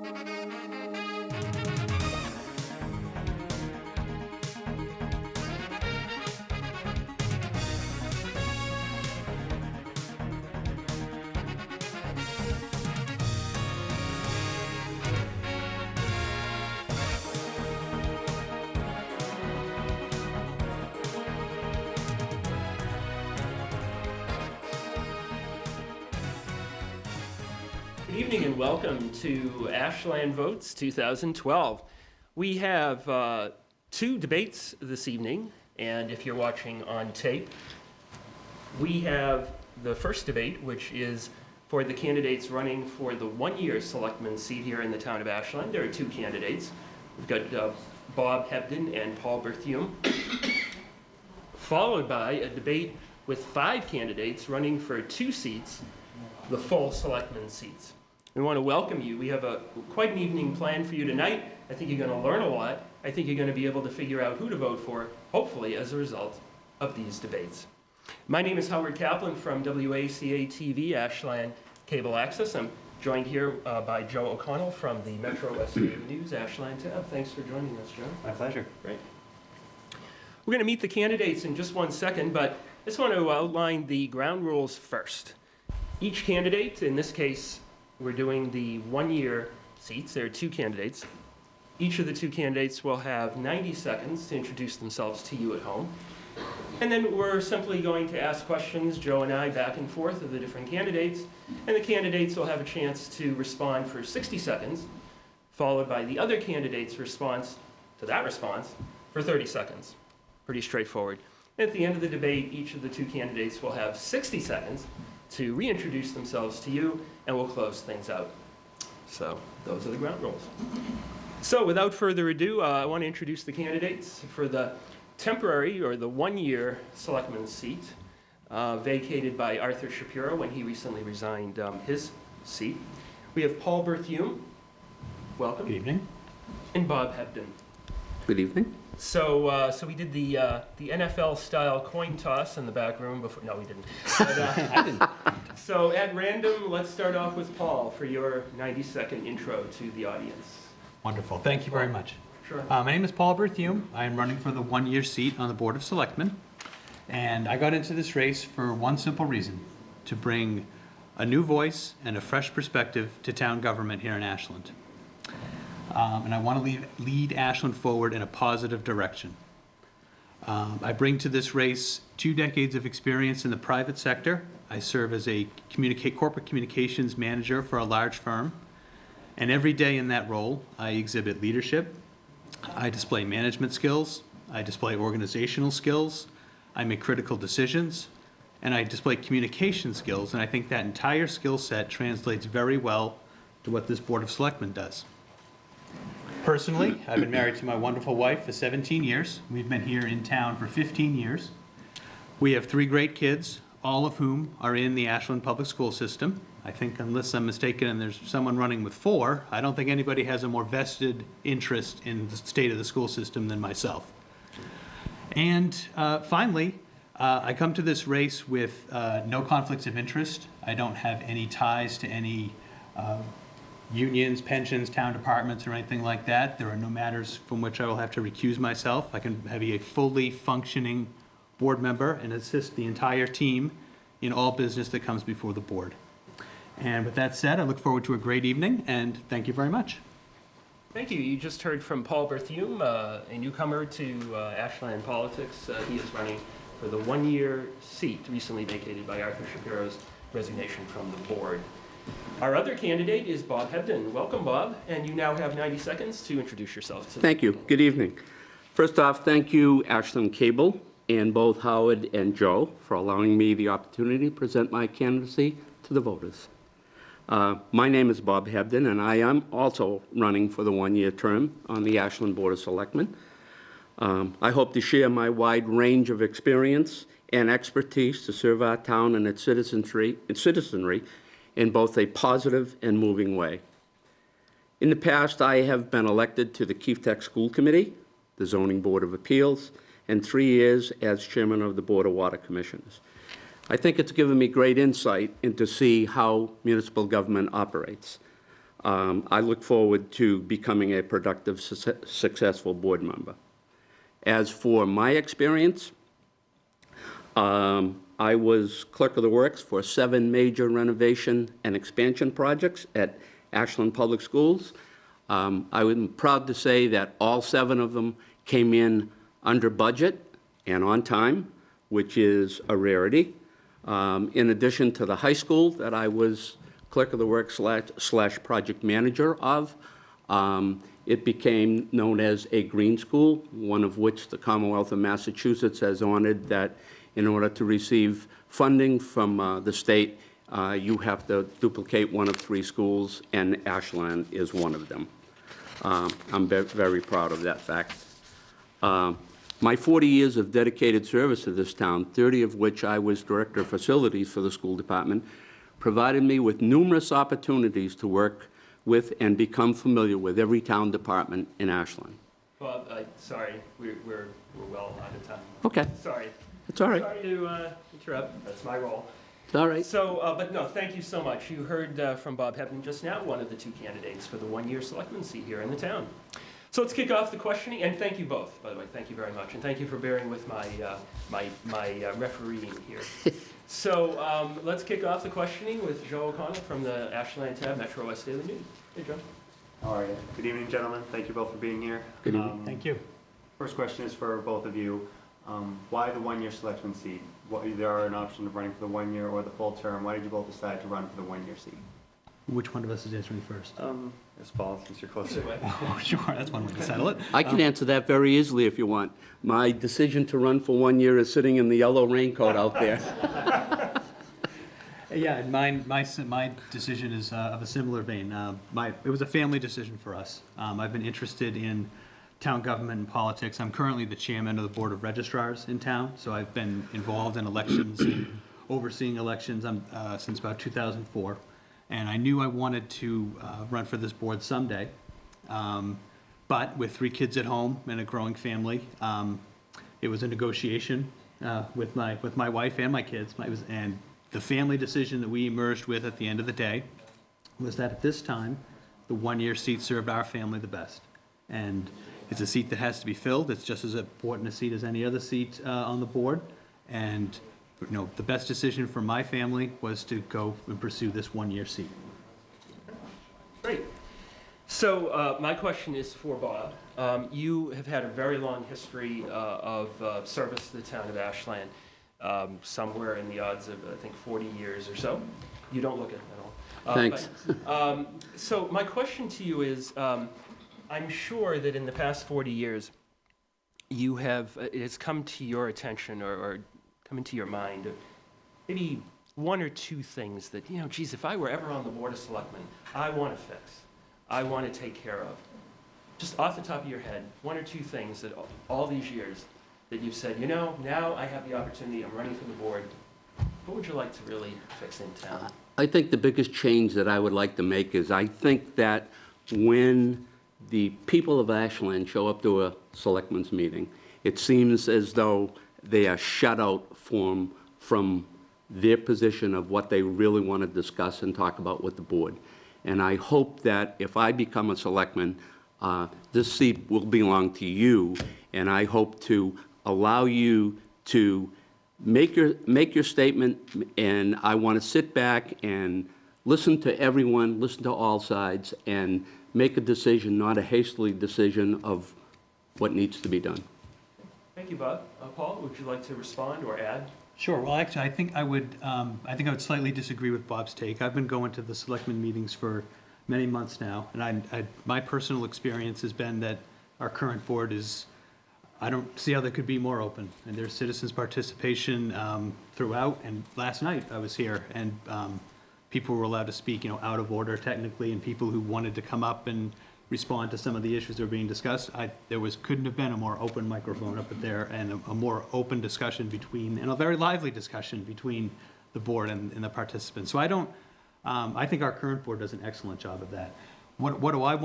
Good evening and welcome to Ashland Votes 2012. We have two debates this evening, and if you're watching on tape, we have the first debate, which is for the candidates running for the one-year selectman seat here in the town of Ashland. There are two candidates. We've got Bob Hebden and Paul Berthiaume, followed by a debate with 5 candidates running for 2 seats, the full selectman seats. We want to welcome you. We have quite an evening planned for you tonight. I think you're going to learn a lot. I think you're going to be able to figure out who to vote for, hopefully as a result of these debates. My name is Howard Kaplan from WACA-TV, Ashland Cable Access. I'm joined here by Joe O'Connell from the Metro West News, Ashland tab. Thanks for joining us, Joe. My pleasure. Great. We're going to meet the candidates in just one second, but I just want to outline the ground rules first. Each candidate, in this case, we're doing the one-year seats. There are 2 candidates. Each of the 2 candidates will have 90 seconds to introduce themselves to you at home. And then we're simply going to ask questions, Joe and I, back and forth of the different candidates. And the candidates will have a chance to respond for 60 seconds, followed by the other candidate's response to that response for 30 seconds. Pretty straightforward. And at the end of the debate, each of the 2 candidates will have 60 seconds to reintroduce themselves to you, and we'll close things out. So those are the ground rules. So without further ado, I want to introduce the candidates for the temporary or the one-year selectman's seat vacated by Arthur Shapiro when he recently resigned his seat. We have Paul Berthiaume. Welcome. Good evening. And Bob Hebden. Good evening. So we did the NFL-style coin toss in the back room before. No, we didn't. But, I didn't. So at random, let's start off with Paul for your 90-second intro to the audience. Wonderful. Thank you very much. Sure. My name is Paul Berthiaume. I am running for the one-year seat on the Board of Selectmen. And I got into this race for one simple reason, to bring a new voice and a fresh perspective to town government here in Ashland. And I want to lead Ashland forward in a positive direction. I bring to this race 2 decades of experience in the private sector. I serve as a corporate communications manager for a large firm. And every day in that role, I exhibit leadership. I display management skills. I display organizational skills. I make critical decisions. And I display communication skills. And I think that entire skill set translates very well to what this Board of Selectmen does. Personally, I've been married to my wonderful wife for 17 years. We've been here in town for 15 years. We have 3 great kids, all of whom are in the Ashland Public School System. I think, unless I'm mistaken and there's someone running with 4, I don't think anybody has a more vested interest in the state of the school system than myself. And finally, I come to this race with no conflicts of interest. I don't have any ties to any unions, pensions, town departments, or anything like that. There are no matters from which I will have to recuse myself. I can be a fully functioning board member and assist the entire team in all business that comes before the board. And with that said, I look forward to a great evening, and thank you very much. Thank you. You just heard from Paul Berthiaume, a newcomer to Ashland politics. He is running for the one-year seat recently vacated by Arthur Shapiro's resignation from the board. Our other candidate is Bob Hebden. Welcome, Bob, and you now have 90 seconds to introduce yourself. Thank you. Good evening. First off, thank you, Ashland Cable, and both Howard and Joe for allowing me the opportunity to present my candidacy to the voters. My name is Bob Hebden, and I am also running for the one-year term on the Ashland Board of Selectmen. I hope to share my wide range of experience and expertise to serve our town and its citizenry in both a positive and moving way. In the past, I have been elected to the Keefe Tech School Committee, the Zoning Board of Appeals, and 3 years as chairman of the Board of Water Commissioners. I think it's given me great insight into see how municipal government operates. I look forward to becoming a productive, successful board member. As for my experience, I was clerk of the works for 7 major renovation and expansion projects at Ashland Public Schools. I'm proud to say that all 7 of them came in under budget and on time, which is a rarity. In addition to the high school that I was clerk of the works slash project manager of, it became known as a green school, one of which the Commonwealth of Massachusetts has honored that in order to receive funding from the state, you have to duplicate one of 3 schools, and Ashland is one of them. I'm very proud of that fact. My 40 years of dedicated service to this town, 30 of which I was director of facilities for the school department, provided me with numerous opportunities to work with and become familiar with every town department in Ashland. Bob, sorry, we're well out of time. Okay, Sorry. it's all right. Sorry to interrupt. That's my role. It's all right. So, but no, thank you so much. You heard from Bob Hepburn just now, one of the 2 candidates for the 1-year selectman seat here in the town. So let's kick off the questioning, and thank you both, by the way. Thank you very much, and thank you for bearing with my refereeing here. So let's kick off the questioning with Joe O'Connell from the Ashland Tab Metro West Daily News. Hey, Joe. How are you? Good evening, gentlemen. Thank you both for being here. Good evening. Thank you. First question is for both of you. Why the 1-year selectman seat? There are an option of running for the 1 year or the full term. Why did you both decide to run for the 1-year seat? Which one of us is answering first? It's Paul, since you're closer. Oh, sure, that's one way to settle it. I can answer that very easily if you want. My decision to run for 1 year is sitting in the yellow raincoat out there. Yeah, my decision is of a similar vein. It was a family decision for us. I've been interested in town government and politics. I'm currently the chairman of the Board of Registrars in town, so I've been involved in elections and overseeing elections since about 2004. And I knew I wanted to run for this board someday. But with 3 kids at home and a growing family, it was a negotiation with my wife and my kids. And the family decision that we emerged with at the end of the day was that at this time, the 1-year seat served our family the best. And it's a seat that has to be filled. It's just as important a seat as any other seat on the board. And the best decision for my family was to go and pursue this 1-year seat. Great. So my question is for Bob. You have had a very long history of service to the town of Ashland, somewhere in the odds of, I think, 40 years or so. You don't look it at all. Thanks. So my question to you is, I'm sure that in the past 40 years, it has come to your attention or come into your mind, maybe 1 or 2 things that, geez, if I were ever on the Board of Selectmen, I want to fix, I want to take care of. Just off the top of your head, 1 or 2 things that all these years that you've said, now I have the opportunity, I'm running for the board. What would you like to really fix in town? I think the biggest change that I would like to make is I think that when the people of Ashland show up to a selectmen's meeting, it seems as though they are shut out from their position of what they really want to discuss and talk about with the board. And I hope that if I become a selectman, this seat will belong to you, and I hope to allow you to make your statement, and I want to sit back and listen to everyone, listen to all sides, and make a decision, not a hastily decision of what needs to be done. Thank you, Bob. Paul, would you like to respond or add? Sure. Well, actually, I think I would slightly disagree with Bob's take. I've been going to the selectmen meetings for many months now, and my personal experience has been that our current board I don't see how they could be more open, and there's citizens' participation throughout. And last night I was here, and people were allowed to speak, out of order technically, and people who wanted to come up and respond to some of the issues that were being discussed. Couldn't have been a more open microphone up there, and a more open discussion and a very lively discussion between the board and the participants. So I think our current board does an excellent job of that. What do I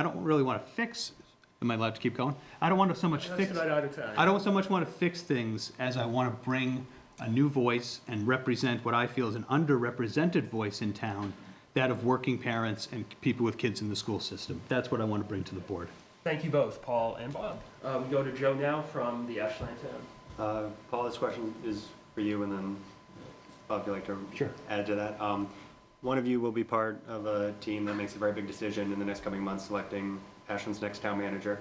don't really want to fix. Am I allowed to keep going? I don't want to so much fix. Right out of time. I don't so much want to fix things as I want to bring a new voice and represent what I feel is an underrepresented voice in town that of working parents and people with kids in the school system. That's what I want to bring to the board. Thank you both, Paul and Bob. We go to Joe now from the Ashland Town. Paul, this question is for you, and then Bob, if you'd like to Sure. add to that. One of you will be part of a team that makes a very big decision in the next coming months, selecting Ashland's next town manager.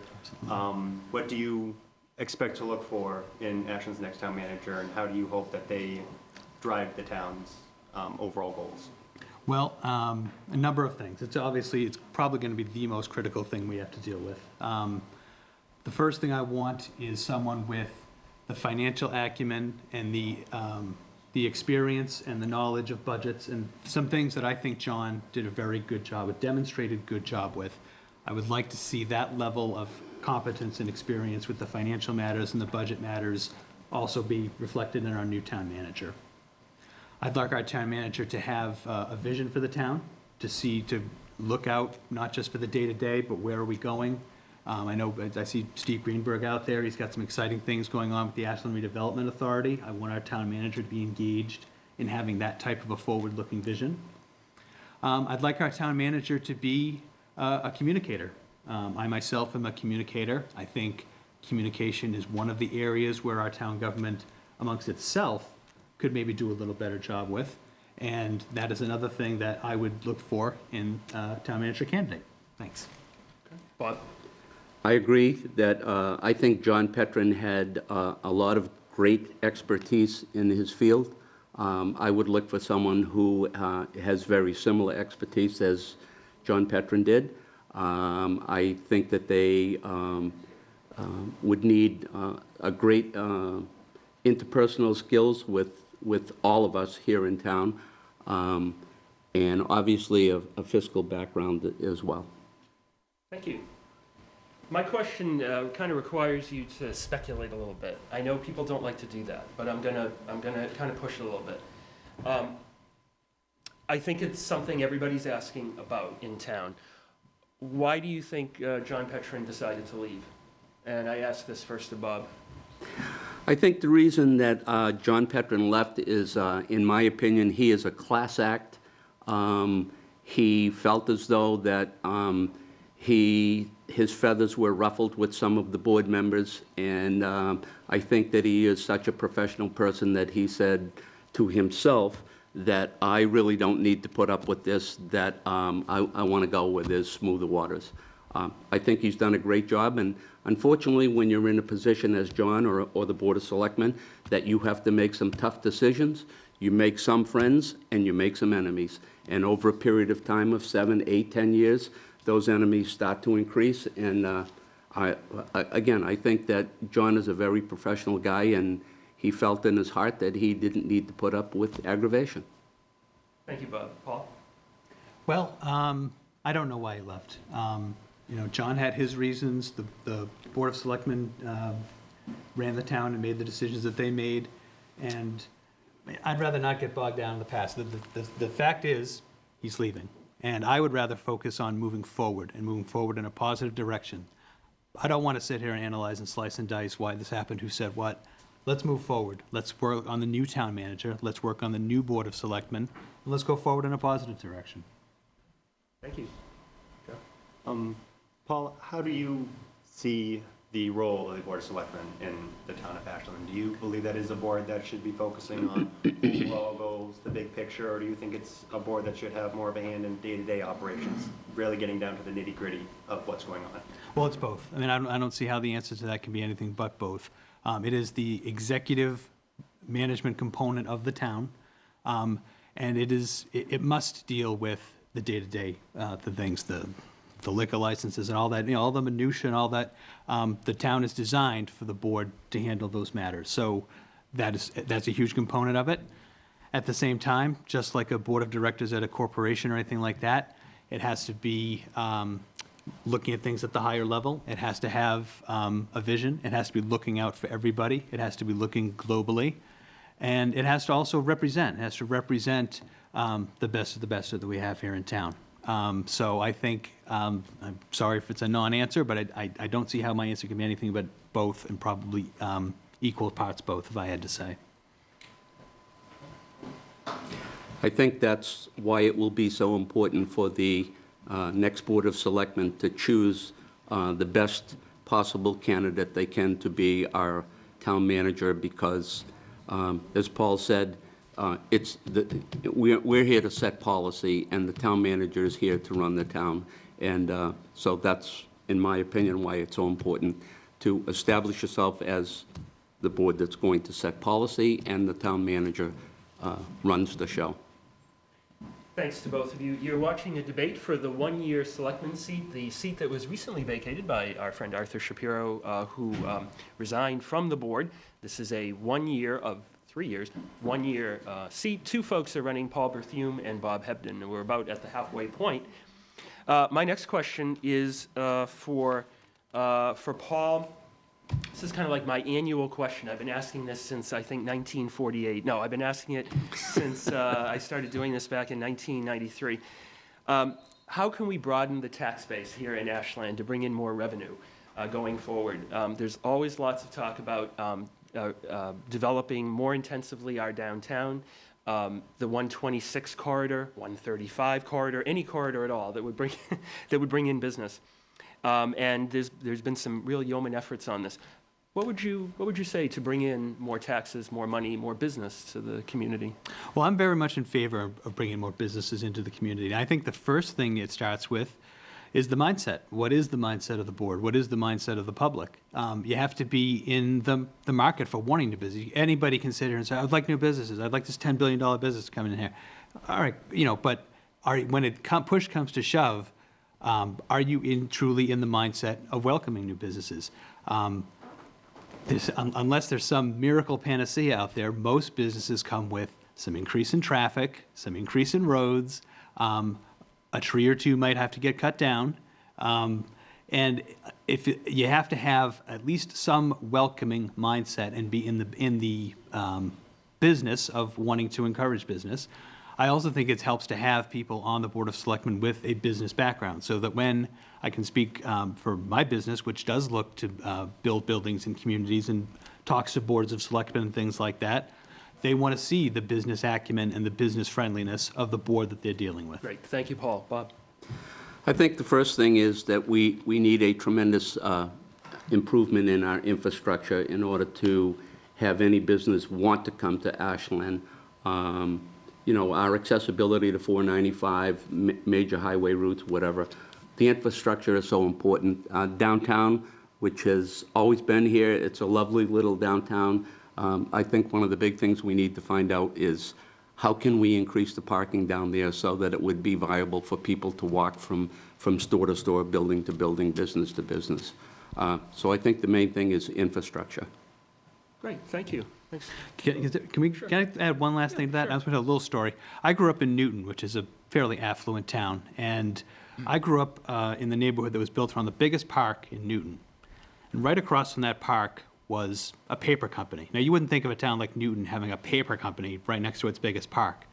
What do you expect to look for in Ashland's next town manager, and how do you hope that they drive the town's overall goals? Well, a number of things. It's probably going to be the most critical thing we have to deal with. The first thing I want is someone with the financial acumen and the experience and the knowledge of budgets and some things that I think John did a very good job, a demonstrated good job with. I would like to see that level of competence and experience with the financial matters and the budget matters also be reflected in our new town manager. I'd like our town manager to have a vision for the town, to look out not just for the day-to-day, but where are we going? I know, I see Steve Greenberg out there. He's got some exciting things going on with the Ashland Redevelopment Authority. I want our town manager to be engaged in having that type of a forward-looking vision. I'd like our town manager to be a communicator. I myself am a communicator. I think communication is one of the areas where our town government amongst itself could maybe do a little better job with. And that is another thing that I would look for in a town manager candidate. Thanks. Bob? I agree that I think John Petrin had a lot of great expertise in his field. I would look for someone who has very similar expertise as John Petrin did. I think that they would need a great interpersonal skills with all of us here in town, and obviously a fiscal background as well. Thank you. My question kind of requires you to speculate a little bit. I know people don't like to do that, but I'm gonna kind of push it a little bit. I think it's something everybody's asking about in town. Why do you think John Petrin decided to leave? And I ask this first to Bob. I think the reason that John Petrin left is, in my opinion, he is a class act. He felt as though that his feathers were ruffled with some of the board members, and I think that he is such a professional person that he said to himself that I really don't need to put up with this, that I want to go where there's smoother waters. I think he's done a great job, and unfortunately, when you're in a position as John or the Board of Selectmen, that you have to make some tough decisions, you make some friends and you make some enemies. And over a period of time of 7, 8, 10 years, those enemies start to increase. And I think that John is a very professional guy, and he felt in his heart that he didn't need to put up with aggravation. Thank you, Bob. Paul? Well, I don't know why he left. John had his reasons. The Board of Selectmen ran the town and made the decisions that they made, and I'd rather not get bogged down in the past. The fact is, he's leaving, and I would rather focus on moving forward in a positive direction. I don't want to sit here and analyze and slice and dice why this happened, who said what. Let's move forward. Let's work on the new town manager. Let's work on the new Board of Selectmen, and let's go forward in a positive direction. Thank you. Paul, how do you see the role of the Board of Selectmen in the town of Ashland? Do you believe that is a board that should be focusing on overall goals, the big picture, or do you think it's a board that should have more of a hand in day-to-day operations, really getting down to the nitty-gritty of what's going on? Well, it's both. I mean, I don't see how the answer to that can be anything but both. It is the executive management component of the town, and it must deal with the day-to-day, the things, the liquor licenses and all that, all the minutia and all that. The town is designed for the board to handle those matters. So that's a huge component of it. At the same time, just like a board of directors at a corporation or anything like that, it has to be looking at things at the higher level. It has to have a vision. It has to be looking out for everybody. It has to be looking globally. And it has to also represent. It has to represent the best of the best that we have here in town. So I think, I'm sorry if it's a non-answer, but I don't see how my answer can be anything but both, and probably equal parts both, if I had to say. I think that's why it will be so important for the next Board of Selectmen to choose the best possible candidate they can to be our town manager, because, as Paul said, we're here to set policy, and the town manager is here to run the town. And so that's, in my opinion, why it's so important to establish yourself as the board that's going to set policy, and the town manager runs the show. Thanks to both of you. You're watching a debate for the one-year selectman seat, the seat that was recently vacated by our friend Arthur Shapiro, who resigned from the board. This is a 1 year of 3 years, 1 year seat. Two folks are running, Paul Berthume and Bob Hebden, and we're about at the halfway point. My next question is for Paul. This is kind of like my annual question. I've been asking this since, I think, 1948. No, I've been asking it since I started doing this back in 1993. How can we broaden the tax base here in Ashland to bring in more revenue going forward? There's always lots of talk about developing more intensively our downtown, the 126 corridor, 135 corridor, any corridor at all that would bring that would bring in business. And there's been some real yeoman efforts on this. What would you say to bring in more taxes, more money, more business to the community? Well, I'm very much in favor of bringing more businesses into the community. And I think the first thing it starts with is the mindset. What is the mindset of the board? What is the mindset of the public? You have to be in the market for wanting new business. Anybody can sit here and say, I'd like new businesses. I'd like this $10 billion business coming in here. All right, but when push comes to shove, are you truly in the mindset of welcoming new businesses? Unless there's some miracle panacea out there, most businesses come with some increase in traffic, some increase in roads, a tree or two might have to get cut down, and you have to have at least some welcoming mindset and be in the business of wanting to encourage business. I also think it helps to have people on the Board of Selectmen with a business background, so that when I can speak for my business, which does look to build buildings in communities and talks to boards of selectmen and things like that, they want to see the business acumen and the business friendliness of the board that they're dealing with. Great. Thank you, Paul. Bob? I think the first thing is that we need a tremendous improvement in our infrastructure in order to have any business want to come to Ashland. Our accessibility to 495, major highway routes, whatever. The infrastructure is so important. Downtown, which has always been here, it's a lovely little downtown. I think one of the big things we need to find out is how can we increase the parking down there so that it would be viable for people to walk from store to store, building to building, business to business. So I think the main thing is infrastructure. Great. Thank you. Thanks. Can I add one last thing to that? Sure. I was going to tell a little story. I grew up in Newton, which is a fairly affluent town, and I grew up in the neighborhood that was built around the biggest park in Newton. And right across from that park was a paper company. Now, you wouldn't think of a town like Newton having a paper company right next to its biggest park,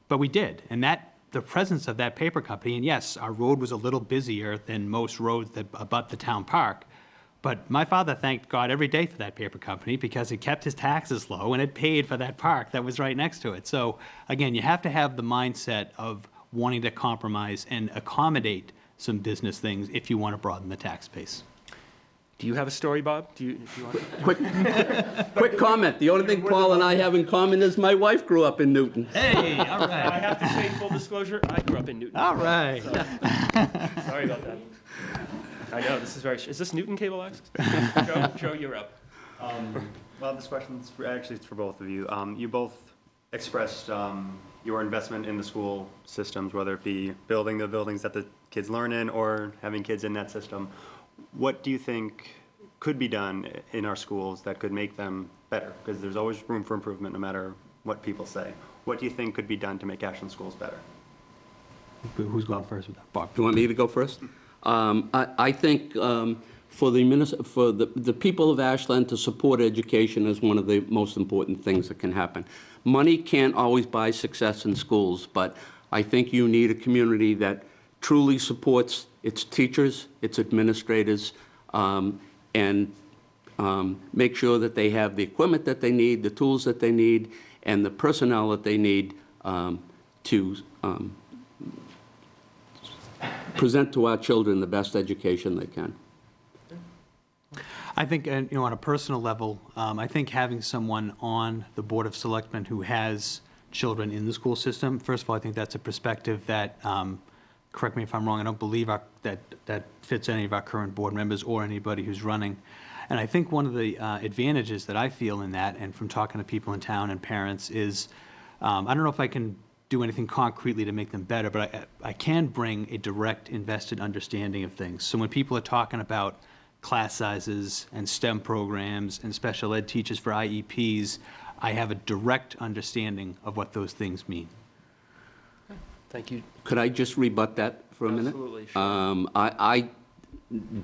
but we did. And the presence of that paper company, and yes, our road was a little busier than most roads that abut the town park, but my father thanked God every day for that paper company because it kept his taxes low and it paid for that park that was right next to it. So again, you have to have the mindset of wanting to compromise and accommodate some business things if you want to broaden the tax base. Do you have a story, Bob? Do you want to? Quick comment. The only thing Paul and I have in common is my wife grew up in Newton. Hey, all right. I have to say, full disclosure, I grew up in Newton. All right. So, sorry about that. I know, this is very... Is this Newton Cable Access? Joe, you're up. Well, this question's actually it's for both of you. You both expressed your investment in the school systems, whether it be building the buildings that the kids learn in or having kids in that system. What do you think could be done in our schools that could make them better? Because there's always room for improvement no matter what people say. What do you think could be done to make Ashland schools better? Who's going first with that? Bob. Do you want me to go first? I think for the people of Ashland to support education is one of the most important things that can happen. Money can't always buy success in schools, but I think you need a community that truly supports its teachers, its administrators, and make sure that they have the equipment that they need, the tools that they need, and the personnel that they need to present to our children the best education they can. I think, and, on a personal level, I think having someone on the Board of Selectmen who has children in the school system, first of all, I think that's a perspective that, correct me if I'm wrong, I don't believe that fits any of our current board members or anybody who's running. And I think one of the advantages that I feel in that, and from talking to people in town and parents, is I don't know if I can do anything concretely to make them better, but I can bring a direct invested understanding of things. So when people are talking about class sizes and STEM programs and special ed teachers for IEPs, I have a direct understanding of what those things mean. Thank you. Could I just rebut that for a minute? Absolutely, sure. I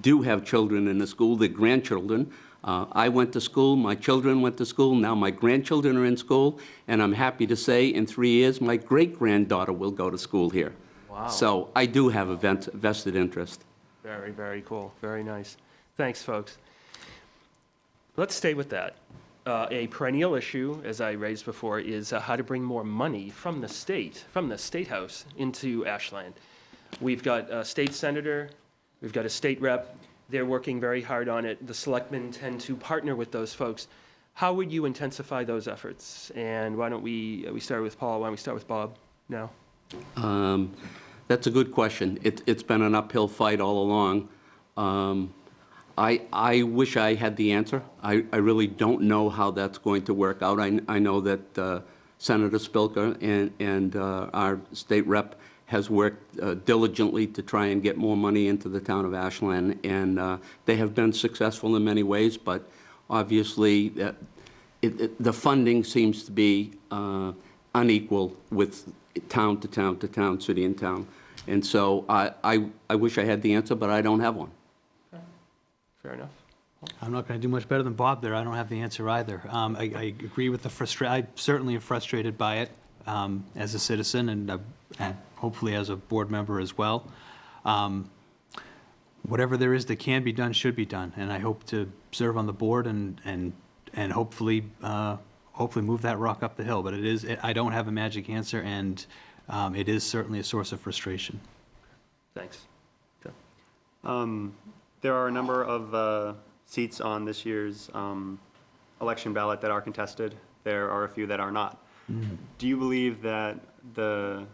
do have children in the school, they're grandchildren. I went to school, my children went to school, now my grandchildren are in school, and I'm happy to say in 3 years, my great-granddaughter will go to school here. Wow. So I do have a vested interest. Very, very cool. Very nice. Thanks, folks. Let's stay with that. A perennial issue, as I raised before, is how to bring more money from the State House into Ashland. We've got a state senator, we've got a state rep. They're working very hard on it. The selectmen tend to partner with those folks. How would you intensify those efforts? And why don't we start with Paul, why don't we start with Bob now? That's a good question. It's been an uphill fight all along. I wish I had the answer. I really don't know how that's going to work out. I know that Senator Spilka and our state rep has worked diligently to try and get more money into the town of Ashland, and they have been successful in many ways, but obviously the funding seems to be unequal with town to town to town, city and town. And so I wish I had the answer, but I don't have one. Fair enough. I'm not going to do much better than Bob there. I don't have the answer either. I agree with the frustration. I certainly am frustrated by it as a citizen and hopefully as a board member as well. Whatever there is that can be done should be done, and I hope to serve on the board and hopefully move that rock up the hill. But I don't have a magic answer, and it is certainly a source of frustration. Thanks. Okay. There are a number of seats on this year's election ballot that are contested. There are a few that are not. Do you believe that the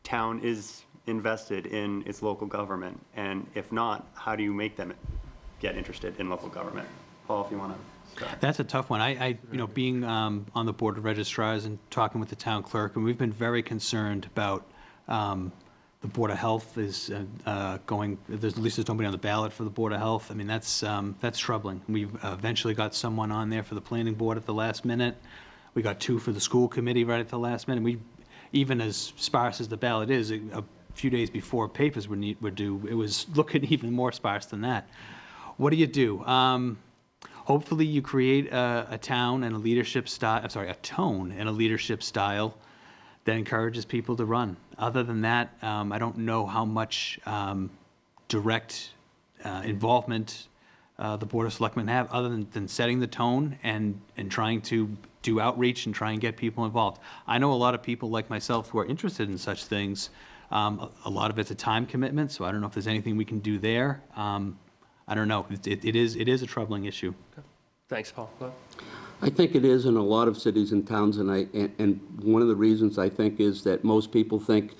town is invested in its local government? And if not, how do you make them get interested in local government? Paul, if you want to start. That's a tough one. Being on the board of registrars and talking with the town clerk, and we've been very concerned about the Board of Health is there's at least there's nobody on the ballot for the Board of Health. I mean, that's troubling. We've eventually got someone on there for the planning board at the last minute. We got 2 for the school committee right at the last minute. Even as sparse as the ballot is, a few days before papers were due, it was looking even more sparse than that. What do you do? Hopefully you create a tone and a leadership style that encourages people to run. Other than that, I don't know how much direct involvement the Board of Selectmen have, other than setting the tone and trying to do outreach and try and get people involved. I know a lot of people like myself who are interested in such things. A lot of it's a time commitment, so I don't know if there's anything we can do there. I don't know. It is a troubling issue. Okay. Thanks, Paul. I think it is in a lot of cities and towns, and one of the reasons I think is that most people think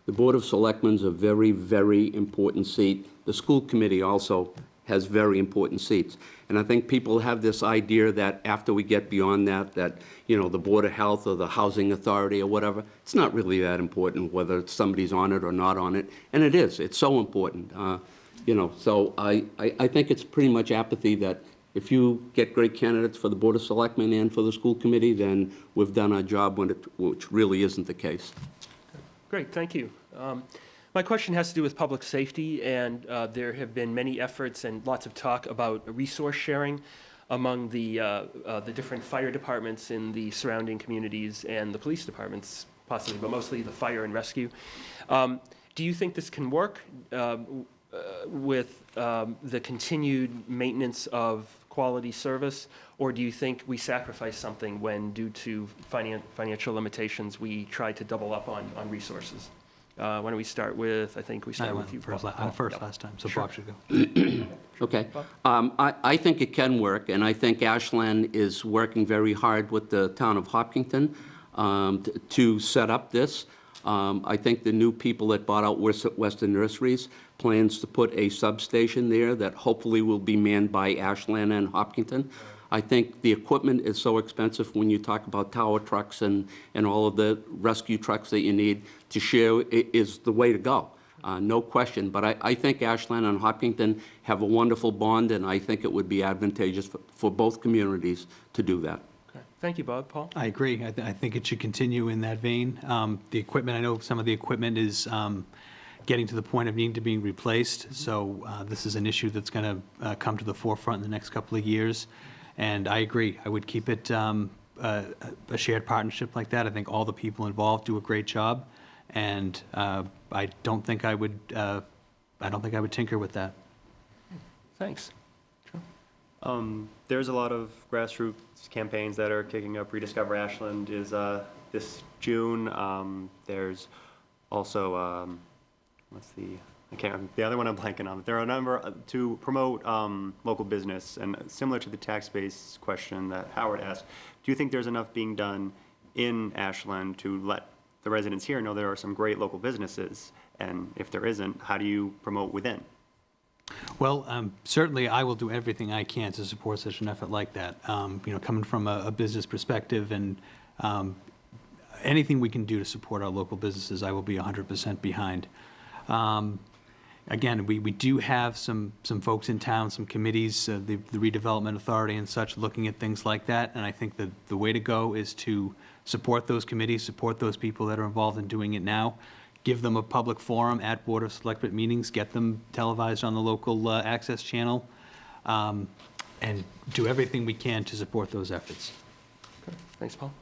the Board of Selectmen is a very, very important seat. The school committee also has very important seats. And I think people have this idea that after we get beyond that, the Board of Health or the Housing Authority or whatever, it's not really that important whether somebody's on it or not on it. And it is. It's so important. So I think it's pretty much apathy that if you get great candidates for the Board of Selectmen and for the school committee, then we've done our job, which really isn't the case. Great, thank you. My question has to do with public safety, and there have been many efforts and lots of talk about resource sharing among the different fire departments in the surrounding communities and the police departments, possibly, but mostly the fire and rescue. Do you think this can work with the continued maintenance of quality service? Or do you think we sacrifice something when, due to financial limitations, we try to double up on resources? Why don't we start with, I think we I started went with you, first, Paul. first Yeah. last time, so Sure. Bob should go. Okay. I think it can work, and I think Ashland is working very hard with the town of Hopkinton to set up this. I think the new people that bought out Western Nurseries plans to put a substation there that hopefully will be manned by Ashland and Hopkinton. I think the equipment is so expensive when you talk about tower trucks and all of the rescue trucks that you need to share is the way to go. No question, but I think Ashland and Hopkinton have a wonderful bond, and I think it would be advantageous for both communities to do that. Okay. Thank you, Bob. Paul? I agree. I think it should continue in that vein. The equipment, I know some of the equipment is getting to the point of needing to be replaced, so this is an issue that's going to come to the forefront in the next couple of years. And I agree. I would keep it a shared partnership like that. I think all the people involved do a great job, and I don't think I would tinker with that. Thanks. There's a lot of grassroots campaigns that are kicking up. Rediscover Ashland is this June. There's also, the other one I'm blanking on. There are a number to promote local business, and similar to the tax base question that Howard asked, do you think there's enough being done in Ashland to let the residents here know there are some great local businesses? And if there isn't, how do you promote within? Well, certainly I will do everything I can to support such an effort like that. Coming from a business perspective, and anything we can do to support our local businesses, I will be 100% behind. Again, we do have some folks in town, some committees, the redevelopment authority and such, looking at things like that. And I think that the way to go is to support those committees, support those people that are involved in doing it now, give them a public forum at Board of Selectmen meetings, get them televised on the local access channel, and do everything we can to support those efforts. Okay. Thanks, Paul.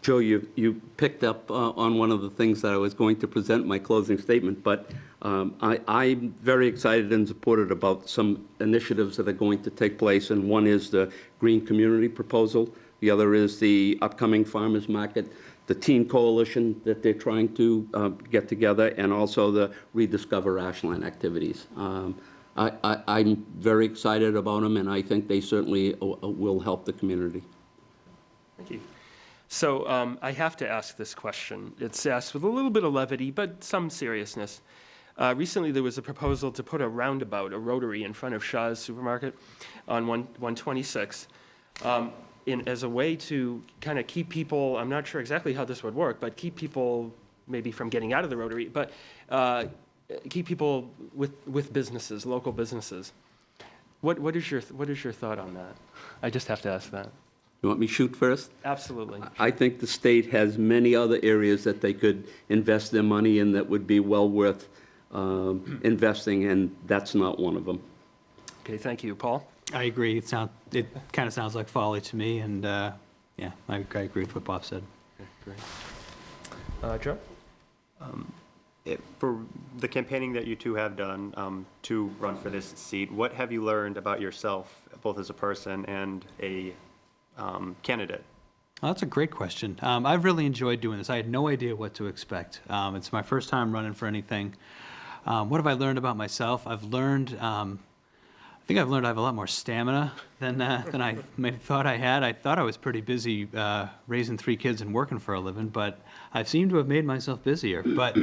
Joe, you picked up on one of the things that I was going to present in my closing statement, but I'm very excited and supported about some initiatives that are going to take place, and one is the Green Community Proposal. The other is the upcoming farmers market, the teen coalition that they're trying to get together, and also the Rediscover Ashland activities. I'm very excited about them, and I think they certainly will help the community. Thank you. So I have to ask this question. It's asked with a little bit of levity, but some seriousness. Recently, there was a proposal to put a roundabout, a rotary, in front of Shaw's Supermarket on 126 as a way to kind of keep people, I'm not sure exactly how this would work, but keep people maybe from getting out of the rotary, but keep people with businesses, local businesses. What is your thought on that? I just have to ask that. You want me to shoot first? Absolutely. I think the state has many other areas that they could invest their money in that would be well worth investing, and that's not one of them. Okay, thank you. Paul? I agree. It kind of sounds like folly to me, and yeah, I agree with what Bob said. Okay, great. Joe? For the campaigning that you two have done to run for this seat, what have you learned about yourself, both as a person and a candidate? Well, that's a great question. I've really enjoyed doing this. I had no idea what to expect. It's my first time running for anything. What have I learned about myself? I think I've learned I have a lot more stamina than I thought I had. I thought I was pretty busy raising 3 kids and working for a living, but I seem to have made myself busier. But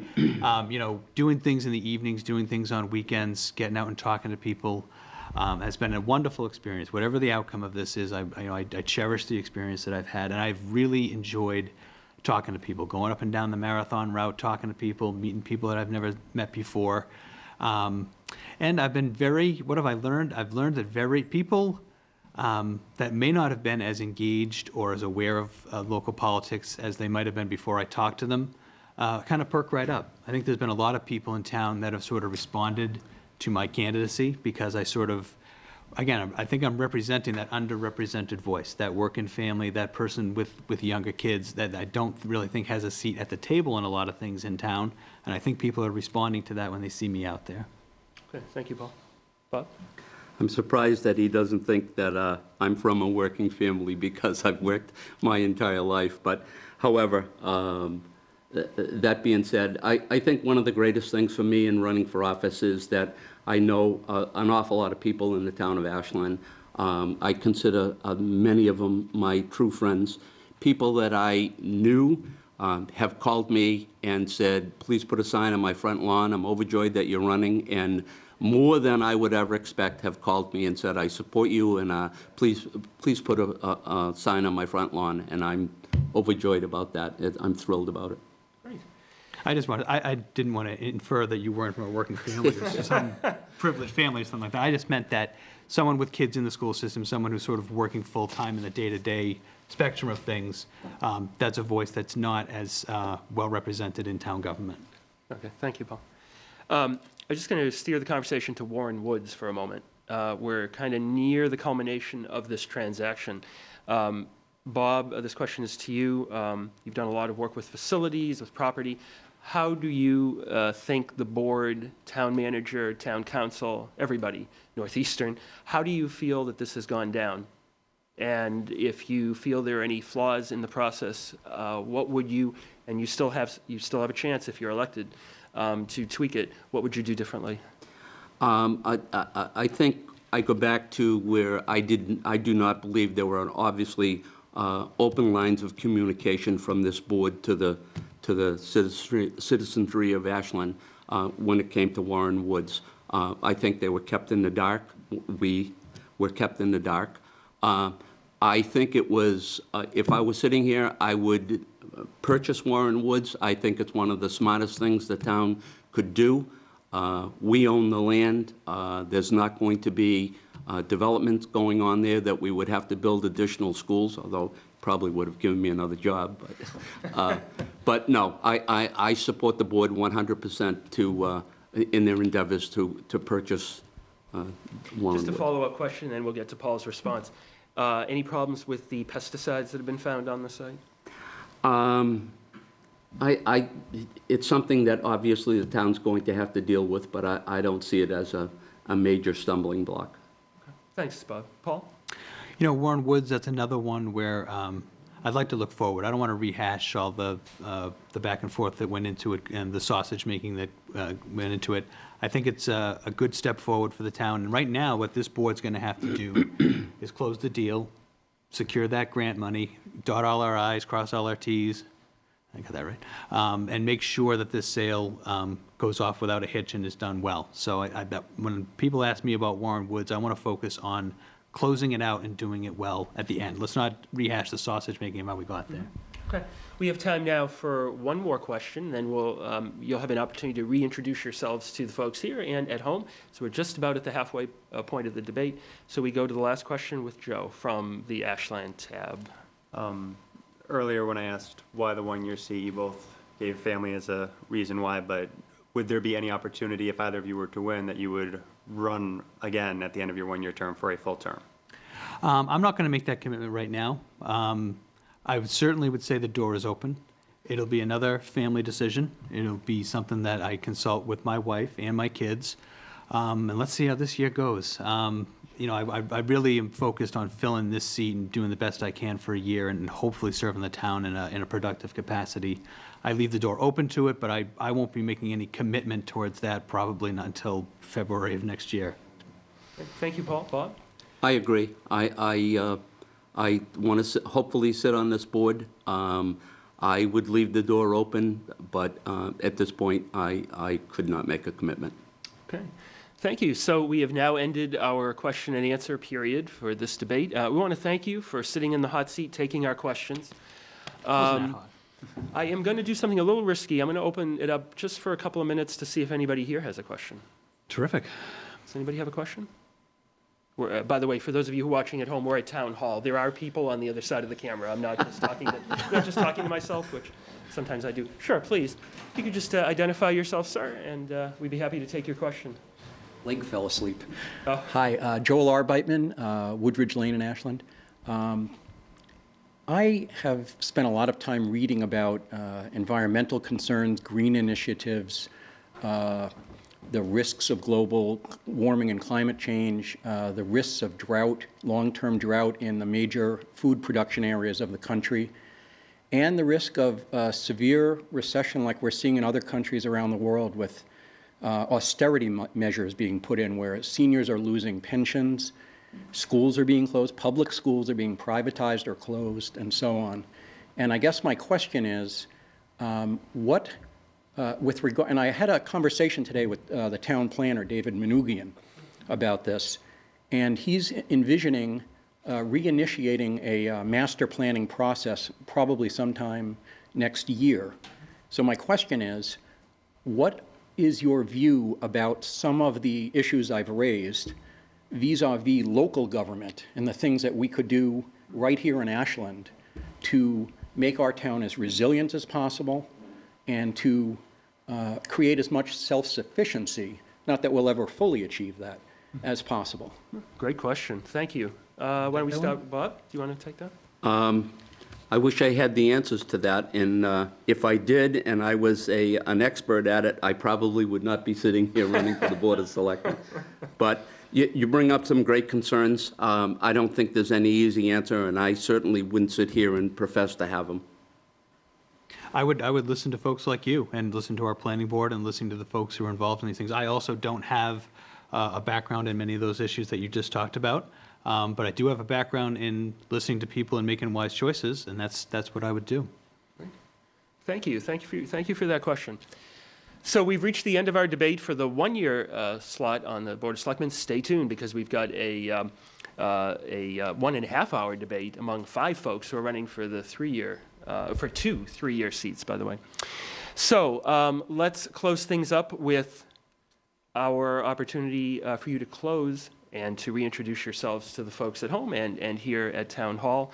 doing things in the evenings, doing things on weekends, getting out and talking to people has been a wonderful experience. Whatever the outcome of this is, I cherish the experience that I've had, and I've really enjoyed talking to people, going up and down the marathon route, talking to people, meeting people that I've never met before. And I've been what have I learned? I've learned that people that may not have been as engaged or as aware of local politics as they might have been before I talked to them, kind of perk right up. I think there's been a lot of people in town that have sort of responded to my candidacy because I I think I'm representing that underrepresented voice, that working family, that person with younger kids that I don't really think has a seat at the table in a lot of things in town. And I think people are responding to that when they see me out there. Okay, thank you, Paul. Bob? I'm surprised that he doesn't think that I'm from a working family because I've worked my entire life. But however, that being said, I think one of the greatest things for me in running for office is that I know an awful lot of people in the town of Ashland. I consider many of them my true friends. People that I knew have called me and said, please put a sign on my front lawn. I'm overjoyed that you're running. And more than I would ever expect have called me and said, I support you, and please put a sign on my front lawn. And I'm overjoyed about that. I'm thrilled about it. Great. I didn't want to infer that you weren't from a working family, or some privileged family or something like that. I just meant that someone with kids in the school system, someone who's sort of working full-time in the day-to-day spectrum of things, that's a voice that's not as well represented in town government. Okay, thank you, Paul. I'm just going to steer the conversation to Warren Woods for a moment. We're kind of near the culmination of this transaction. Bob, this question is to you. You've done a lot of work with facilities, with property. How do you think the board, town manager, town council, everybody, Northeastern, how do you feel that this has gone down? And if you feel there are any flaws in the process, what would you, and you still have a chance if you're elected to tweak it, what would you do differently? I think I go back to where I do not believe there were obviously open lines of communication from this board to the citizenry of Ashland when it came to Warren Woods. I think they were kept in the dark. We were kept in the dark. I think it was, if I was sitting here, I would purchase Warren Woods. I think it's one of the smartest things the town could do. We own the land. There's not going to be developments going on there that we would have to build additional schools, although probably would have given me another job. But no, I support the board 100% in their endeavors to purchase Warren Just a Woods. follow-up question, and then we'll get to Paul's response. Any problems with the pesticides that have been found on the site? It's something that obviously the town's going to have to deal with, but I don't see it as a major stumbling block. Okay. Thanks, Bob. Paul? You know, Warren Woods, that's another one where I'd like to look forward. I don't want to rehash all the back and forth that went into it and the sausage making that went into it. I think it's a good step forward for the town. And right now, what this board's going to have to do is close the deal, secure that grant money, dot all our i's, cross all our t's. I got that right. And make sure that this sale goes off without a hitch and is done well. So I bet when people ask me about Warren Woods, I want to focus on closing it out and doing it well at the end. Let's not rehash the sausage making and how we got there. Okay. We have time now for one more question, then you'll have an opportunity to reintroduce yourselves to the folks here and at home. So we're just about at the halfway point of the debate. So we go to the last question with Joe from the Ashland tab. Earlier when I asked why the one-year seat, you both gave family as a reason why, but would there be any opportunity if either of you were to win that you would run again at the end of your one-year term for a full term? I'm not going to make that commitment right now. I certainly would say the door is open. It'll be another family decision. It'll be something that I consult with my wife and my kids. And let's see how this year goes. You know, I really am focused on filling this seat and doing the best I can for a year and hopefully serving the town in a productive capacity. I leave the door open to it, but I won't be making any commitment towards that probably not until February of next year. Thank you, Paul. Bob? I agree. I want to hopefully sit on this board. I would leave the door open, but at this point, I could not make a commitment. Okay. Thank you. So we have now ended our question and answer period for this debate. We want to thank you for sitting in the hot seat, taking our questions. Wasn't that hot? I am going to do something a little risky. I'm going to open it up just for a couple of minutes to see if anybody here has a question. Terrific. Does anybody have a question? By the way, for those of you who are watching at home, we're at Town Hall. There are people on the other side of the camera. I'm not just talking to myself, which sometimes I do. Sure, please. If you could just identify yourself, sir, and we'd be happy to take your question. Leg fell asleep. Oh. Hi, Joel R. Beitman, Woodridge Lane in Ashland. I have spent a lot of time reading about environmental concerns, green initiatives, the risks of global warming and climate change, the risks of drought, long-term drought in the major food production areas of the country, and the risk of severe recession like we're seeing in other countries around the world with austerity measures being put in where seniors are losing pensions, schools are being closed, public schools are being privatized or closed, and so on. And I guess my question is, with regard, and I had a conversation today with the town planner, David Manoogian, about this, and he's envisioning reinitiating a master planning process probably sometime next year. So my question is, what is your view about some of the issues I've raised vis-a-vis local government and the things that we could do right here in Ashland to make our town as resilient as possible and to create as much self-sufficiency, not that we'll ever fully achieve that, as possible? Great question. Thank you. Why don't we start, Bob? Do you want to take that? I wish I had the answers to that, and if I did and I was an expert at it, I probably would not be sitting here running for the Board of Selectmen. But you bring up some great concerns. I don't think there's any easy answer, and I certainly wouldn't sit here and profess to have them. I would listen to folks like you and listen to our planning board and listen to the folks who are involved in these things. I also don't have a background in many of those issues that you just talked about, but I do have a background in listening to people and making wise choices, and that's what I would do. Thank you. Thank you for that question. So we've reached the end of our debate for the one-year slot on the Board of Selectmen. Stay tuned because we've got a 1.5-hour debate among 5 folks who are running for the 3-year, for 2 3-year seats, by the way. So let's close things up with our opportunity for you to close and to reintroduce yourselves to the folks at home and here at Town Hall.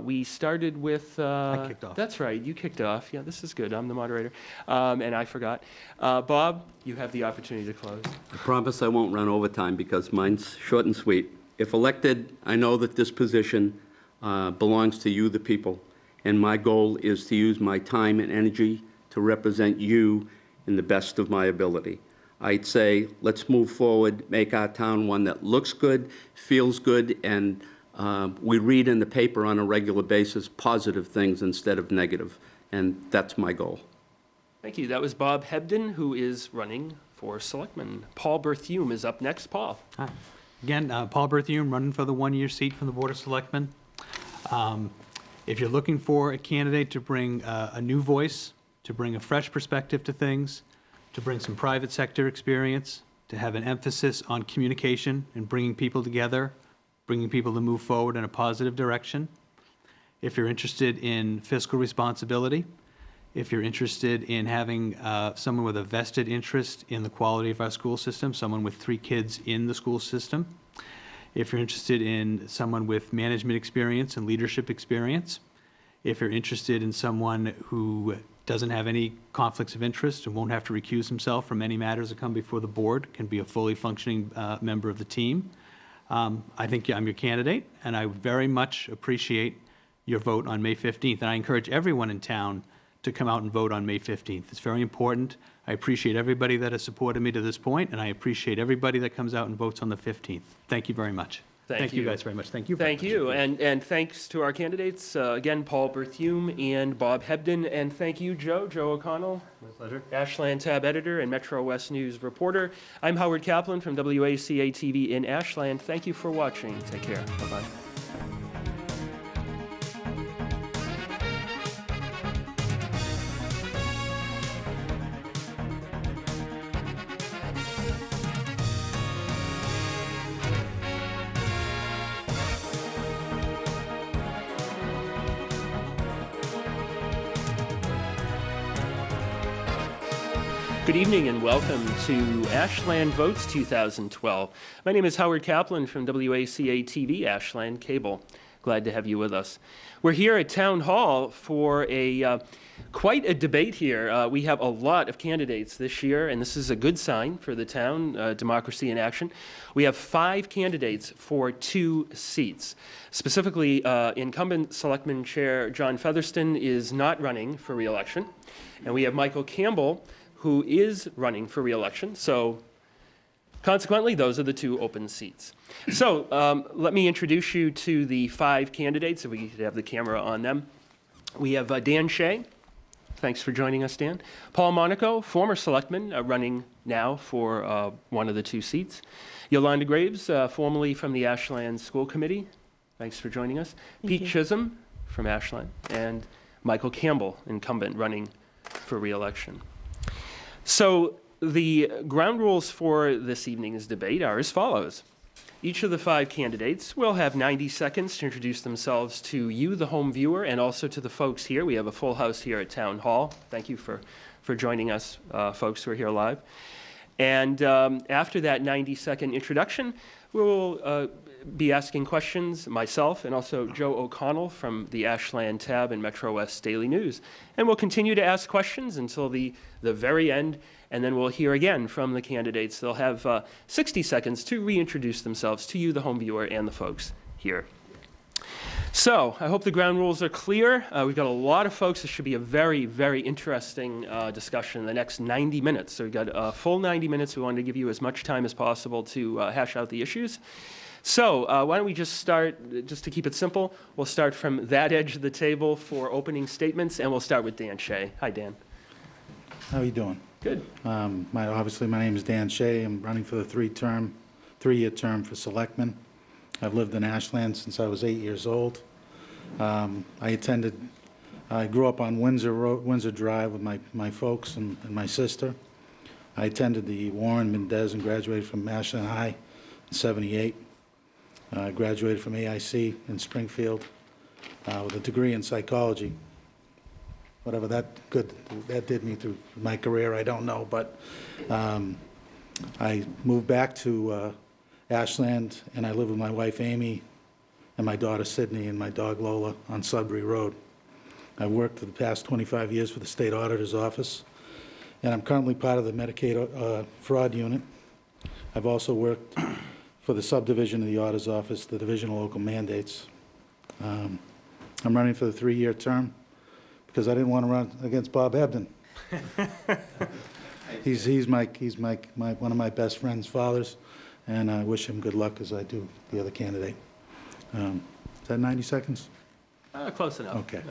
We started with... I kicked off. That's right, you kicked off. Yeah, this is good. I'm the moderator. And I forgot. Bob, you have the opportunity to close. I promise I won't run overtime because mine's short and sweet. If elected, I know that this position belongs to you, the people, and my goal is to use my time and energy to represent you in the best of my ability. I'd say, let's move forward, make our town one that looks good, feels good, and we read in the paper on a regular basis positive things instead of negative, and that's my goal. Thank you. That was Bob Hebden, who is running for Selectman. Paul Berthume is up next. Paul. Hi. Again, Paul Berthume, running for the one-year seat from the Board of Selectmen. If you're looking for a candidate to bring a new voice, to bring a fresh perspective to things, to bring some private sector experience, to have an emphasis on communication and bringing people together, bringing people to move forward in a positive direction. If you're interested in fiscal responsibility, if you're interested in having someone with a vested interest in the quality of our school system, someone with 3 kids in the school system, if you're interested in someone with management experience and leadership experience, if you're interested in someone who doesn't have any conflicts of interest and won't have to recuse himself from any matters that come before the board, can be a fully functioning member of the team, I think I'm your candidate, and I very much appreciate your vote on May 15th. And I encourage everyone in town to come out and vote on May 15th. It's very important. I appreciate everybody that has supported me to this point, and I appreciate everybody that comes out and votes on the 15th. Thank you very much. Thank you guys very much. Thank you. Thank you. And thanks to our candidates, again, Paul Berthume and Bob Hebden. And thank you, Joe O'Connell. My pleasure. Ashland Tab Editor and Metro West News reporter. I'm Howard Kaplan from WACA-TV in Ashland. Thank you for watching. Take care. Bye-bye. Good evening and welcome to Ashland Votes 2012. My name is Howard Kaplan from WACA-TV Ashland Cable. Glad to have you with us. We're here at Town Hall for quite a debate here. We have a lot of candidates this year, and this is a good sign for the town, democracy in action. We have 5 candidates for 2 seats. Specifically, incumbent Selectman Chair John Featherston is not running for re-election, and we have Michael Campbell, who is running for reelection. So consequently, those are the 2 open seats. So let me introduce you to the 5 candidates, if we could have the camera on them. We have Dan Shea. Thanks for joining us, Dan. Paul Monaco, former selectman, running now for one of the 2 seats. Yolanda Graves, formerly from the Ashland School Committee. Thanks for joining us. Pete Chisholm from Ashland, and Michael Campbell, incumbent, running for re-election. So the ground rules for this evening's debate are as follows. Each of the 5 candidates will have 90 seconds to introduce themselves to you, the home viewer, and also to the folks here. We have a full house here at Town Hall. Thank you for joining us, folks who are here live. And after that 90-second introduction, we will be asking questions, myself and also Joe O'Connell from the Ashland Tab and Metro West Daily News. And we'll continue to ask questions until the very end, and then we'll hear again from the candidates. They'll have 60 seconds to reintroduce themselves to you, the home viewer, and the folks here. So I hope the ground rules are clear. We've got a lot of folks. This should be a very, very interesting discussion in the next 90 minutes. So we've got a full 90 minutes. We wanted to give you as much time as possible to hash out the issues. So why don't we just start, just to keep it simple, we'll start from that edge of the table for opening statements, and we'll start with Dan Shea. Hi, Dan. How are you doing? Good. Obviously, my name is Dan Shea. I'm running for the three-year term for selectman. I've lived in Ashland since I was 8 years old. I grew up on Windsor Drive with my folks and my sister. I attended the Warren Mendez and graduated from Ashland High in '78. I graduated from AIC in Springfield with a degree in psychology. Whatever that did me through my career, I don't know. But I moved back to Ashland, and I live with my wife Amy and my daughter Sydney and my dog Lola on Sudbury Road. I've worked for the past 25 years for the State Auditor's Office, and I'm currently part of the Medicaid fraud unit. I've also worked for the subdivision of the Auditor's Office, the Division of Local Mandates. I'm running for the 3-year term because I didn't want to run against Bob Hebden. He's one of my best friend's fathers, and I wish him good luck as I do the other candidate. Is that 90 seconds? Close enough. Okay.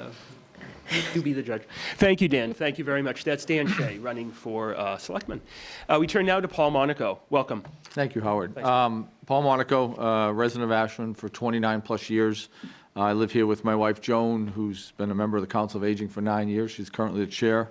Do be the judge. Thank you, Dan. Thank you very much. That's Dan Shea, running for selectman. We turn now to Paul Monaco. Welcome. Thank you, Howard. Paul Monaco, resident of Ashland for 29-plus years. I live here with my wife, Joan, who's been a member of the Council of Aging for 9 years. She's currently the chair.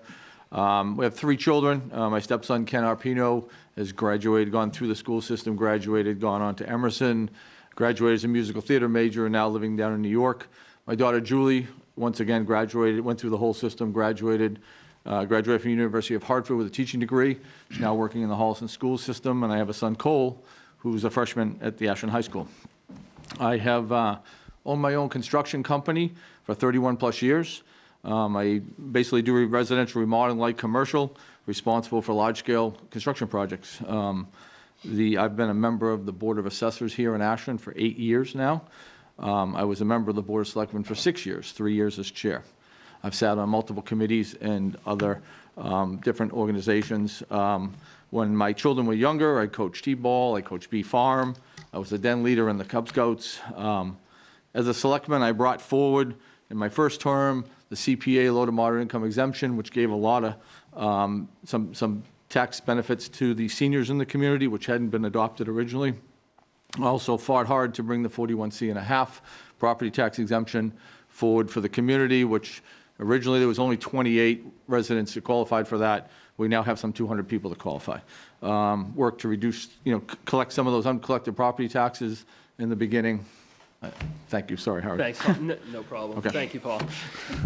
We have 3 children. My stepson, Ken Arpino, has graduated, gone through the school system, graduated, gone on to Emerson, graduated as a musical theater major, and now living down in New York. My daughter, Julie, once again graduated, went through the whole system, graduated from the University of Hartford with a teaching degree. She's now working in the Holliston school system, and I have a son, Cole, who's a freshman at the Ashland High School. I have owned my own construction company for 31-plus years. I basically do residential remodeling, light commercial, responsible for large-scale construction projects. I've been a member of the Board of Assessors here in Ashland for 8 years now. I was a member of the Board of Selectmen for 6 years, 3 years as chair. I've sat on multiple committees and other different organizations. When my children were younger, I coached T-ball, I coached bee farm, I was the den leader in the Cub Scouts. As a selectman, I brought forward in my first term the CPA low to moderate income exemption, which gave a lot of some tax benefits to the seniors in the community, which hadn't been adopted originally. I also fought hard to bring the 41C.5 property tax exemption forward for the community, which originally there was only 28 residents who qualified for that. We now have some 200 people that qualify. Work to reduce, collect some of those uncollected property taxes in the beginning. Thank you. Sorry, Howard. Thanks. No problem. Okay. Thank you, Paul.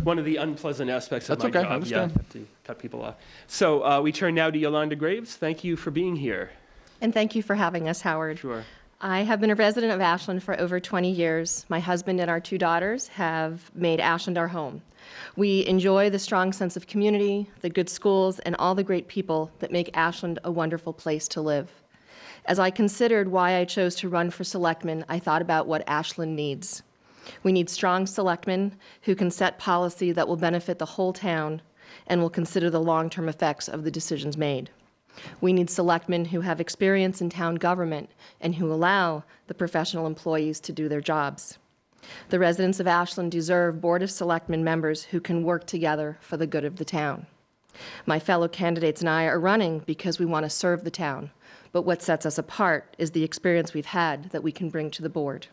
One of the unpleasant aspects of That's my okay, I job. understand. Yeah, have to cut people off. So we turn now to Yolanda Graves. Thank you for being here. And thank you for having us, Howard. Sure. I have been a resident of Ashland for over 20 years. My husband and our 2 daughters have made Ashland our home. We enjoy the strong sense of community, the good schools, and all the great people that make Ashland a wonderful place to live. As I considered why I chose to run for selectman, I thought about what Ashland needs. We need strong selectmen who can set policy that will benefit the whole town, and will consider the long-term effects of the decisions made. We need selectmen who have experience in town government and who allow the professional employees to do their jobs. The residents of Ashland deserve Board of Selectmen members who can work together for the good of the town. My fellow candidates and I are running because we want to serve the town, but what sets us apart is the experience we've had that we can bring to the board.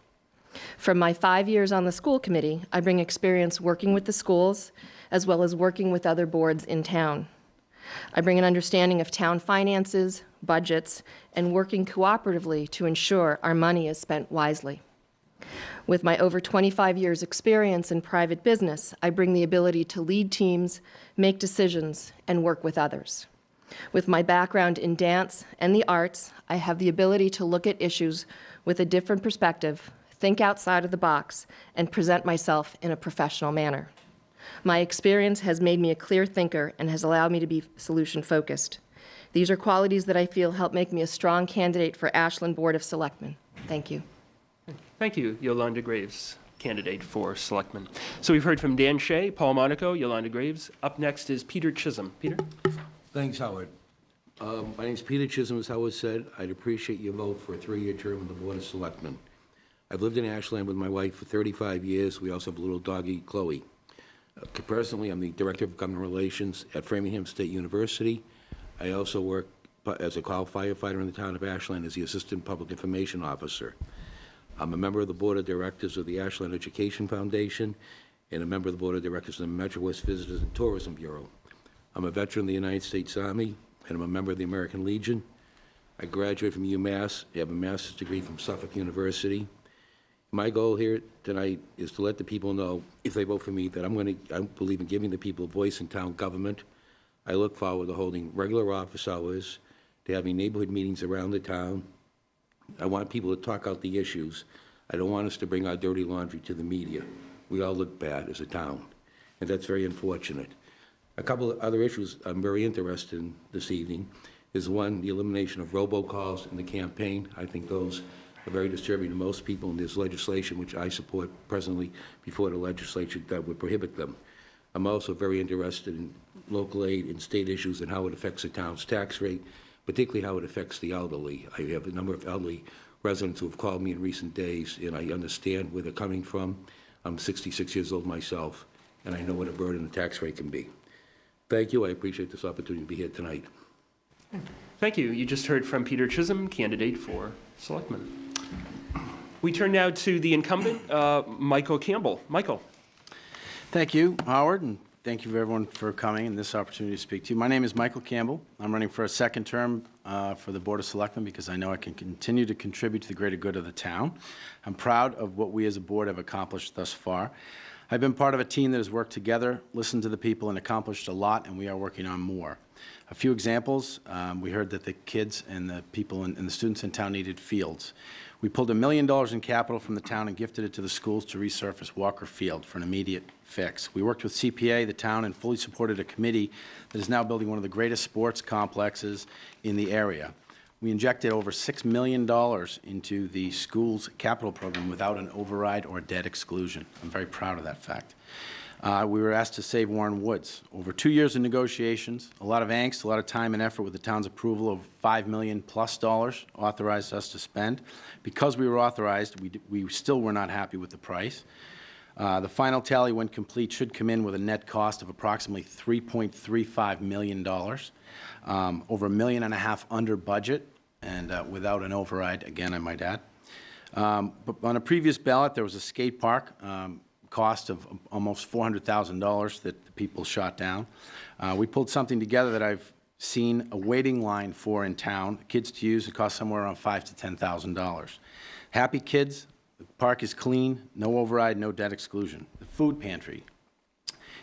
From my 5 years on the school committee, I bring experience working with the schools as well as working with other boards in town. I bring an understanding of town finances, budgets, and working cooperatively to ensure our money is spent wisely. With my over 25 years' experience in private business, I bring the ability to lead teams, make decisions, and work with others. With my background in dance and the arts, I have the ability to look at issues with a different perspective, think outside of the box, and present myself in a professional manner. My experience has made me a clear thinker and has allowed me to be solution-focused. These are qualities that I feel help make me a strong candidate for Ashland Board of Selectmen. Thank you. Thank you, Yolanda Graves, candidate for Selectman. So we've heard from Dan Shea, Paul Monaco, Yolanda Graves. Up next is Peter Chisholm. Peter? Thanks, Howard. My name's Peter Chisholm, as Howard said. I'd appreciate your vote for a 3-year term on the Board of Selectmen. I've lived in Ashland with my wife for 35 years. We also have a little doggy, Chloe. Personally, I'm the Director of Government Relations at Framingham State University. I also work as a call firefighter in the town of Ashland as the Assistant Public Information Officer. I'm a member of the Board of Directors of the Ashland Education Foundation and a member of the Board of Directors of the Metro West Visitors and Tourism Bureau. I'm a veteran of the United States Army, and I'm a member of the American Legion. I graduated from UMass. I have a master's degree from Suffolk University. My goal here tonight is to let the people know, if they vote for me, that I believe in giving the people a voice in town government. I look forward to holding regular office hours, to having neighborhood meetings around the town. I want people to talk out the issues. I don't want us to bring our dirty laundry to the media. We all look bad as a town, and that's very unfortunate. A couple of other issues I'm very interested in this evening is, one, the elimination of robocalls in the campaign. I think those are very disturbing to most people, and there's legislation which I support presently before the legislature that would prohibit them. I'm also very interested in local aid and state issues and how it affects the town's tax rate, particularly how it affects the elderly. I have a number of elderly residents who have called me in recent days, and I understand where they're coming from. I'm 66 years old myself, and I know what a burden the tax rate can be. Thank you. I appreciate this opportunity to be here tonight. Thank you. You just heard from Peter Chisholm, candidate for Selectman. We turn now to the incumbent, Michael Campbell. Michael. Thank you, Howard, and thank you everyone for coming and this opportunity to speak to you. My name is Michael Campbell. I'm running for a second term for the Board of Selectmen because I know I can continue to contribute to the greater good of the town. I'm proud of what we as a board have accomplished thus far. I've been part of a team that has worked together, listened to the people, and accomplished a lot, and we are working on more. A few examples, we heard that the kids and the people and the students in town needed fields. We pulled $1 million in capital from the town and gifted it to the schools to resurface Walker Field for an immediate fix. We worked with CPA, the town, and fully supported a committee that is now building one of the greatest sports complexes in the area. We injected over $6 million into the school's capital program without an override or debt exclusion. I'm very proud of that fact. We were asked to save Warren Woods. Over 2 years of negotiations, a lot of angst, a lot of time and effort with the town's approval of $5 million plus authorized us to spend. Because we were authorized, we still were not happy with the price. The final tally, when complete, should come in with a net cost of approximately $3.35 million, over $1.5 million under budget, and without an override, again, I might add. But on a previous ballot, there was a skate park, cost of almost $400,000 that the people shot down. We pulled something together that I've seen a waiting line for in town. Kids to use, it costs somewhere around $5,000 to $10,000. Happy kids, the park is clean, no override, no debt exclusion. The food pantry,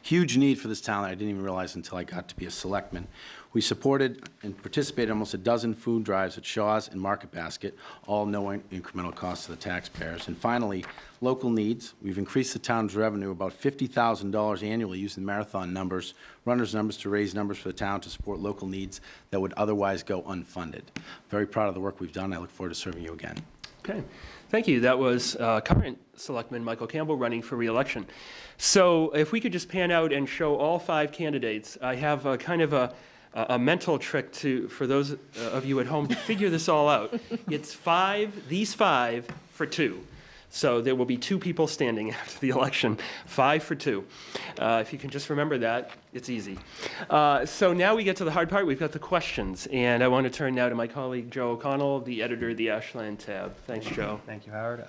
huge need for this town that I didn't even realize until I got to be a selectman. We supported and participated in almost a dozen food drives at Shaw's and Market Basket, all no incremental cost to the taxpayers. And finally, local needs. We've increased the town's revenue about $50,000 annually using marathon numbers, runners' numbers to raise numbers for the town to support local needs that would otherwise go unfunded. Very proud of the work we've done. I look forward to serving you again. Okay, thank you. That was current Selectman Michael Campbell running for re-election. So if we could just pan out and show all 5 candidates, I have a kind of a mental trick for those of you at home to figure this all out. It's these 5 for 2. So there will be 2 people standing after the election, 5 for 2. If you can just remember that, it's easy. So now we get to the hard part. We've got the questions. And I want to turn now to my colleague, Joe O'Connell, the editor of the Ashland tab. Thanks, Joe. Thank you, Howard.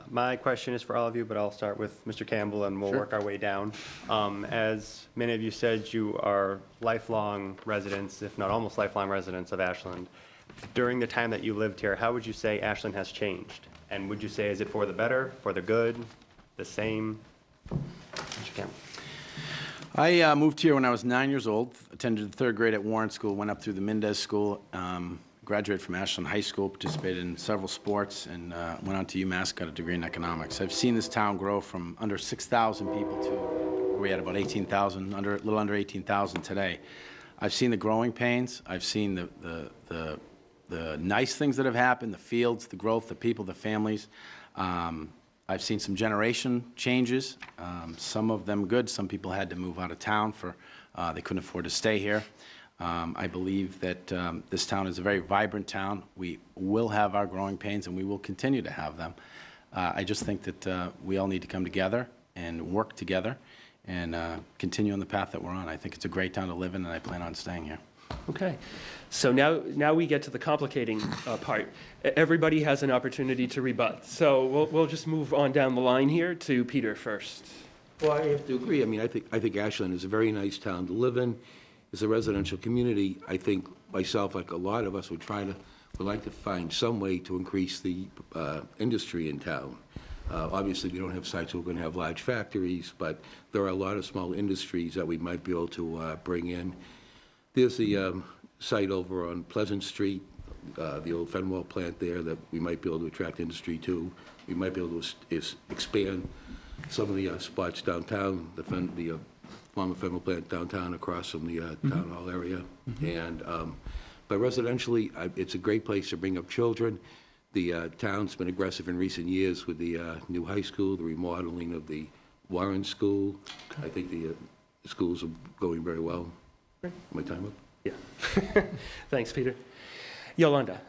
My question is for all of you, but I'll start with Mr. Campbell and we'll work our way down. As many of you said, you are lifelong residents, if not almost lifelong residents of Ashland. During the time that you lived here, how would you say Ashland has changed? And would you say, is it for the better, for the good, the same? Mr. Campbell. I moved here when I was 9 years old, attended the 3rd grade at Warren School, went up through the Mendez School, graduated from Ashland High School, participated in several sports, and went on to UMass, got a degree in economics. I've seen this town grow from under 6,000 people to we had about 18,000, a little under 18,000 today. I've seen the growing pains. I've seen the nice things that have happened, the fields, the growth, the people, the families. I've seen some generation changes, some of them good. Some people had to move out of town for they couldn't afford to stay here. I believe that this town is a very vibrant town. We will have our growing pains, and we will continue to have them. I just think that we all need to come together and work together and continue on the path that we're on. I think it's a great town to live in, and I plan on staying here. Okay, so now we get to the complicating part. Everybody has an opportunity to rebut. So we'll just move on down the line here to Peter first. Well, I have to agree. I mean, I think Ashland is a very nice town to live in. It's a residential community. I think myself, like a lot of us, would like to find some way to increase the industry in town. Obviously, we don't have sites where we're going to have large factories, but there are a lot of small industries that we might be able to bring in. There's the site over on Pleasant Street, the old Fenwell plant there that we might be able to attract industry to. We might be able to expand some of the spots downtown, the former Fenwell plant downtown across from the town hall area. And but residentially, it's a great place to bring up children. The town's been aggressive in recent years with the new high school, the remodeling of the Warren School. I think the schools are going very well. My time up? Yeah. Thanks, Peter. Yolanda.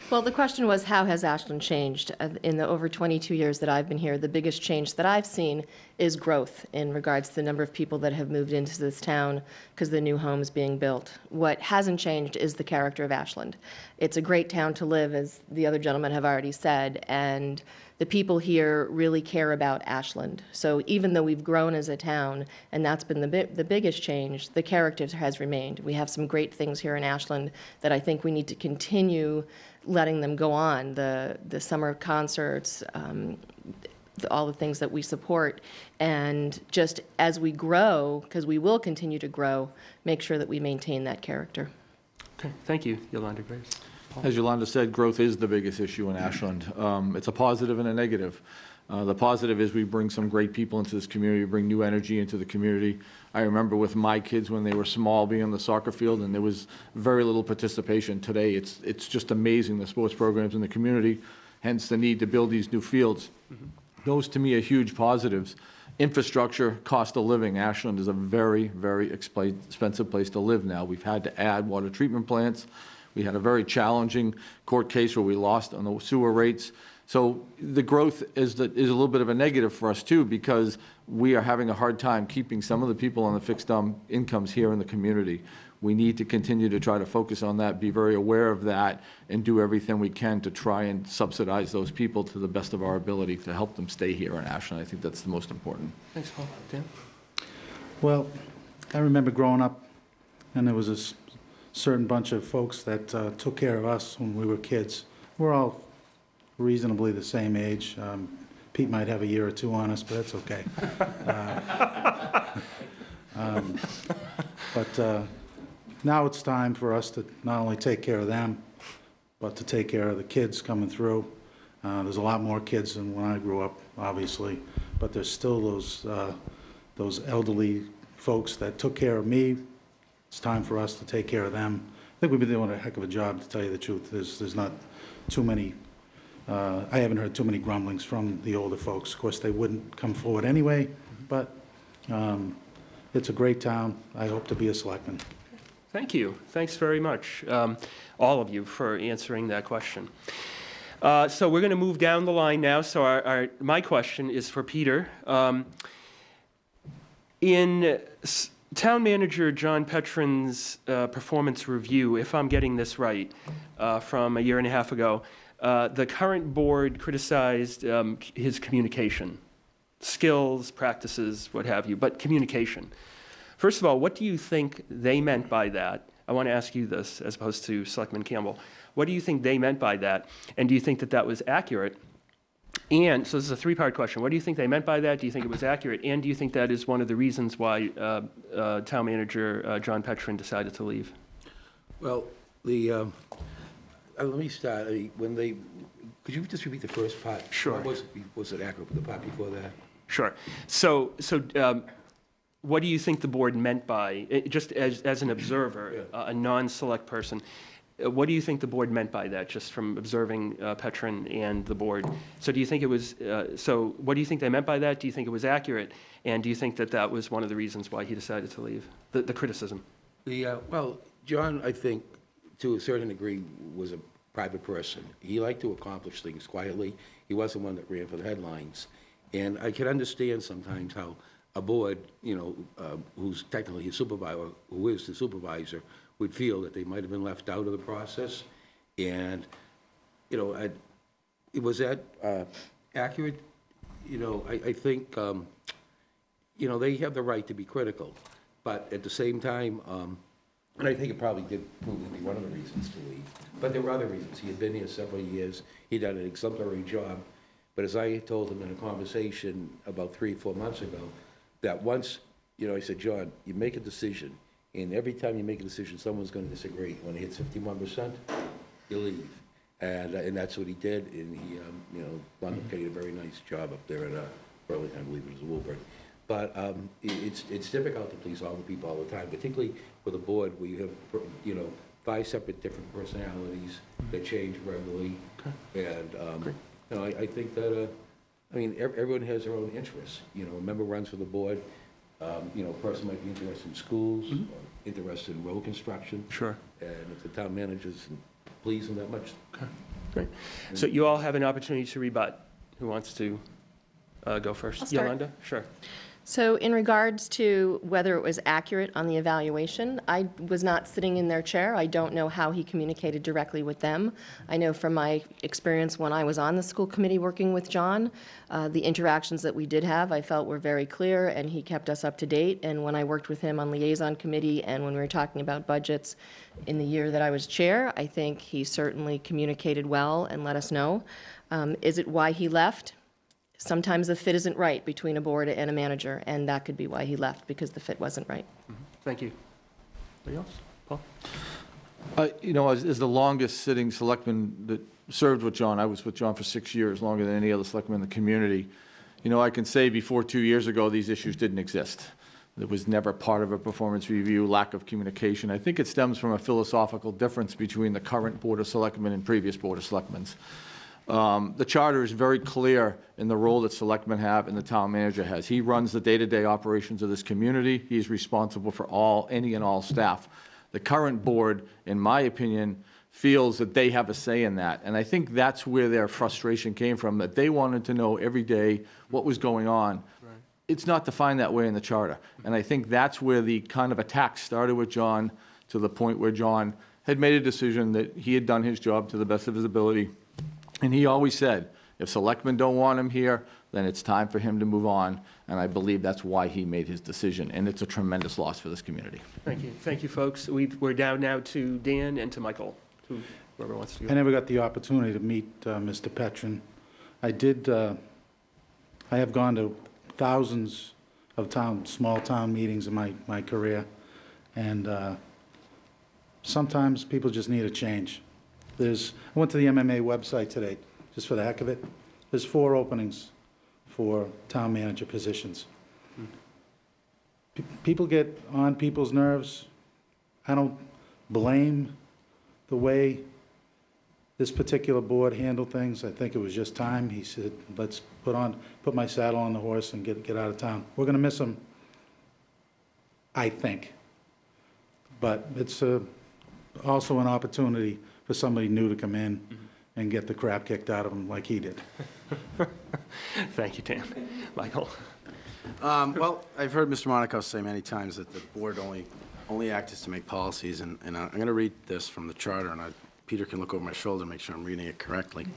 Well, the question was, how has Ashland changed? In the over 22 years that I've been here, the biggest change that I've seen is growth in regards to the number of people that have moved into this town because the new homes being built. What hasn't changed is the character of Ashland. It's a great town to live, as the other gentlemen have already said, and the people here really care about Ashland. So even though we've grown as a town, and that's been the biggest change, the character has remained. We have some great things here in Ashland that I think we need to continue letting them go on. The summer concerts, all the things that we support, and just as we grow, because we will continue to grow, make sure that we maintain that character. Okay, thank you, Yolanda Graves. As Yolanda said, growth is the biggest issue in Ashland. It's a positive and a negative. The positive is we bring some great people into this community, bring new energy into the community. I remember with my kids when they were small being on the soccer field, and there was very little participation. Today, it's just amazing, the sports programs in the community, hence the need to build these new fields. Those, to me, are huge positives. Infrastructure, cost of living. Ashland is a very, very expensive place to live now. We've had to add water treatment plants. We had a very challenging court case where we lost on the sewer rates. So the growth is a little bit of a negative for us too, because we are having a hard time keeping some of the people on the fixed incomes here in the community. We need to continue to try to focus on that, be very aware of that, and do everything we can to try and subsidize those people to the best of our ability to help them stay here in Ashland. I think that's the most important. Thanks, Paul. Dan? Well, I remember growing up, and there was a certain bunch of folks that took care of us when we were kids. We're all reasonably the same age. Pete might have a year or two on us, but that's okay. But now it's time for us to not only take care of them, but to take care of the kids coming through. There's a lot more kids than when I grew up, obviously, but there's still those elderly folks that took care of me. It's time for us to take care of them. I think we've been doing a heck of a job, to tell you the truth. There's not too many I haven't heard too many grumblings from the older folks. Of course, they wouldn't come forward anyway, but it's a great town. I hope to be a selectman. Thank you. Thanks very much, all of you, for answering that question. So we're going to move down the line now. So my question is for Peter. In Town Manager John Petron's performance review, if I'm getting this right, from a year and a half ago, the current board criticized his communication, skills, practices, what have you, but communication. First of all, what do you think they meant by that? I want to ask you this as opposed to Selectman Campbell. What do you think they meant by that? And do you think that that was accurate? And so this is a three-part question. What do you think they meant by that? Do you think it was accurate? And do you think that is one of the reasons why Town Manager John Petron decided to leave? Well, let me start. Could you just repeat the first part? Sure. Was it accurate, the part before that? Sure. So what do you think the board meant by, just as an observer, a non-select person, what do you think the board meant by that, just from observing Petron and the board? So do you think it was, so what do you think they meant by that? Do you think it was accurate? And do you think that that was one of the reasons why he decided to leave, the criticism? Well, John, I think, to a certain degree, was a private person. He liked to accomplish things quietly. He wasn't one that ran for the headlines. And I can understand sometimes how a board, who's technically a supervisor, who is the supervisor, would feel that they might have been left out of the process. And, was that accurate? I think, they have the right to be critical. But at the same time, and I think it probably did prove to be one of the reasons to leave. But there were other reasons. He had been here several years. He'd done an exemplary job. But as I told him in a conversation about 3 or 4 months ago, that once, I said, John, you make a decision, and every time you make a decision, someone's going to disagree. When he hits 51%, you leave. And that's what he did, and he, wound up getting a very nice job up there in Burlington, I believe it was Woburn. But it's difficult to please all the people all the time, particularly with a board where you have, 5 separate different personalities that change regularly. And, I think that, everyone has their own interests. A member runs for the board. A person might be interested in schools, or interested in road construction. Sure. And if the town manager's pleased them that much. Okay, great. So you all have an opportunity to rebut. Who wants to go first? I'll start. Yolanda? Sure. So in regards to whether it was accurate on the evaluation, I was not sitting in their chair. I don't know how he communicated directly with them. I know from my experience when I was on the school committee working with John, the interactions that we did have, I felt were very clear, and he kept us up to date. And when I worked with him on liaison committee and when we were talking about budgets in the year that I was chair, I think he certainly communicated well and let us know. Is it why he left? Sometimes the fit isn't right between a board and a manager, and that could be why he left, because the fit wasn't right. Thank you. Anybody else? Paul? As the longest sitting selectman that served with John, I was with John for 6 years, longer than any other selectman in the community. I can say before 2 years ago, these issues didn't exist. It was never part of a performance review, lack of communication. I think it stems from a philosophical difference between the current Board of Selectmen and previous Board of Selectmen. The charter is very clear in the role that selectmen have and the town manager has. He runs the day-to-day operations of this community. He's responsible for any and all staff. The current board, in my opinion, feels that they have a say in that. And I think that's where their frustration came from, that they wanted to know every day what was going on. Right. It's not defined that way in the charter. And I think that's where the kind of attack started with John, to the point where John had made a decision that he had done his job to the best of his ability. And he always said, if selectmen don't want him here, then it's time for him to move on. And I believe that's why he made his decision. And it's a tremendous loss for this community. Thank you. Thank you, folks. We're down now to Dan and to Michael, whoever wants to go. I never got the opportunity to meet Mr. Petron. I have gone to thousands of small town meetings in my career. And sometimes people just need a change. I went to the MMA website today, just for the heck of it. There's 4 openings for town manager positions. People get on people's nerves. I don't blame the way this particular board handled things. I think it was just time. He said, let's put my saddle on the horse and get out of town. We're going to miss him, I think. But it's also an opportunity for somebody new to come in and get the crap kicked out of them like he did. Thank you, Dan. Michael? Well, I've heard Mr. Monaco say many times that the board only act is to make policies, and I'm going to read this from the charter, and Peter can look over my shoulder and make sure I'm reading it correctly.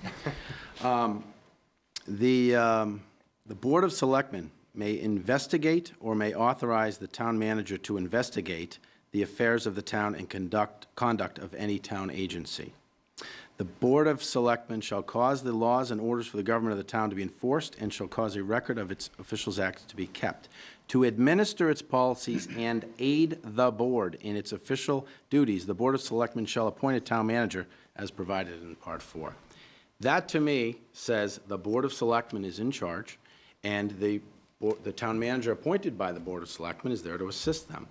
The Board of Selectmen may investigate or may authorize the town manager to investigate the affairs of the town and conduct of any town agency. The Board of Selectmen shall cause the laws and orders for the government of the town to be enforced and shall cause a record of its officials' acts to be kept. To administer its policies and aid the board in its official duties, the Board of Selectmen shall appoint a town manager as provided in Part 4. That, to me, says the Board of Selectmen is in charge, and the town manager appointed by the Board of Selectmen is there to assist them.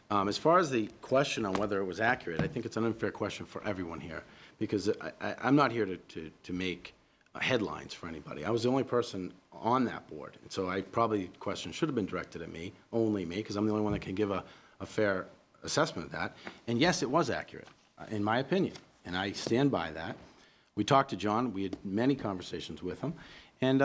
As far as the question on whether it was accurate, I think it's an unfair question for everyone here, because I'm not here to make headlines for anybody. I was the only person on that board, and so the question should have been directed at me, only me, because I'm the only one that can give a fair assessment of that. And yes, it was accurate, in my opinion, and I stand by that. We talked to John. We had many conversations with him, and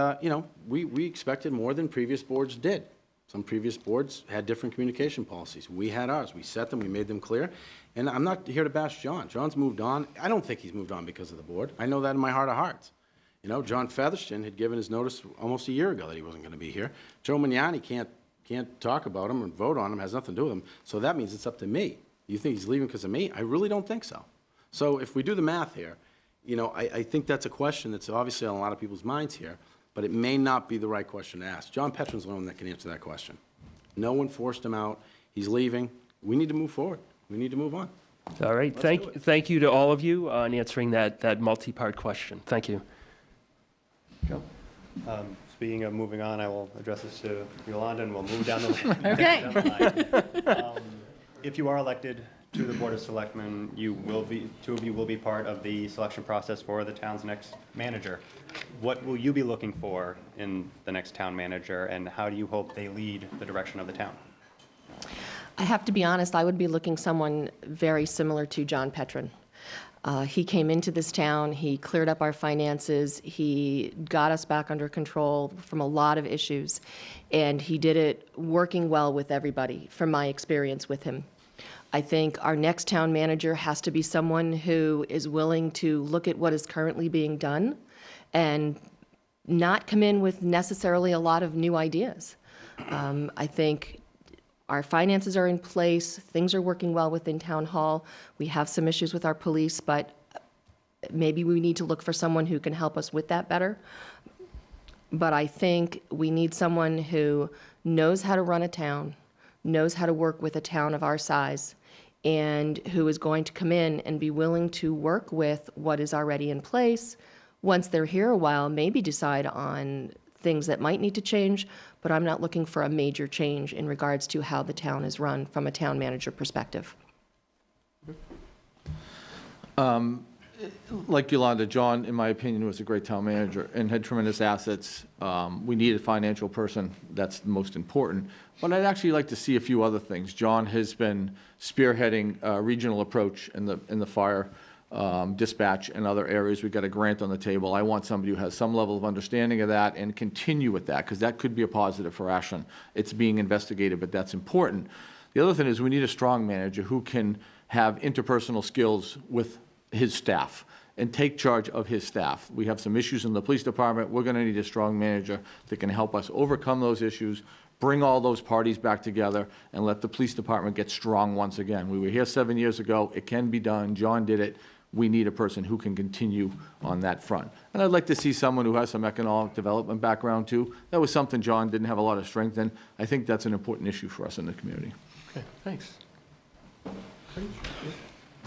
we expected more than previous boards did. Some previous boards had different communication policies. We had ours. We set them. We made them clear. And I'm not here to bash John. John's moved on. I don't think he's moved on because of the board. I know that in my heart of hearts. You know, John Featherston had given his notice almost a year ago that he wasn't going to be here. Joe Magnani can't talk about him and vote on him, has nothing to do with him. So that means it's up to me. You think he's leaving because of me? I really don't think so. So if we do the math here, I think that's a question that's obviously on a lot of people's minds here, but it may not be the right question to ask. John Petron's the one that can answer that question. No one forced him out. He's leaving. We need to move forward. We need to move on. All right. Thank you to all of you on answering that multi-part question. Thank you. Joe? Speaking of moving on, I will address this to Yolanda, and we'll move down the line. Okay. If you are elected to the Board of Selectmen, two of you will be part of the selection process for the town's next manager. What will you be looking for in the next town manager, and how do you hope they lead the direction of the town? I have to be honest, I would be looking someone very similar to John Petron. He came into this town, he cleared up our finances, he got us back under control from a lot of issues, and he did it working well with everybody, from my experience with him. I think our next town manager has to be someone who is willing to look at what is currently being done and not come in with necessarily a lot of new ideas. I think our finances are in place, things are working well within Town Hall. We have some issues with our police, but maybe we need to look for someone who can help us with that better. But I think we need someone who knows how to run a town, knows how to work with a town of our size, and who is going to come in and be willing to work with what is already in place. Once they're here a while, maybe decide on things that might need to change, but I'm not looking for a major change in regards to how the town is run from a town manager perspective. Like Yolanda, John, in my opinion, was a great town manager and had tremendous assets. We need a financial person. That's the most important. But I'd actually like to see a few other things. John has been spearheading a regional approach in the fire dispatch and other areas. We've got a grant on the table. I want somebody who has some level of understanding of that and continue with that, because that could be a positive for Ashland. It's being investigated, but that's important. The other thing is we need a strong manager who can have interpersonal skills with his staff and take charge of his staff. We have some issues in the police department. We're going to need a strong manager that can help us overcome those issues, bring all those parties back together, and let the police department get strong once again. We were here 7 years ago. It can be done. John did it. We need a person who can continue on that front. And I'd like to see someone who has some economic development background too. That was something John didn't have a lot of strength in. I think that's an important issue for us in the community. Okay, thanks.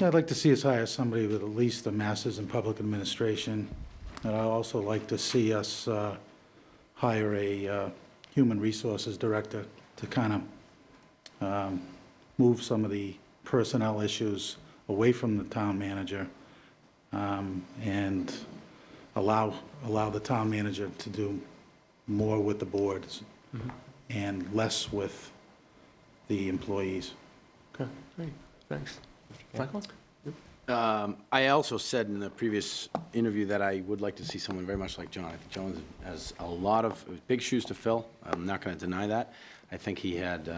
I'd like to see us hire somebody with at least a master's in public administration. And I'd also like to see us hire a human resources director to kind of move some of the personnel issues away from the town manager and allow the town manager to do more with the boards and less with the employees. Okay, great, thanks. Michael? I also said in the previous interview that I would like to see someone very much like John. I think John has a lot of big shoes to fill. I'm not going to deny that. I think he had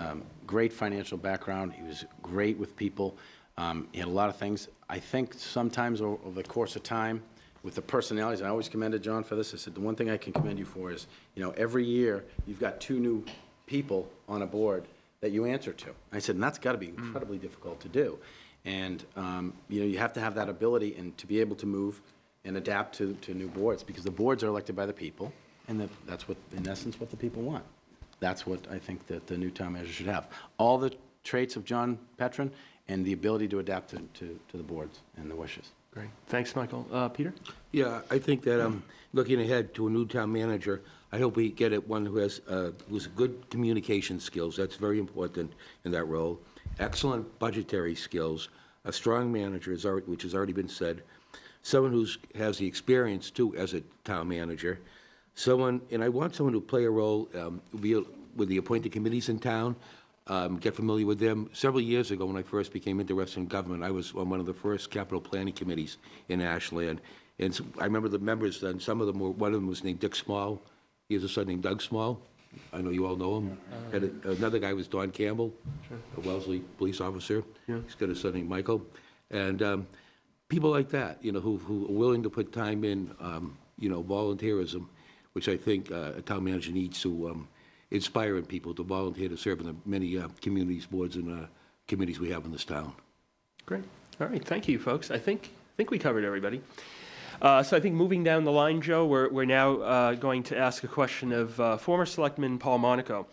great financial background. He was great with people. He had a lot of things. I think sometimes over the course of time, with the personalities, I always commended John for this. I said, the one thing I can commend you for is, every year you've got 2 new people on a board that you answer to. I said, and that's got to be incredibly difficult to do. And, you have to have that ability and to be able to move and adapt to new boards, because the boards are elected by the people, and that's what, in essence, what the people want. That's what I think that the new town manager should have. All the traits of John Petrin and the ability to adapt to the boards and the wishes. Great, thanks, Michael. Peter? Yeah, I think that looking ahead to a new town manager, I hope we get one who has who's good communication skills. That's very important in that role. Excellent budgetary skills, a strong manager, which has already been said, someone who has the experience, too, as a town manager, and I want someone to play a role with the appointed committees in town, get familiar with them. Several years ago, when I first became interested in government, I was on one of the first capital planning committees in Ashland, and so I remember the members, and some of them were, one of them was named Dick Small. He has a son named Doug Small. I know you all know him. Another guy was Don Campbell, a Wellesley police officer. Yeah. He's got a son named Michael. And people like that, who are willing to put time in, volunteerism, which I think a town manager needs to inspire in people to volunteer to serve in the many communities, boards, and committees we have in this town. Great. All right, thank you, folks. I think we covered everybody. So I think moving down the line, Joe, we're now going to ask a question of former Selectman Paul Monaco.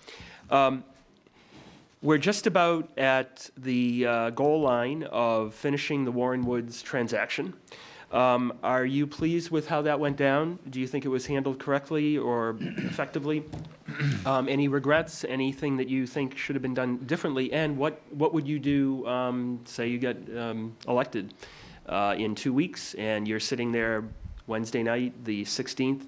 We're just about at the goal line of finishing the Warren Woods transaction. Are you pleased with how that went down? Do you think it was handled correctly or effectively? Any regrets? Anything that you think should have been done differently? And what would you do, say you get elected in 2 weeks and you're sitting there Wednesday night, the 16th?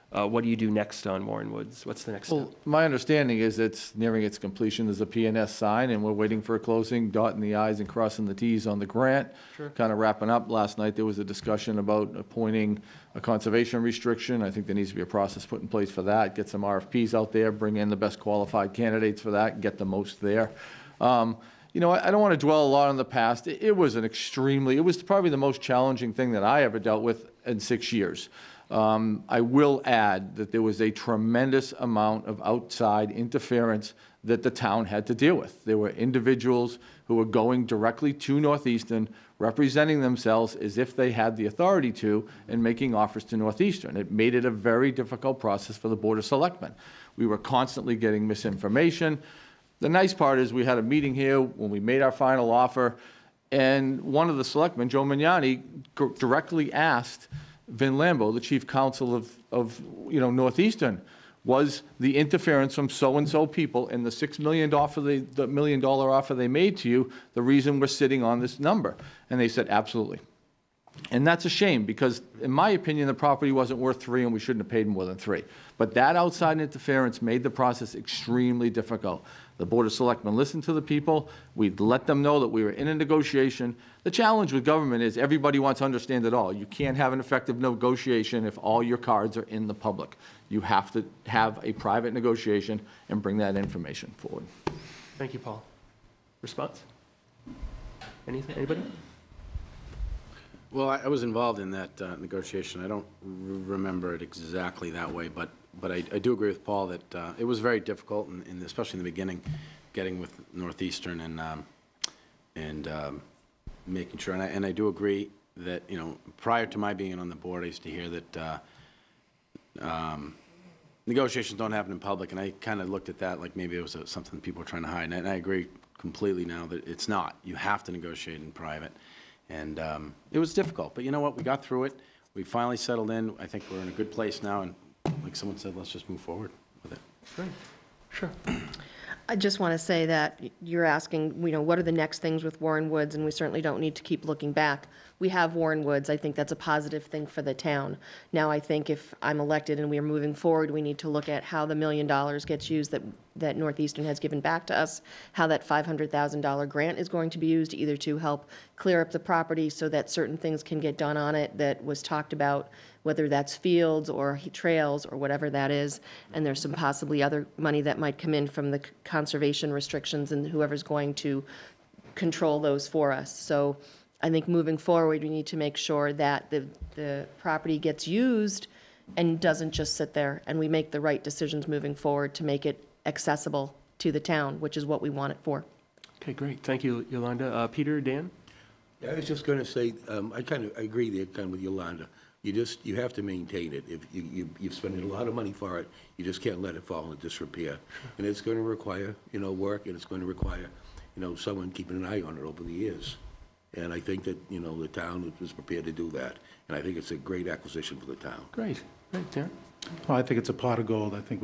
What do you do next on Warren Woods? What's the next step? Well, my understanding is it's nearing its completion. There's a P&S sign, and we're waiting for a closing, dotting the i's and crossing the t's on the grant. Sure. Kind of wrapping up. Last night, there was a discussion about appointing a conservation restriction. I think there needs to be a process put in place for that. Get some RFPs out there, bring in the best qualified candidates for that, get the most there. I don't want to dwell a lot on the past. It was probably the most challenging thing that I ever dealt with in 6 years. I will add that there was a tremendous amount of outside interference that the town had to deal with. There were individuals who were going directly to Northeastern, representing themselves as if they had the authority to, and making offers to Northeastern. It made it a very difficult process for the Board of Selectmen. We were constantly getting misinformation. The nice part is we had a meeting here when we made our final offer, and one of the selectmen, Joe Mignani, directly asked Vin Lambo, the chief counsel of Northeastern, was the interference from so-and-so people in the $6 million offer, the $1 million offer they made to you, the reason we're sitting on this number? And they said, absolutely. And that's a shame, because in my opinion, the property wasn't worth $3 and we shouldn't have paid more than $3. But that outside interference made the process extremely difficult. The Board of Selectmen listened to the people. We'd let them know that we were in a negotiation. The challenge with government is everybody wants to understand it all. You can't have an effective negotiation if all your cards are in the public. You have to have a private negotiation and bring that information forward. Thank you, Paul. Response? Anybody? Well, I was involved in that negotiation. I don't remember it exactly that way, but I do agree with Paul that it was very difficult, and especially in the beginning, getting with Northeastern and making sure. And I do agree that, prior to my being on the board, I used to hear that negotiations don't happen in public, and I kind of looked at that like maybe it was something people were trying to hide. And I agree completely now that it's not. You have to negotiate in private. And it was difficult, but you know what? We got through it. We finally settled in. I think we're in a good place now, and like someone said, let's just move forward with it. Great. Sure. I just want to say that you're asking, what are the next things with Warren Woods, and we certainly don't need to keep looking back. We have Warren Woods. I think that's a positive thing for the town. Now, I think if I'm elected and we are moving forward, we need to look at how the $1 million gets used that Northeastern has given back to us, how that $500,000 grant is going to be used either to help clear up the property so that certain things can get done on it that was talked about, whether that's fields or trails or whatever that is. And there's some possibly other money that might come in from the conservation restrictions and whoever's going to control those for us. So I think moving forward, we need to make sure that the property gets used and doesn't just sit there, and we make the right decisions moving forward to make it accessible to the town, which is what we want it for. Okay, great. Thank you, Yolanda. Peter, Dan? Yeah, I was just going to say, I agree there kind of with Yolanda. You have to maintain it. If you've spent a lot of money for it, you just can't let it fall into disrepair. And it's going to require, work, and it's going to require, someone keeping an eye on it over the years. And I think that, the town was prepared to do that. And I think it's a great acquisition for the town. Great. Great, Dan? Well, I think it's a pot of gold. I think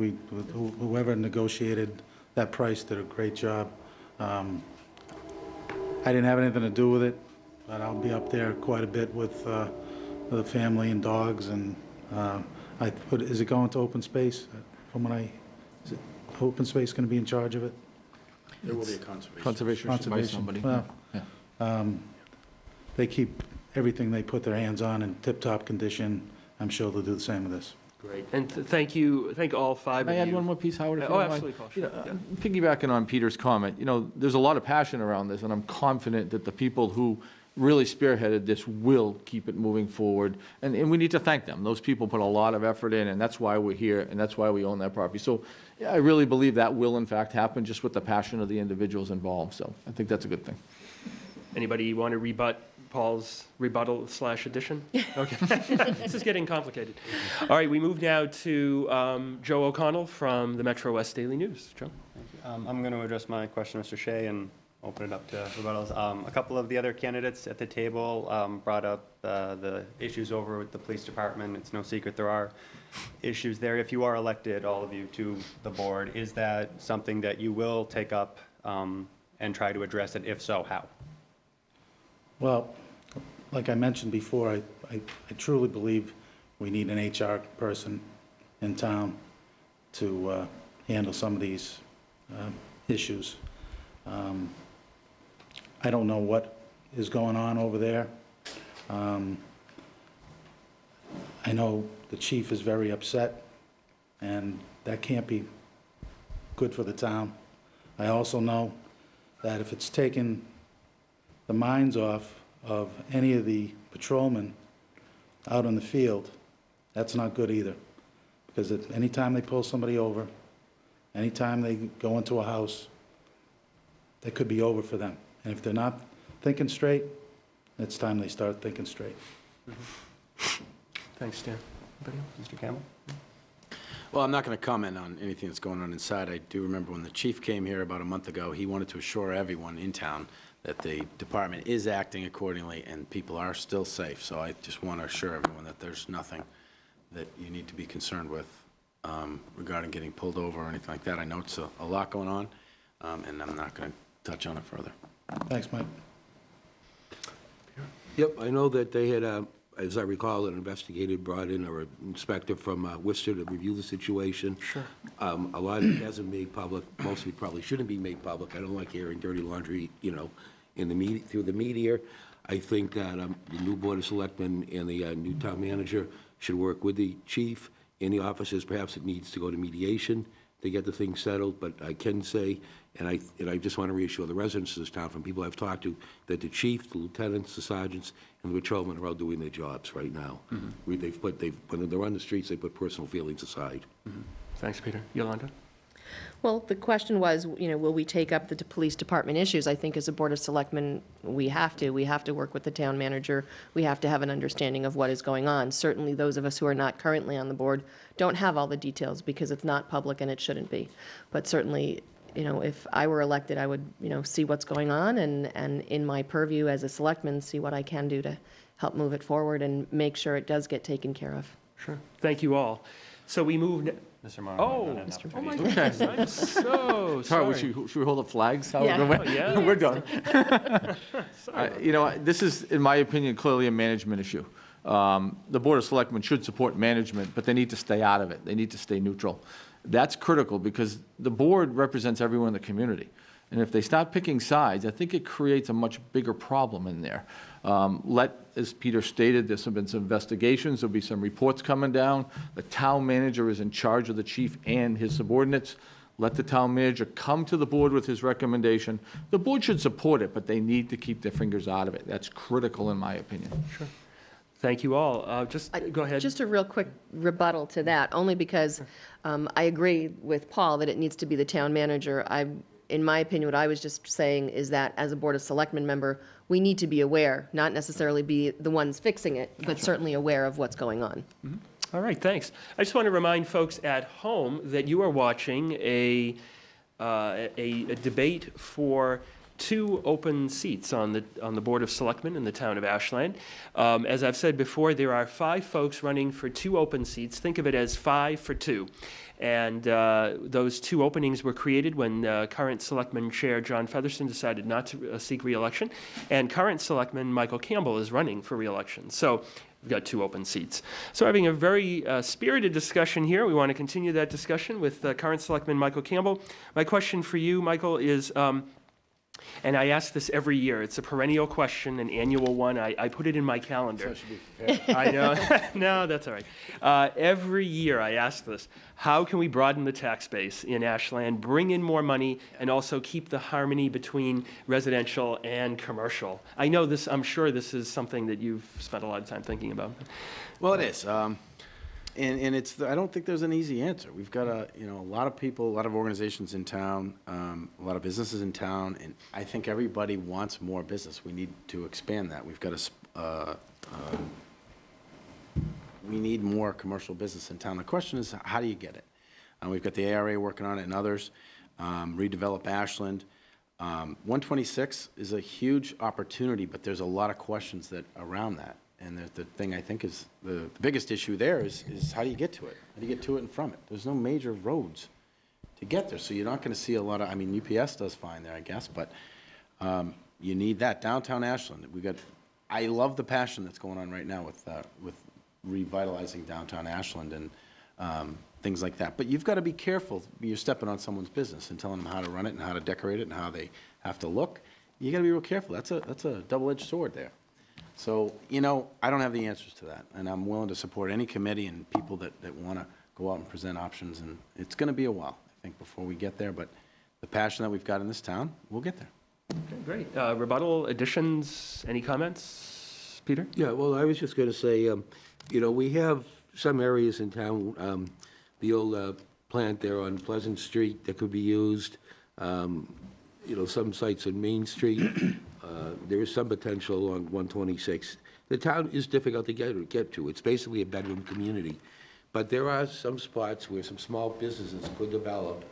whoever negotiated that price did a great job. I didn't have anything to do with it, but I'll be up there quite a bit with the family and dogs, and is it going to open space? Is it open space going to be in charge of it? There will be a conservation. Conservation should buy somebody. Well, Yeah. they keep everything they put their hands on in tip-top condition. I'm sure they'll do the same with this. Great. And thank all five Can I of add you. one more piece, Howard? if you Oh, don't mind? absolutely, Paul. Sure. Piggybacking on Peter's comment, there's a lot of passion around this, and I'm confident that the people who really spearheaded this will keep it moving forward, and we need to thank them. Those people put a lot of effort in, and that's why we're here, and that's why we own that property. So yeah, I really believe that will, in fact, happen, just with the passion of the individuals involved. So I think that's a good thing. Anybody want to rebut Paul's rebuttal/addition? Okay. This is getting complicated. All right, we move now to Joe O'Connell from the Metro West Daily News. Joe? I'm going to address my question, Mr. Shea, and open it up to rebuttals. A couple of the other candidates at the table brought up the issues over with the police department. It's no secret there are issues there. If you are elected, all of you, to the board, is that something that you will take up and try to address it? If so, how? Well, like I mentioned before, I truly believe we need an HR person in town to handle some of these issues. I don't know what is going on over there. I know the chief is very upset, and that can't be good for the town. I also know that if it's taken the minds off of any of the patrolmen out in the field, that's not good either. Because anytime they pull somebody over, anytime they go into a house, that could be over for them. And if they're not thinking straight, it's time they start thinking straight. Thanks, Dan. Anybody else? Mr. Campbell? Well, I'm not going to comment on anything that's going on inside. I do remember when the chief came here about a month ago, he wanted to assure everyone in town that the department is acting accordingly and people are still safe. So I just want to assure everyone that there's nothing that you need to be concerned with regarding getting pulled over or anything like that. I know it's a lot going on, and I'm not going to touch on it further. Thanks, Mike. Yep, I know that they had, as I recall, an investigator brought in, or an inspector from Worcester to review the situation. Sure. A lot of it hasn't made public. Most of it probably shouldn't be made public. I don't like hearing dirty laundry, in the media, through the media. I think that the new Board of Selectmen and the new town manager should work with the chief and the officers. Perhaps it needs to go to mediation to get the thing settled, but I can say, and I just want to reassure the residents of this town, from people I've talked to, that the chief, the lieutenants, the sergeants, and the patrolmen are all doing their jobs right now. Mm-hmm. When they're on the streets, they put personal feelings aside. Mm-hmm. Thanks, Peter. Yolanda? Well, the question was, will we take up the police department issues? I think as a Board of Selectmen, we have to. We have to work with the town manager. We have to have an understanding of what is going on. Certainly, those of us who are not currently on the board don't have all the details because it's not public and it shouldn't be. But certainly, if I were elected, I would, see what's going on and in my purview as a selectman, see what I can do to help move it forward and make sure it does get taken care of. Sure. Thank you all. So we move, Mr. Morrow. oh my goodness, I'm so sorry. Should we hold up flags? Yeah. Oh, yeah. We're done. Sorry. You know, this is, in my opinion, clearly a management issue. The Board of Selectmen should support management, but they need to stay out of it. They need to stay neutral. That's critical because the board represents everyone in the community. And if they start picking sides, I think it creates a much bigger problem in there. As Peter stated, there's been some investigations, there'll be some reports coming down. The town manager is in charge of the chief and his subordinates. Let the town manager come to the board with his recommendation. The board should support it, but they need to keep their fingers out of it. That's critical in my opinion. Sure. Thank you all. Go ahead. Just a real quick rebuttal to that, only because I agree with Paul that it needs to be the town manager. In my opinion, what I was just saying is that as a Board of Selectmen member, we need to be aware, not necessarily be the ones fixing it, but certainly aware of what's going on. All right, thanks. I just want to remind folks at home that you are watching a debate for 2 open seats on the Board of Selectmen in the town of Ashland. As I've said before, there are 5 folks running for 2 open seats. Think of it as 5 for 2. And those 2 openings were created when current Selectman Chair John Featherston decided not to seek re-election, and current Selectman Michael Campbell is running for re-election. So we've got 2 open seats. So having a very spirited discussion here. We want to continue that discussion with current Selectman Michael Campbell. My question for you, Michael, is, and I ask this every year. It's a perennial question, an annual one. I put it in my calendar. I know. No, that's all right. Every year I ask this. How can we broaden the tax base in Ashland, bring in more money, and also keep the harmony between residential and commercial? I know this. I'm sure this is something that you've spent a lot of time thinking about. Well, it is. And it's, I don't think there's an easy answer. We've got a lot of people, a lot of organizations in town, a lot of businesses in town, and I think everybody wants more business. We need to expand that. We've got we need more commercial business in town. The question is, how do you get it? We've got the ARA working on it and others. Redevelop Ashland. 126 is a huge opportunity, but there's a lot of questions around that. And the thing I think is the biggest issue there is how do you get to it? How do you get to it and from it? There's no major roads to get there, so you're not going to see a lot of, I mean, UPS does fine there, I guess, but you need that. Downtown Ashland, I love the passion that's going on right now with revitalizing downtown Ashland and things like that. But you've got to be careful. You're stepping on someone's business and telling them how to run it and how to decorate it and how they have to look. You got to be real careful. That's a double-edged sword there. So, I don't have the answers to that, and I'm willing to support any committee and people that want to go out and present options, and it's going to be a while, I think, before we get there, but the passion that we've got in this town, we'll get there. Okay, great. Rebuttal, additions, any comments? Peter? Yeah, well, I was just going to say, we have some areas in town, the old plant there on Pleasant Street that could be used, some sites on Main Street. There is some potential along 126. The town is difficult to get to. It's basically a bedroom community. But there are some spots where some small businesses could develop,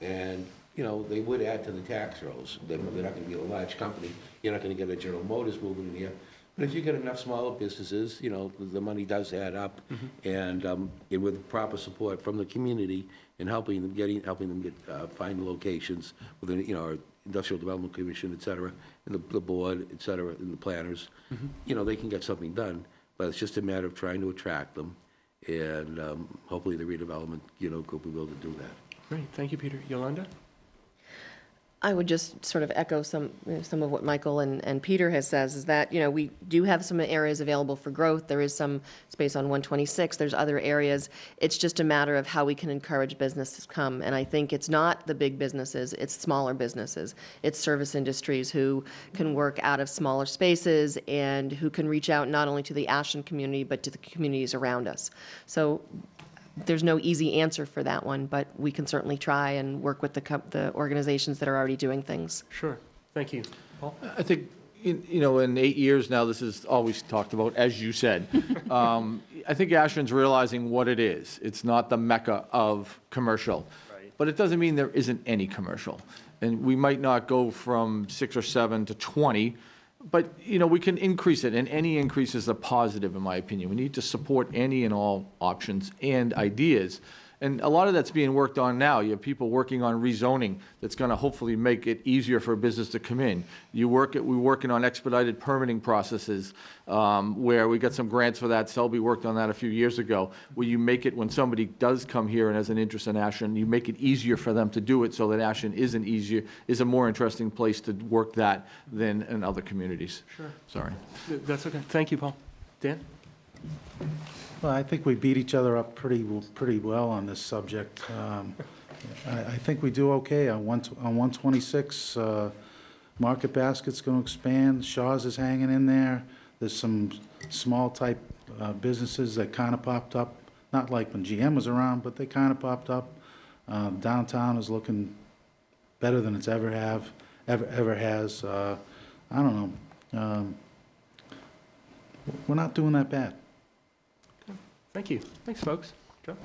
and, they would add to the tax rolls. They're not going to be a large company. You're not going to get a General Motors moving in here. But if you get enough smaller businesses, the money does add up. Mm-hmm. And with proper support from the community and helping them get find locations within, our Industrial Development Commission, et cetera, and the board, et cetera, and the planners, mm-hmm. They can get something done. But it's just a matter of trying to attract them, and hopefully the redevelopment, group will be able to do that. Great, thank you, Peter. Yolanda? I would just sort of echo some of what Michael and Peter has says, is that, we do have some areas available for growth. There is some space on 126. There's other areas. It's just a matter of how we can encourage businesses to come. And I think it's not the big businesses, it's smaller businesses. It's service industries who can work out of smaller spaces and who can reach out not only to the Ashland community, but to the communities around us. So there's no easy answer for that one, but we can certainly try and work with the organizations that are already doing things. Sure. Thank you. Paul? I think, in 8 years now, this is always talked about, as you said. I think Ashland's realizing what it is. It's not the mecca of commercial. Right. But it doesn't mean there isn't any commercial. And we might not go from 6 or 7 to 20, But, we can increase it, and any increase is a positive, in my opinion. We need to support any and all options and ideas. And a lot of that's being worked on now. You have people working on rezoning that's going to hopefully make it easier for a business to come in. We're working on expedited permitting processes where we got some grants for that. Selby worked on that a few years ago, where you make it, when somebody does come here and has an interest in Ashland, you make it easier for them to do it so that Ashland is a more interesting place to work that than in other communities. Sure. Sorry. That's okay. Thank you, Paul. Dan? Well, I think we beat each other up pretty well on this subject. I think we do okay on 126. Market Basket's going to expand. Shaw's is hanging in there. There's some small type businesses that kind of popped up, not like when GM was around, but they kind of popped up. Downtown is looking better than it's ever has. I don't know. We're not doing that bad. Thank you. Thanks, folks. Joe?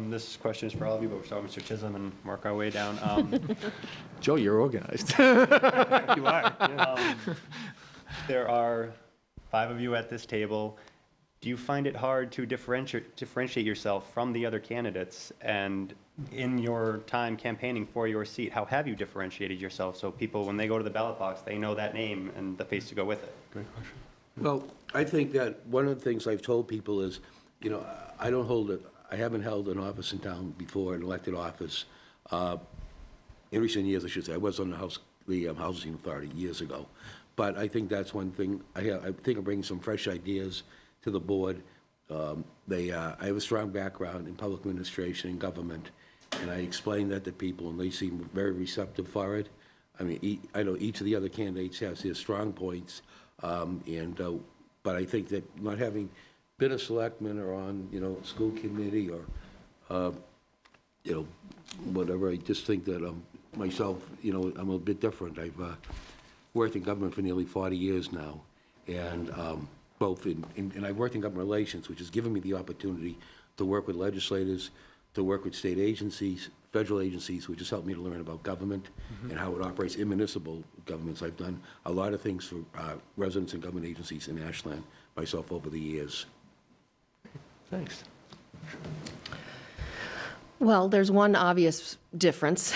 This question is for all of you, but we're starting with Mr. Chisholm and work our way down. Joe, you're organized. You are. Yeah. There are 5 of you at this table. Do you find it hard to differentiate yourself from the other candidates? And in your time campaigning for your seat, how have you differentiated yourself so people, when they go to the ballot box, they know that name and the face to go with it? Great question. Well, I think that one of the things I've told people is, I haven't held an office in town before, an elected office. In recent years, I should say. I was on the Housing Authority years ago. But I think that's one thing. I think I'm bringing some fresh ideas to the board. I have a strong background in public administration and government, and I explain that to people, and they seem very receptive for it. I mean, I know each of the other candidates has their strong points, but I think that not having been a selectman or on, school committee or, whatever, I just think that myself, I'm a bit different. I've worked in government for nearly 40 years now, and and I've worked in government relations, which has given me the opportunity to work with legislators, to work with state agencies, federal agencies, which has helped me to learn about government and how it operates in municipal governments. I've done a lot of things for residents and government agencies in Ashland myself over the years. Thanks. Well, there's one obvious difference,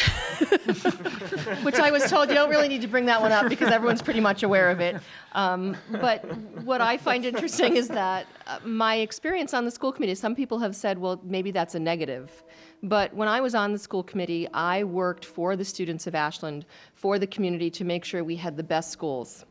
which I was told you don't really need to bring that one up because everyone's pretty much aware of it. But what I find interesting is that my experience on the school committee, some people have said, well, maybe that's a negative. But when I was on the school committee, I worked for the students of Ashland, for the community, to make sure we had the best schools.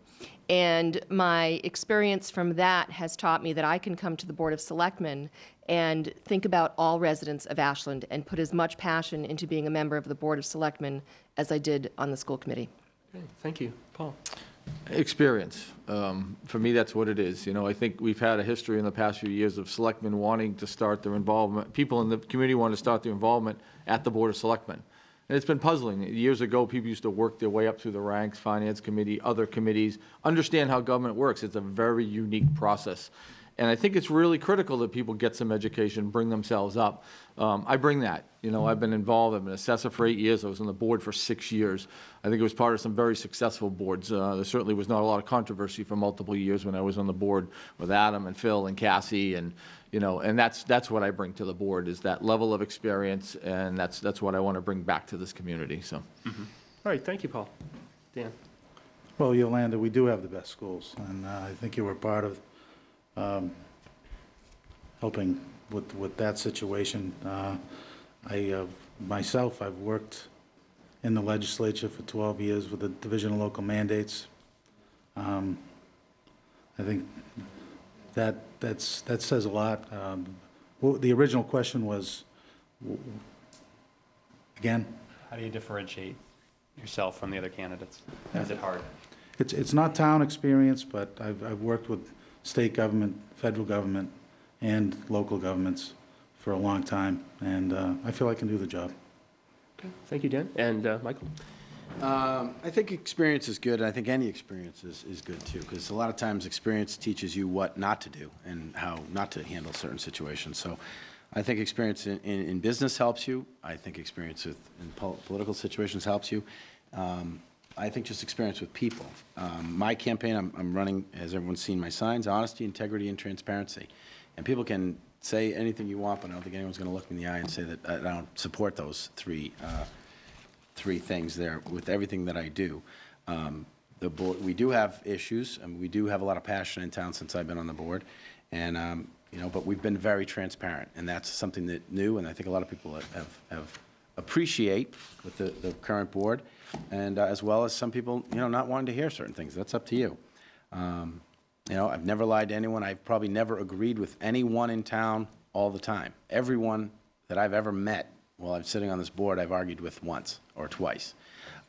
And my experience from that has taught me that I can come to the Board of Selectmen and think about all residents of Ashland and put as much passion into being a member of the Board of Selectmen as I did on the school committee. Okay, thank you. Paul? Experience. For me, that's what it is. I think we've had a history in the past few years of selectmen wanting to start their involvement. People in the community want to start their involvement at the Board of Selectmen. And it's been puzzling. Years ago, people used to work their way up through the ranks, Finance Committee, other committees, understand how government works. It's a very unique process. And I think it's really critical that people get some education, bring themselves up. I bring that. I've been involved. I've been assessor for 8 years. I was on the board for 6 years. I think it was part of some very successful boards. There certainly was not a lot of controversy for multiple years when I was on the board with Adam and Phil and Cassie, and and that's what I bring to the board, is that level of experience, and that's what I want to bring back to this community. So, All right, thank you, Paul. Dan? Well, Yolanda, we do have the best schools, and I think you were part of helping with that situation. Myself, I've worked in the legislature for 12 years with the Division of Local Mandates. I think that says a lot. Well, the original question was, again? How do you differentiate yourself from the other candidates? Is it hard? It's not town experience, but I've worked with state government, federal government, and local governments for a long time, and I feel I can do the job. Okay, thank you, Dan. And Michael? I think experience is good, and I think any experience is good too, because a lot of times experience teaches you what not to do and how not to handle certain situations. So I think experience in business helps you. I think experience in political situations helps you. I think just experience with people. My campaign, I'm running, as everyone's seen my signs, honesty, integrity, and transparency. And people can say anything you want, but I don't think anyone's going to look me in the eye and say that I don't support those three things there with everything that I do. The board, we do have issues, and we do have a lot of passion in town since I've been on the board, and you know, but we've been very transparent, and that's something that new, and I think a lot of people have appreciate with the current board, and as well as some people, you know, not wanting to hear certain things. That's up to you. You know, I've never lied to anyone. I've probably never agreed with anyone in town all the time. Everyone that I've ever met while I'm sitting on this board, I've argued with once or twice.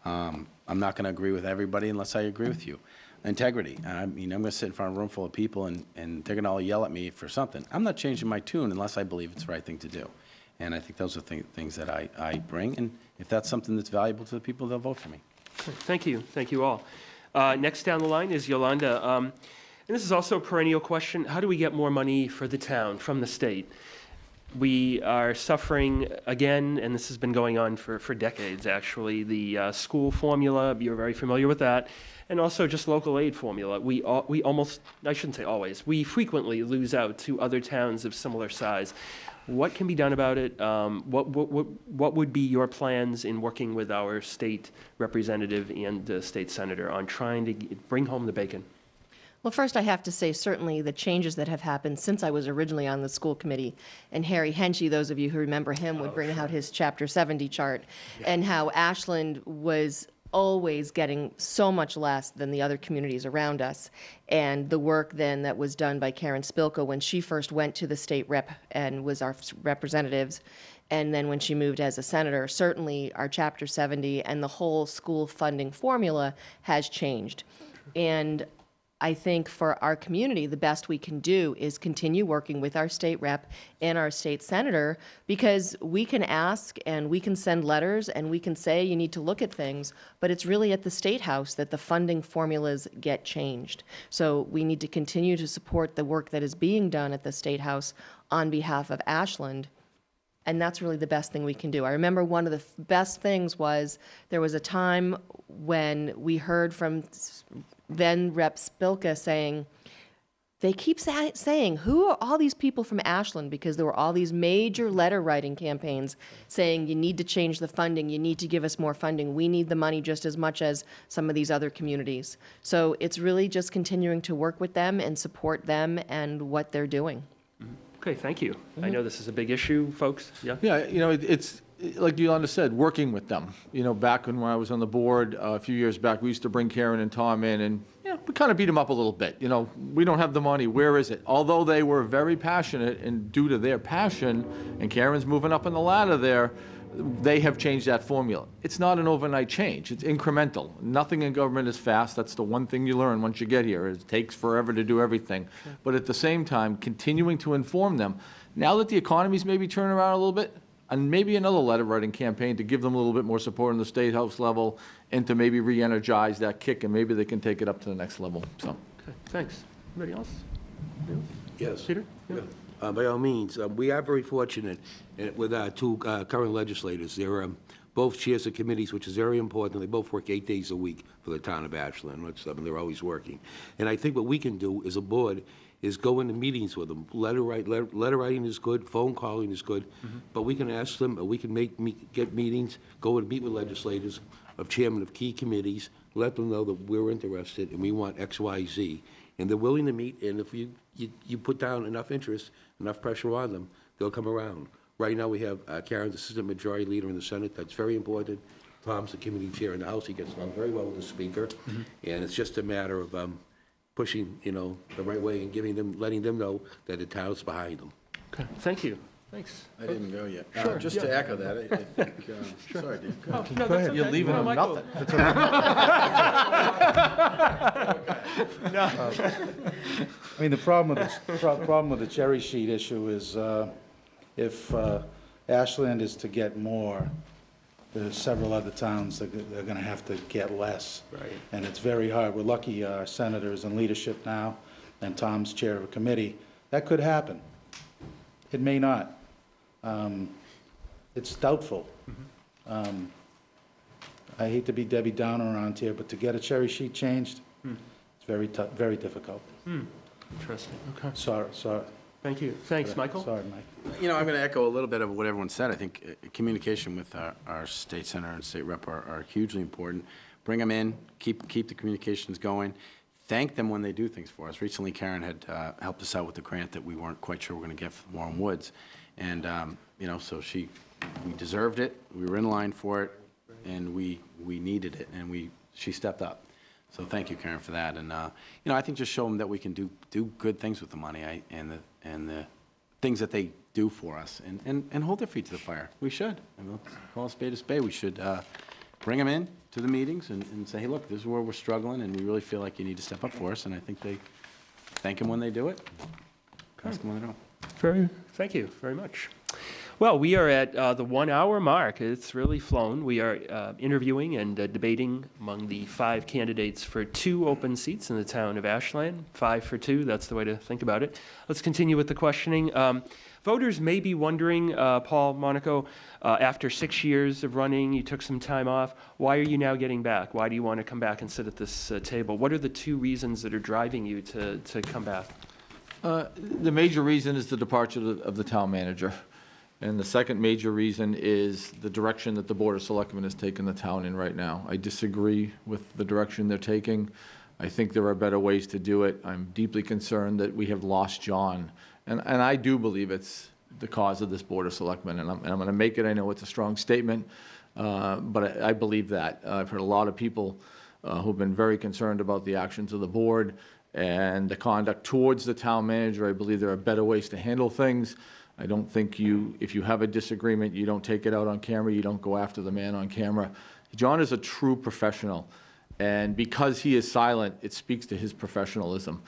I'm not going to agree with everybody unless I agree with you. Integrity. I mean, I'm going to sit in front of a room full of people, and they're going to all yell at me for something. I'm not changing my tune unless I believe it's the right thing to do. And I think those are things that I bring. And if that's something that's valuable to the people, they'll vote for me. Thank you. Thank you all. Next down the line is Yolanda. And this is also a perennial question. How do we get more money for the town from the state? We are suffering again, and this has been going on for decades, actually, the school formula. You're very familiar with that. And also just local aid formula. We almost, I shouldn't say always, we frequently lose out to other towns of similar size. What can be done about it? What would be your plans in working with our state representative and state senator on trying to bring home the bacon? Well, first I have to say certainly the changes that have happened since I was originally on the school committee, and Harry Henchy, those of you who remember him, would bring out his Chapter 70 chart, and how Ashland was always getting so much less than the other communities around us. And the work then that was done by Karen Spilka when she first went to the state rep and was our representatives, and then when she moved as a senator, certainly our Chapter 70 and the whole school funding formula has changed. And I think for our community, the best we can do is continue working with our state rep and our state senator, because we can ask and we can send letters and we can say you need to look at things, but it's really at the State House that the funding formulas get changed. So we need to continue to support the work that is being done at the State House on behalf of Ashland. And that's really the best thing we can do. I remember one of the best things was there was a time when we heard from then Rep. Spilka saying, they keep saying, who are all these people from Ashland? Because there were all these major letter writing campaigns saying you need to change the funding, you need to give us more funding, we need the money just as much as some of these other communities. So it's really just continuing to work with them and support them and what they're doing. Okay, thank you. I know this is a big issue, folks. Yeah? Yeah, you know, it's, like Yolanda said, working with them. You know, back when I was on the board a few years back, we used to bring Karen and Tom in, and we kind of beat them up a little bit. You know, we don't have the money, where is it? Although they were very passionate, and due to their passion, and Karen's moving up in the ladder there, they have changed that formula. It's not an overnight change. It's incremental. Nothing in government is fast. That's the one thing you learn once you get here. It takes forever to do everything. But at the same time, continuing to inform them. Now that the economy's maybe turning around a little bit, and maybe another letter writing campaign to give them a little bit more support on the State House level, and to maybe re-energize that kick, and maybe they can take it up to the next level. So, Okay, thanks. Anybody else? Yes. Peter? Yeah. By all means, we are very fortunate with our two current legislators. They're both chairs of committees, which is very important. They both work 8 days a week for the town of Ashland, which they're always working. And I think what we can do as a board is go into meetings with them. Letter writing is good, phone calling is good, but we can ask them, we can get meetings, go and meet with legislators, of chairman of key committees, let them know that we're interested and we want X, Y, Z. And they're willing to meet, and if you put down enough interest, enough pressure on them, they'll come around. Right now we have Karen's assistant majority leader in the Senate. That's very important. Tom's the committee chair in the House. He gets along very well with the Speaker. And it's just a matter of pushing, you know, the right way and letting them know that the town's behind them. Okay, thank you. Thanks. I didn't go yet. Sure, Just to echo that, I think, sorry, Dave. Oh, no, that's okay. You're leaving No, them Michael. nothing. I mean, the problem with the cherry sheet issue is if Ashland is to get more, there's several other towns that they're going to have to get less. Right. And it's very hard. We're lucky our senator's in leadership now, and Tom's chair of a committee. That could happen. It may not. It's doubtful. I hate to be Debbie Downer around here, but to get a cherry sheet changed, it's very difficult. Interesting, okay. Sorry. Thank you. Thanks, Michael. Sorry, Mike. You know, I'm going to echo a little bit of what everyone said. I think communication with our state senator and state rep are hugely important. Bring them in, keep the communications going. Thank them when they do things for us. Recently, Karen had helped us out with the grant that we weren't quite sure we were going to get for Warren Woods. And, you know, so we deserved it, we were in line for it, and we needed it, and she stepped up. So thank you, Karen, for that. And, you know, I think just show them that we can do good things with the money and the things that they do for us, and hold their feet to the fire. We should. I mean, let's call a spade a spade. We should bring them in to the meetings and say, hey, look, this is where we're struggling, and we really feel like you need to step up for us. And I think they thank them when they do it, ask them when they don't. Thank you very much. Well, we are at the 1 hour mark. It's really flown. We are interviewing and debating among the 5 candidates for 2 open seats in the town of Ashland. 5 for 2, that's the way to think about it. Let's continue with the questioning. Voters may be wondering, Paul Monaco, after 6 years of running, you took some time off. Why are you now getting back? Why do you want to come back and sit at this table? What are the 2 reasons that are driving you to come back? The major reason is the departure of the town manager. And the second major reason is the direction that the Board of Selectmen has taken the town in right now. I disagree with the direction they're taking. I think there are better ways to do it. I'm deeply concerned that we have lost John. And I do believe it's the cause of this Board of Selectmen. And I'm going to make it. I know it's a strong statement, but I believe that. I've heard a lot of people who've been very concerned about the actions of the board and the conduct towards the town manager. I believe there are better ways to handle things. I don't think if you have a disagreement, you don't take it out on camera, you don't go after the man on camera. John is a true professional, and because he is silent, it speaks to his professionalism.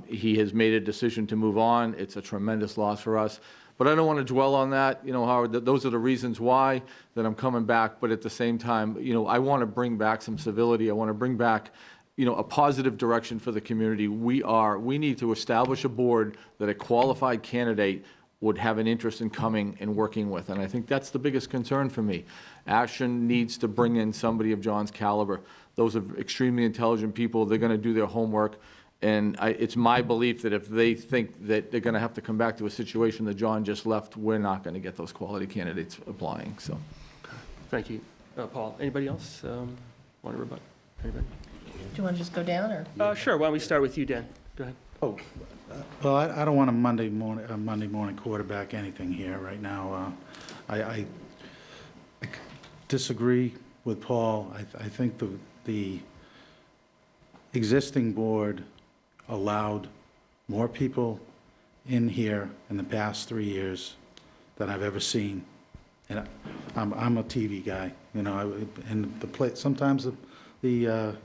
He has made a decision to move on. It's a tremendous loss for us. But I don't want to dwell on that. You know, Howard, those are the reasons why that I'm coming back. But at the same time, you know, I want to bring back some civility. I want to bring back, you know, a positive direction for the community. We need to establish a board that a qualified candidate would have an interest in coming and working with. And I think that's the biggest concern for me. Ashland needs to bring in somebody of John's caliber. Those are extremely intelligent people. They're going to do their homework. And it's my belief that if they think that they're going to have to come back to a situation that John just left, we're not going to get those quality candidates applying. So, Thank you. Paul, anybody else want to rebut? Anybody? Do you want to just go down, or? Sure, why don't we start with you, Dan? Go ahead. Oh, well, I don't want a Monday morning quarterback anything here right now. I disagree with Paul. I think the existing board allowed more people in here in the past 3 years than I've ever seen. And I'm a TV guy, you know, and sometimes the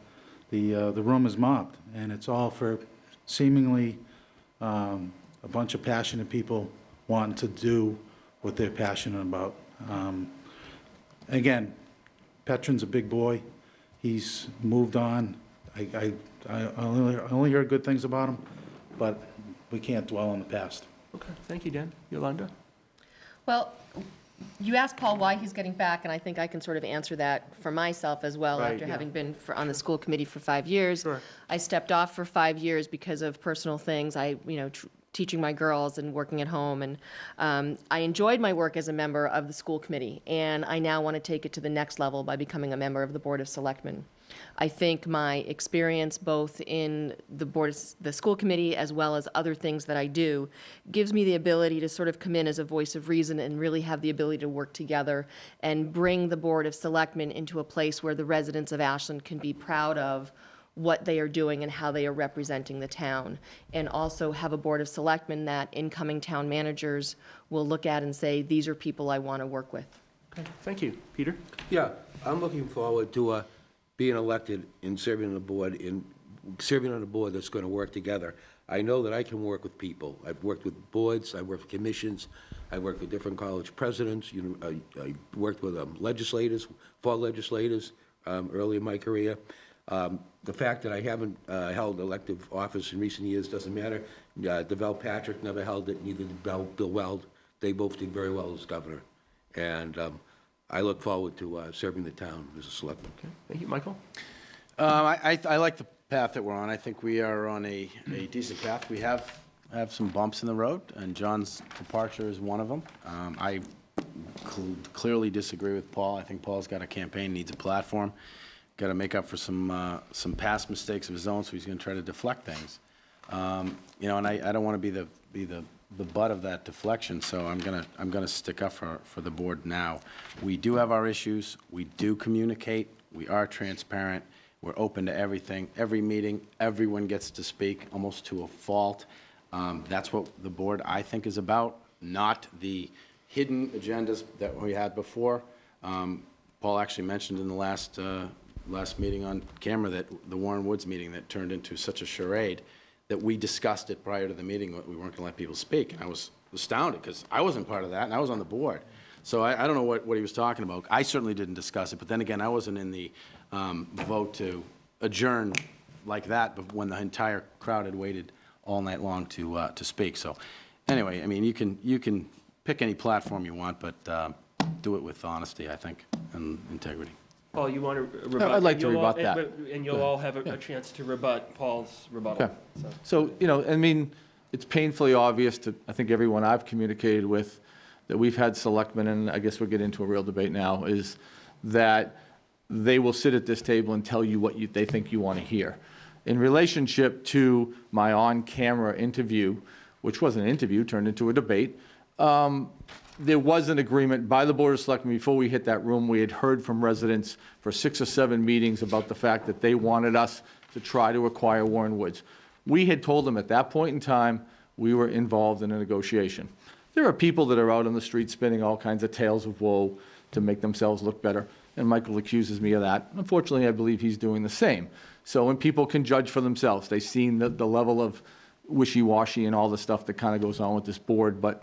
room is mobbed, and it's all for seemingly a bunch of passionate people wanting to do what they're passionate about. Again, Petron's a big boy. He's moved on. I only heard good things about him, but we can't dwell on the past. Okay, thank you, Dan. Yolanda? Well, you asked Paul why he's getting back, and I think I can sort of answer that for myself as well. Right, After yeah. having been on the school committee for 5 years. Sure. I stepped off for 5 years because of personal things. Teaching my girls and working at home, and I enjoyed my work as a member of the school committee, and I now want to take it to the next level by becoming a member of the Board of Selectmen. I think my experience both in the school committee as well as other things that I do gives me the ability to sort of come in as a voice of reason and really have the ability to work together and bring the Board of Selectmen into a place where the residents of Ashland can be proud of what they are doing and how they are representing the town, and also have a Board of Selectmen that incoming town managers will look at and say, these are people I want to work with. Okay, thank you. Peter? Yeah, I'm looking forward to being elected and serving on a board that's going to work together. I know that I can work with people. I've worked with boards, I've worked with commissions, I've worked with different college presidents, I worked with legislators, fall legislators early in my career. The fact that I haven't held elective office in recent years doesn't matter. DeVal Patrick never held it, neither did Bill Weld. They both did very well as governor. And I look forward to serving the town as a selectman. Thank you. Michael? I like the path that we're on. I think we are on a decent path. We have some bumps in the road, and John's departure is one of them. I clearly disagree with Paul. I think Paul's got a campaign, needs a platform, got to make up for some past mistakes of his own, so he's going to try to deflect things. You know, and I don't want to be the butt of that deflection, so I'm gonna stick up for the board now. We do have our issues. We do communicate. We are transparent. We're open to everything. Every meeting, everyone gets to speak, almost to a fault. That's what the board, I think, is about, not the hidden agendas that we had before. Paul actually mentioned in the last meeting on camera, that the Warren Woods meeting that turned into such a charade, that we discussed it prior to the meeting, that we weren't gonna let people speak. And I was astounded, because I wasn't part of that, and I was on the board. So I don't know what he was talking about. I certainly didn't discuss it, but then again, I wasn't in the vote to adjourn like that, but when the entire crowd had waited all night long to speak. So anyway, I mean, you can pick any platform you want, but do it with honesty, I think, and integrity. Paul, you want to rebut? I'd like to You'll all- rebut that. And you'll all have a chance to rebut Paul's rebuttal. Okay. So, you know, I mean, it's painfully obvious to, I think, everyone I've communicated with, that we've had selectmen, and I guess we'll get into a real debate now, is that they will sit at this table and tell you what they think you want to hear. In relationship to my on-camera interview, which was an interview, turned into a debate, there was an agreement by the Board of Selectmen before we hit that room. We had heard from residents for 6 or 7 meetings about the fact that they wanted us to try to acquire Warren Woods. We had told them at that point in time we were involved in a negotiation. There are people that are out on the street spinning all kinds of tales of woe to make themselves look better, and Michael accuses me of that. Unfortunately, I believe he's doing the same. So when people can judge for themselves, they've seen the level of wishy-washy and all the stuff that kind of goes on with this board. But,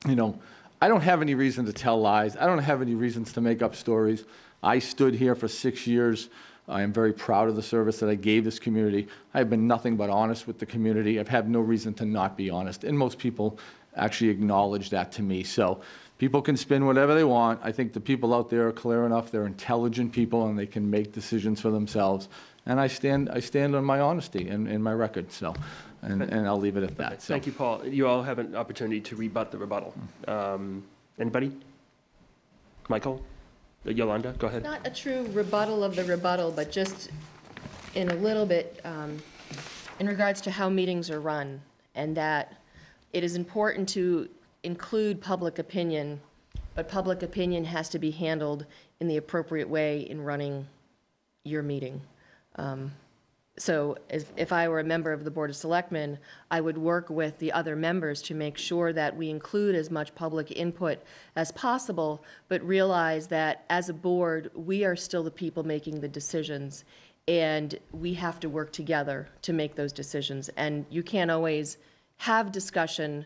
you know, I don't have any reason to tell lies. I don't have any reasons to make up stories. I stood here for 6 years. I am very proud of the service that I gave this community. I have been nothing but honest with the community. I've had no reason to not be honest, and most people actually acknowledge that to me. So people can spin whatever they want. I think the people out there are clear enough. They're intelligent people, and they can make decisions for themselves. And I stand on my honesty and my record. So, and I'll leave it at that. So. Thank you, Paul. You all have an opportunity to rebut the rebuttal. Anybody? Michael? Yolanda, go ahead. Not a true rebuttal of the rebuttal, but just in a little bit in regards to how meetings are run, and that it is important to include public opinion, but public opinion has to be handled in the appropriate way in running your meeting. So if I were a member of the Board of Selectmen, I would work with the other members to make sure that we include as much public input as possible, but realize that as a board, we are still the people making the decisions, and we have to work together to make those decisions. And you can't always have discussion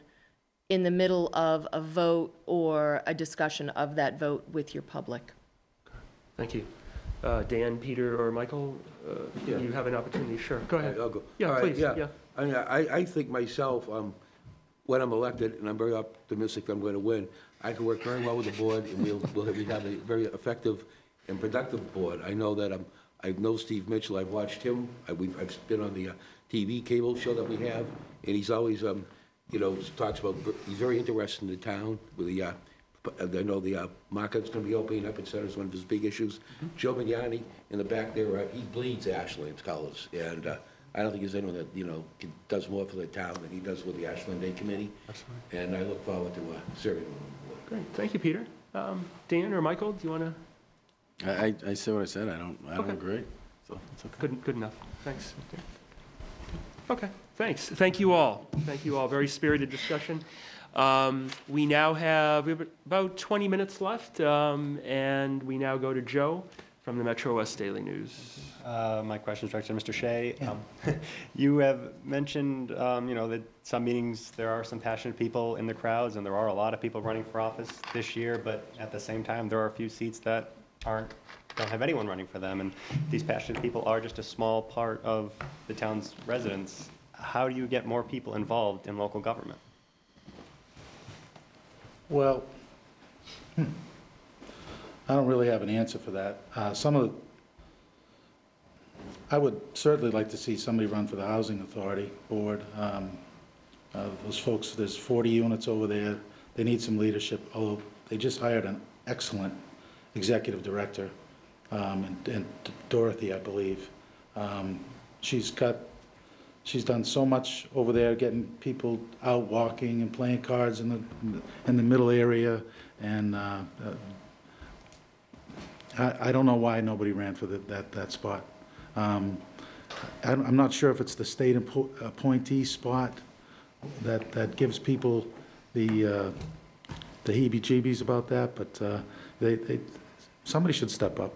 in the middle of a vote or a discussion of that vote with your public. Thank you. Dan, Peter, or Michael, Yeah. you have an opportunity. Sure, go ahead. I'll go. Yeah, All right, please, yeah. I mean, I think myself, when I'm elected, and I'm very optimistic I'm going to win, I can work very well with the board, and we'll have a very effective and productive board. I know that I know Steve Mitchell. I've watched him. I've been on the TV cable show that we have, and he's always, you know, talks about, he's very interested in the town with the, I know the market's going to be opening up, et cetera, is one of his big issues. Joe Vignani in the back there, he bleeds Ashland's colors, and I don't think there's anyone that, you know, does more for the town than he does with the Ashland Day Committee. And I look forward to serving him on the board. Great, thank you, Peter. Dan or Michael, do you want to? I say what I said. I don't Okay. agree. So it's okay. Good enough. Thanks. Okay, thanks. Thank you all. Thank you all. Very spirited discussion. We have about 20 minutes left, and we now go to Joe from the Metro West Daily News. My question is directed to Mr. Shea. You have mentioned, you know, that some meetings there are some passionate people in the crowds, and there are a lot of people running for office this year. But at the same time, there are a few seats that don't have anyone running for them, and these passionate people are just a small part of the town's residents. How do you get more people involved in local government? Well, I don't really have an answer for that. I would certainly like to see somebody run for the Housing Authority Board. Those folks, there's 40 units over there. They need some leadership, although they just hired an excellent executive director, and Dorothy, I believe. She's done so much over there, getting people out walking and playing cards in the middle area, and I don't know why nobody ran for that spot. I'm not sure if it's the state appointee spot that gives people the heebie-jeebies about that, but somebody should step up.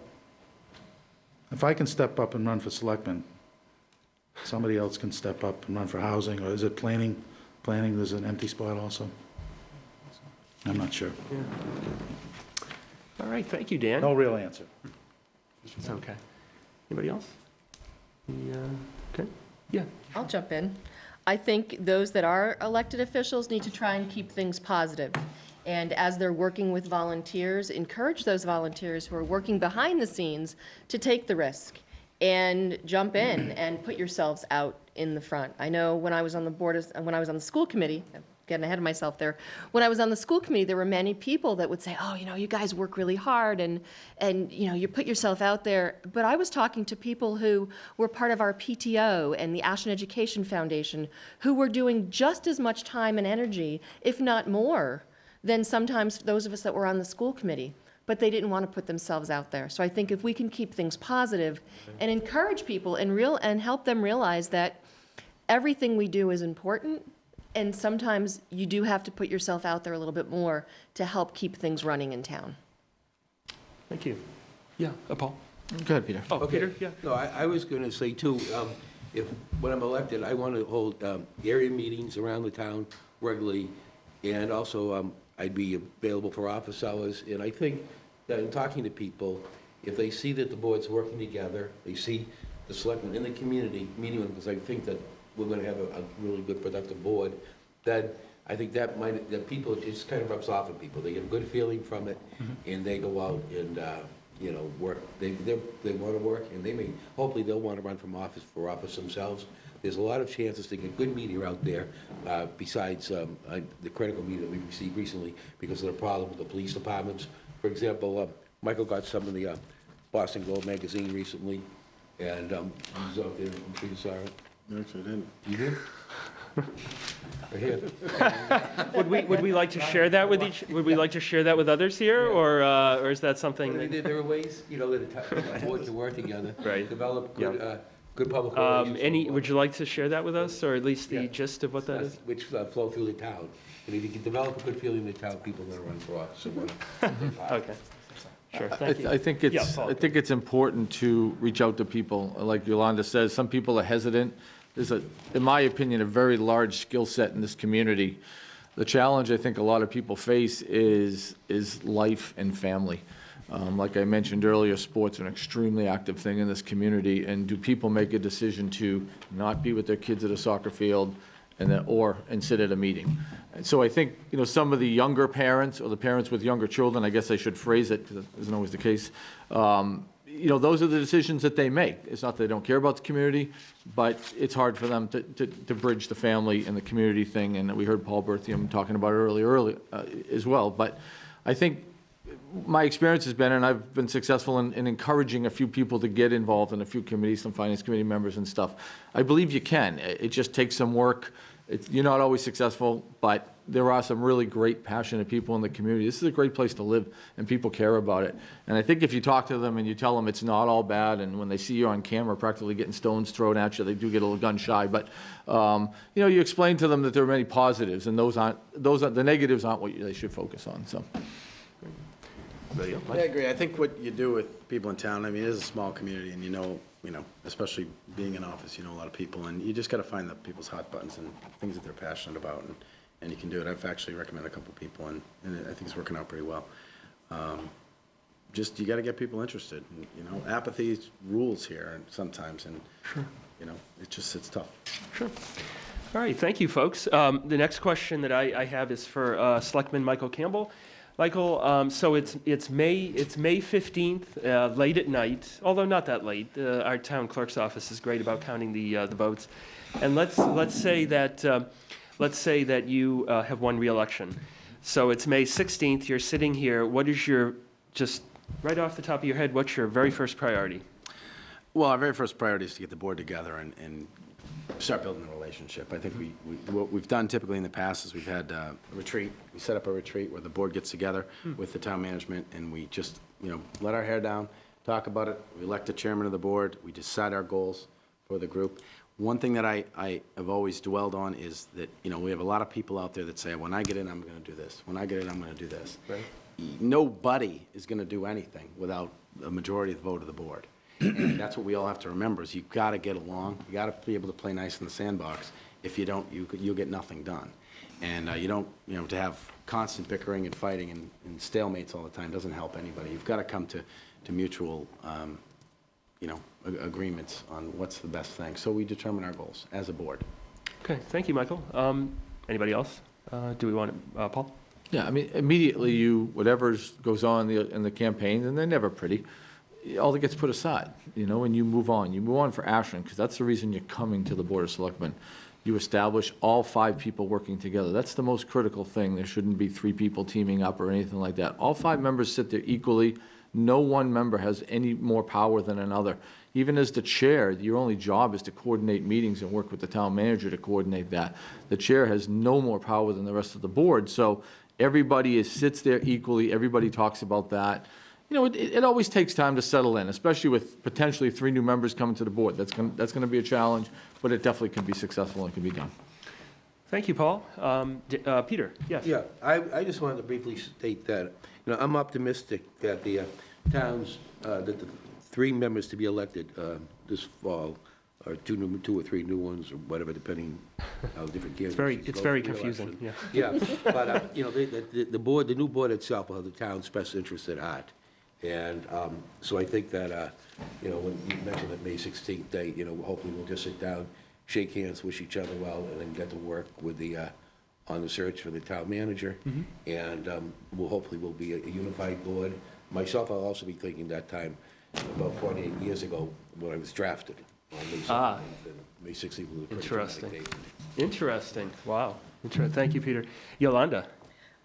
If I can step up and run for selectman, somebody else can step up and run for housing, or is it planning? Planning, there's an empty spot also? I'm not sure. Yeah. All right, thank you, Dan. No real answer. It's okay. Anybody else? Okay, yeah. I'll jump in. I think those that are elected officials need to try and keep things positive. And as they're working with volunteers, encourage those volunteers who are working behind the scenes to take the risk and jump in and put yourselves out in the front. I know when I was on the board, when I was on the school committee, getting ahead of myself there, when I was on the school committee, there were many people that would say, oh, you guys work really hard and you put yourself out there. But I was talking to people who were part of our PTO and the Ashland Education Foundation, who were doing just as much time and energy, if not more, than sometimes those of us that were on the school committee. But they didn't want to put themselves out there. So I think if we can keep things positive and encourage people and help them realize that everything we do is important, and sometimes you do have to put yourself out there a little bit more to help keep things running in town. Thank you. Yeah, Paul? Go ahead, Peter. Oh, Peter, yeah. No, I was going to say too, when I'm elected, I want to hold area meetings around the town regularly, and also I'd be available for office hours. And I think that in talking to people, if they see that the board's working together, they see the selectmen in the community meeting with them, because I think that we're going to have a really good, productive board, then I think that people, it just kind of rubs off on people. They get a good feeling from it, and they go out and, work. They want to work, and hopefully they'll want to run for office themselves. There's a lot of chances to get good media out there, besides the critical media that we received recently because of the problem with the police departments. For example, Michael got some in the Boston Globe magazine recently, and he was out there. I'm sure you saw it. Actually, I didn't. You did? Right here. Would we like to share that with would we like to share that with others here, or is that something that? There are ways, that the board can work together. Right. Develop good public relations. Would you like to share that with us, or at least the gist of what that is? Which flow through the town. And if you can develop a good feeling in the town, people are going to run for office. Okay. Sure, thank you. I think it's important to reach out to people. Like Yolanda says, some people are hesitant. There's, in my opinion, a very large skill set in this community. The challenge I think a lot of people face is life and family. Like I mentioned earlier, sports are an extremely active thing in this community, and do people make a decision to not be with their kids at a soccer field and sit at a meeting? And so I think, some of the younger parents, or the parents with younger children, I guess I should phrase it, because it isn't always the case, those are the decisions that they make. It's not that they don't care about the community, but it's hard for them to bridge the family and the community thing, and we heard Paul Berthium talking about it earlier as well. But I think my experience has been, and I've been successful in encouraging a few people to get involved in a few committees, some finance committee members and stuff. I believe you can. It just takes some work. You're not always successful, but there are some really great, passionate people in the community. This is a great place to live, and people care about it. And I think if you talk to them and you tell them it's not all bad, and when they see you on camera practically getting stones thrown at you, they do get a little gun shy. But you explain to them that there are many positives, and the negatives aren't what they should focus on. So. I agree. I think what you do with people in town, it is a small community, and especially being in office, a lot of people, and you just got to find people's hot buttons and things that they're passionate about, and you can do it. I've actually recommended a couple of people, and I think it's working out pretty well. You got to get people interested. And, apathy rules here sometimes, and it's tough. Sure. All right, thank you, folks. The next question that I have is for Selectman Michael Campbell. Michael, so it's May 15th, late at night, although not that late. Our town clerk's office is great about counting the votes. And let's say that you have won re-election. So it's May 16th, you're sitting here. What is your, just right off the top of your head, what's your very first priority? Well, our very first priority is to get the board together and start building a relationship. I think what we've done typically in the past is we've had a retreat. We set up a retreat where the board gets together with the town management, and we just, let our hair down, talk about it. We elect a chairman of the board. We decide our goals for the group. One thing that I have always dwelled on is that, we have a lot of people out there that say, when I get in, I'm going to do this. When I get in, I'm going to do this. Right. Nobody is going to do anything without a majority of the vote of the board. And that's what we all have to remember, is you've got to get along. You got to be able to play nice in the sandbox. If you don't, you'll get nothing done. And you don't, to have constant bickering and fighting and stalemates all the time doesn't help anybody. You've got to come to mutual, agreements on what's the best thing. So we determine our goals as a board. Okay, thank you, Michael. Anybody else? Do we want Paul? Yeah, I mean, immediately whatever goes on in the campaign, and they're never pretty, all that gets put aside, and you move on. You move on for Ashland, because that's the reason you're coming to the Board of Selectmen. You establish all 5 people working together. That's the most critical thing. There shouldn't be 3 people teaming up or anything like that. All 5 members sit there equally. No one member has any more power than another. Even as the chair, your only job is to coordinate meetings and work with the town manager to coordinate that. The chair has no more power than the rest of the board, so everybody sits there equally. Everybody talks about that. It always takes time to settle in, especially with potentially 3 new members coming to the board. That's going to be a challenge, but it definitely can be successful and can be done. Thank you, Paul. Peter, yes? Yeah, I just wanted to briefly state that, I'm optimistic that the towns, that the 3 members to be elected this fall are 2 or 3 new ones, or whatever, depending how different candidates. It's very confusing, yeah. Yeah, but, the board, the new board itself will have the town's best interest at heart. And so I think that, when you mentioned that May 16th date, hopefully we'll just sit down, shake hands, wish each other well, and then get to work with on the search for the town manager. And hopefully we'll be a unified board. Myself, I'll also be thinking that time, about 48 years ago, when I was drafted on May 16th. May 16th was a pretty dramatic date. Interesting. Wow. Thank you, Peter. Yolanda?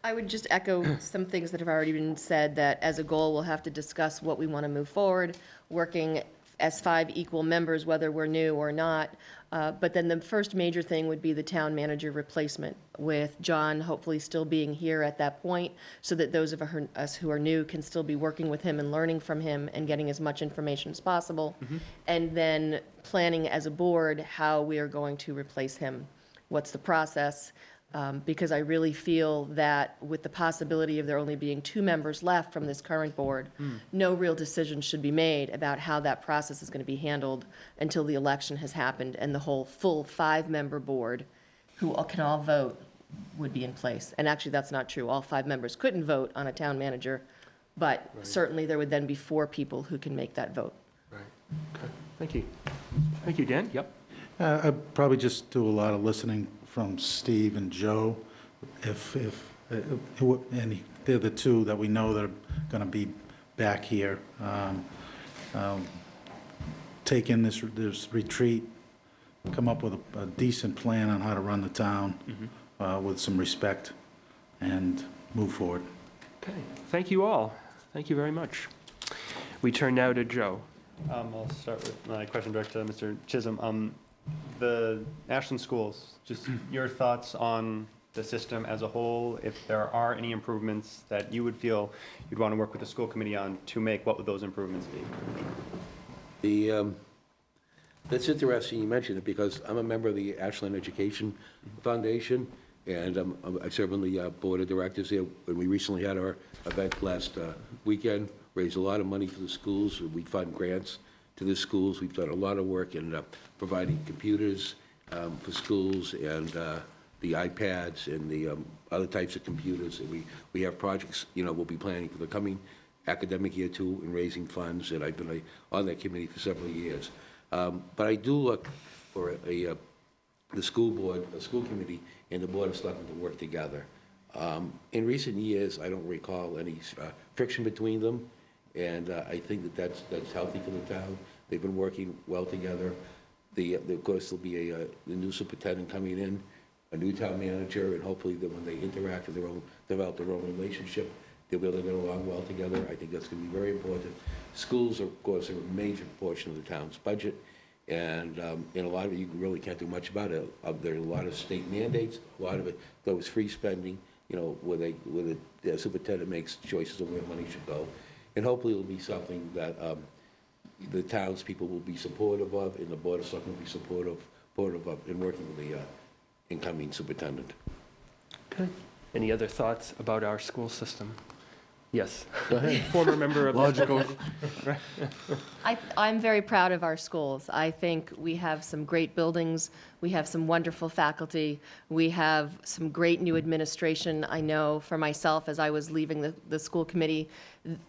I would just echo some things that have already been said, that as a goal, we'll have to discuss what we want to move forward, working as 5 equal members, whether we're new or not. But then the first major thing would be the town manager replacement, with John hopefully still being here at that point, so that those of us who are new can still be working with him and learning from him and getting as much information as possible. And then planning as a board how we are going to replace him. What's the process? Because I really feel that with the possibility of there only being 2 members left from this current board, no real decision should be made about how that process is going to be handled until the election has happened and the whole full 5-member board, who can all vote, would be in place. And actually, that's not true. All 5 members couldn't vote on a town manager, but certainly there would then be 4 people who can make that vote. Right. Okay. Thank you. Thank you, Dan. Yep. I'd probably just do a lot of listening from Steve and Joe, and they're the 2 that we know that are going to be back here. Take in this retreat, come up with a decent plan on how to run the town with some respect, and move forward. Okay. Thank you all. Thank you very much. We turn now to Joe. I'll start with my question direct to Mr. Chisholm. The Ashland schools, just your thoughts on the system as a whole, if there are any improvements that you would feel you'd want to work with the school committee on to make, what would those improvements be? That's interesting you mentioned it, because I'm a member of the Ashland Education Foundation, and I serve on the board of directors here. And we recently had our event last weekend, raised a lot of money for the schools. We fund grants to the schools. We've done a lot of work in providing computers for schools, and the iPads and the other types of computers. And we have projects, we'll be planning for the coming academic year too, in raising funds, and I've been on that committee for several years. But I do look for the school board, the school committee, and the Board of Selectmen to work together. In recent years, I don't recall any friction between them, and I think that that's healthy for the town. They've been working well together. Of course, there'll be the new superintendent coming in, a new town manager, and hopefully that when they interact and develop their own relationship, they'll be able to get along well together. I think that's going to be very important. Schools, of course, are a major portion of the town's budget, and a lot of it, you really can't do much about it. There are a lot of state mandates, a lot of it goes free spending, where the superintendent makes choices of where money should go. And hopefully it'll be something that the townspeople will be supportive of, and the Board of Selectmen will be supportive of in working with the incoming superintendent. Okay. Any other thoughts about our school system? Yes. Go ahead. Former member of Logical. I'm very proud of our schools. I think we have some great buildings, we have some wonderful faculty, we have some great new administration. I know for myself, as I was leaving the school committee,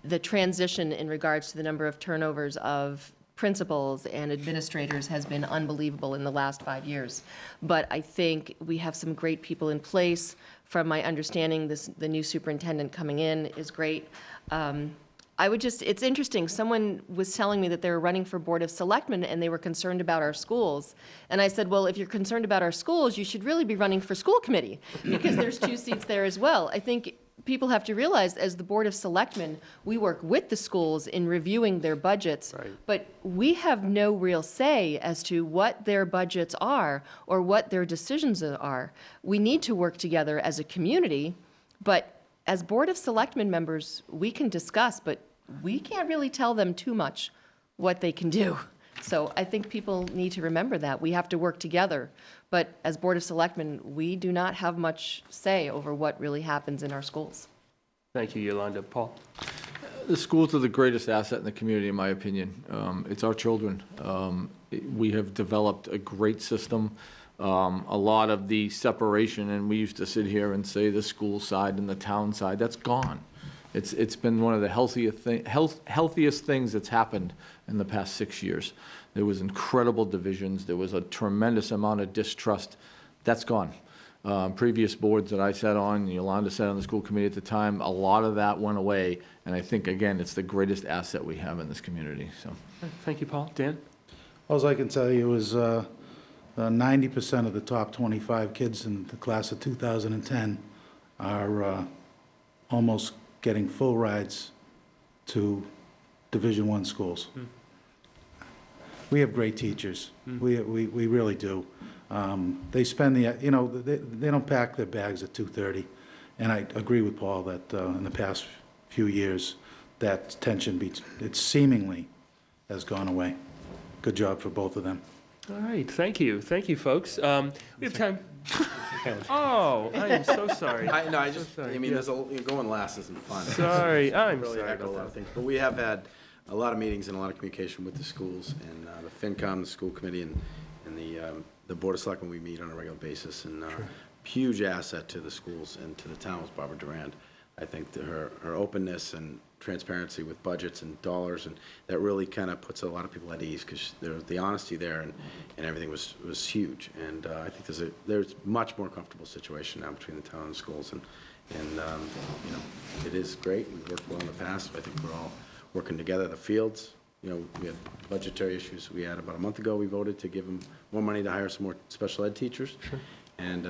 the transition in regards to the number of turnovers of principals and administrators has been unbelievable in the last 5 years. But I think we have some great people in place. From my understanding, the new superintendent coming in is great. It's interesting, someone was telling me that they were running for Board of Selectmen and they were concerned about our schools. And I said, well, if you're concerned about our schools, you should really be running for school committee, because there's 2 seats there as well. I think people have to realize, as the Board of Selectmen, we work with the schools in reviewing their budgets, Right. but we have no real say as to what their budgets are or what their decisions are. We need to work together as a community, but as Board of Selectmen members, we can discuss, but we can't really tell them too much what they can do. So I think people need to remember that. We have to work together. But as Board of Selectmen, we do not have much say over what really happens in our schools. Thank you, Yolanda. Paul? The schools are the greatest asset in the community, in my opinion. It's our children. We have developed a great system. A lot of the separation, and we used to sit here and say the school side and the town side, that's gone. It's been one of the healthiest things that's happened in the past 6 years. There was incredible divisions. There was a tremendous amount of distrust. That's gone. Previous boards that I sat on, Yolanda sat on the school committee at the time, a lot of that went away. And I think, again, it's the greatest asset we have in this community. So, Thank you, Paul. Dan? All I can tell you is 90% of the top 25 kids in the class of 2010 are almost getting full rides to Division I schools. We have great teachers. We really do. They spend they don't pack their bags at 2:30. And I agree with Paul that in the past few years, that tension it seemingly has gone away. Good job for both of them. All right, thank you. Thank you, folks. We have time. Oh, I am so sorry. I sorry. mean, going last isn't fun. Sorry, I'm Really sorry heckled a lot about of that. things. But we have had a lot of meetings and a lot of communication with the schools, and the FinCom, the school committee, and the Board of Selectmen. We meet on a regular basis, and huge asset to the schools and to the town was Barbara Durand. I think that her openness and transparency with budgets and dollars, and that really kind of puts a lot of people at ease, because the honesty there and everything was huge. And I think there's much more comfortable situation now between the town and the schools, and it is great. We've worked well in the past. I think we're all working together. The fields, we had budgetary issues. We had about a month ago, we voted to give them more money to hire some more special ed teachers. Sure. And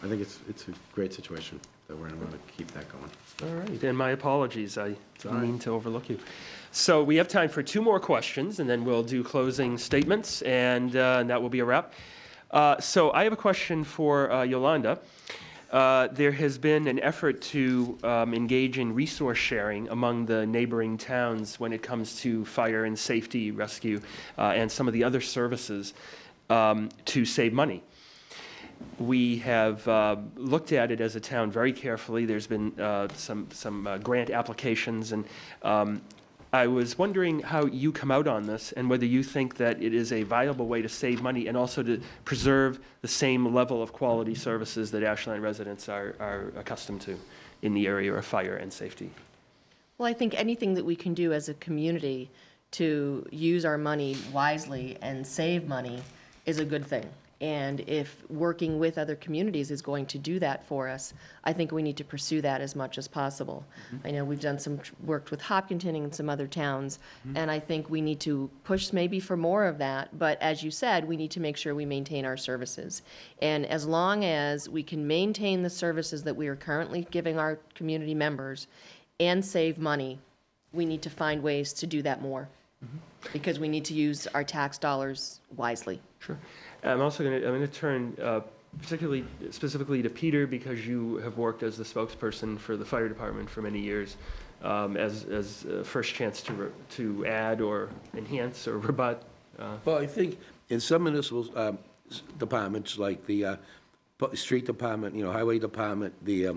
I think it's a great situation that we're going to keep that going. All right, and my apologies. I didn't mean to overlook you. So we have time for 2 more questions, and then we'll do closing statements, and that will be a wrap. So I have a question for Yolanda. There has been an effort to engage in resource sharing among the neighboring towns when it comes to fire and safety, rescue, and some of the other services to save money. We have looked at it as a town very carefully. There's been some grant applications, and I was wondering how you come out on this and whether you think that it is a viable way to save money and also to preserve the same level of quality services that Ashland residents are accustomed to in the area of fire and safety. Well, I think anything that we can do as a community to use our money wisely and save money is a good thing. And if working with other communities is going to do that for us, I think we need to pursue that as much as possible. I know we've done worked with Hopkinton and some other towns, and I think we need to push maybe for more of that. But as you said, we need to make sure we maintain our services. And as long as we can maintain the services that we are currently giving our community members and save money, we need to find ways to do that more. Because we need to use our tax dollars wisely. Sure. I'm also going to turn specifically to Peter, because you have worked as the spokesperson for the fire department for many years, as first chance to add or enhance or rebut. Well, I think in some municipal departments, like the street department, highway department, the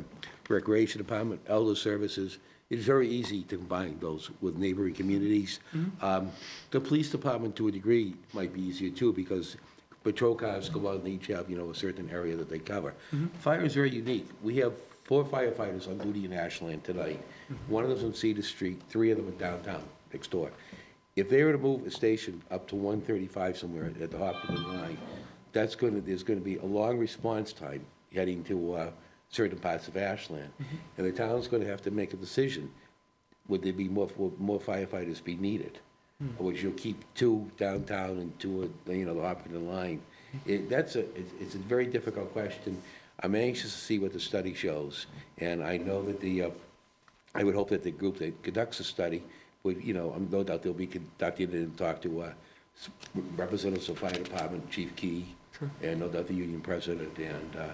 recreation department, elder services, it's very easy to combine those with neighboring communities. The police department, to a degree, might be easier too, because patrol cars go out and they each have, a certain area that they cover. Fire is very unique. We have 4 firefighters on duty in Ashland tonight. One of them's on Cedar Street, 3 of them are downtown, next door. If they were to move a station up to 135 somewhere at the Hopkinton line, there's going to be a long response time heading to certain parts of Ashland. And the town's going to have to make a decision. Would there be more firefighters be needed? Or would you keep 2 downtown and 2 at the Hopkinton line? It's a very difficult question. I'm anxious to see what the study shows. And I know that I would hope that the group that conducts the study would, I'm no doubt they'll be conducting it and talk to representatives of the fire department, Chief Key, and no doubt the union president, and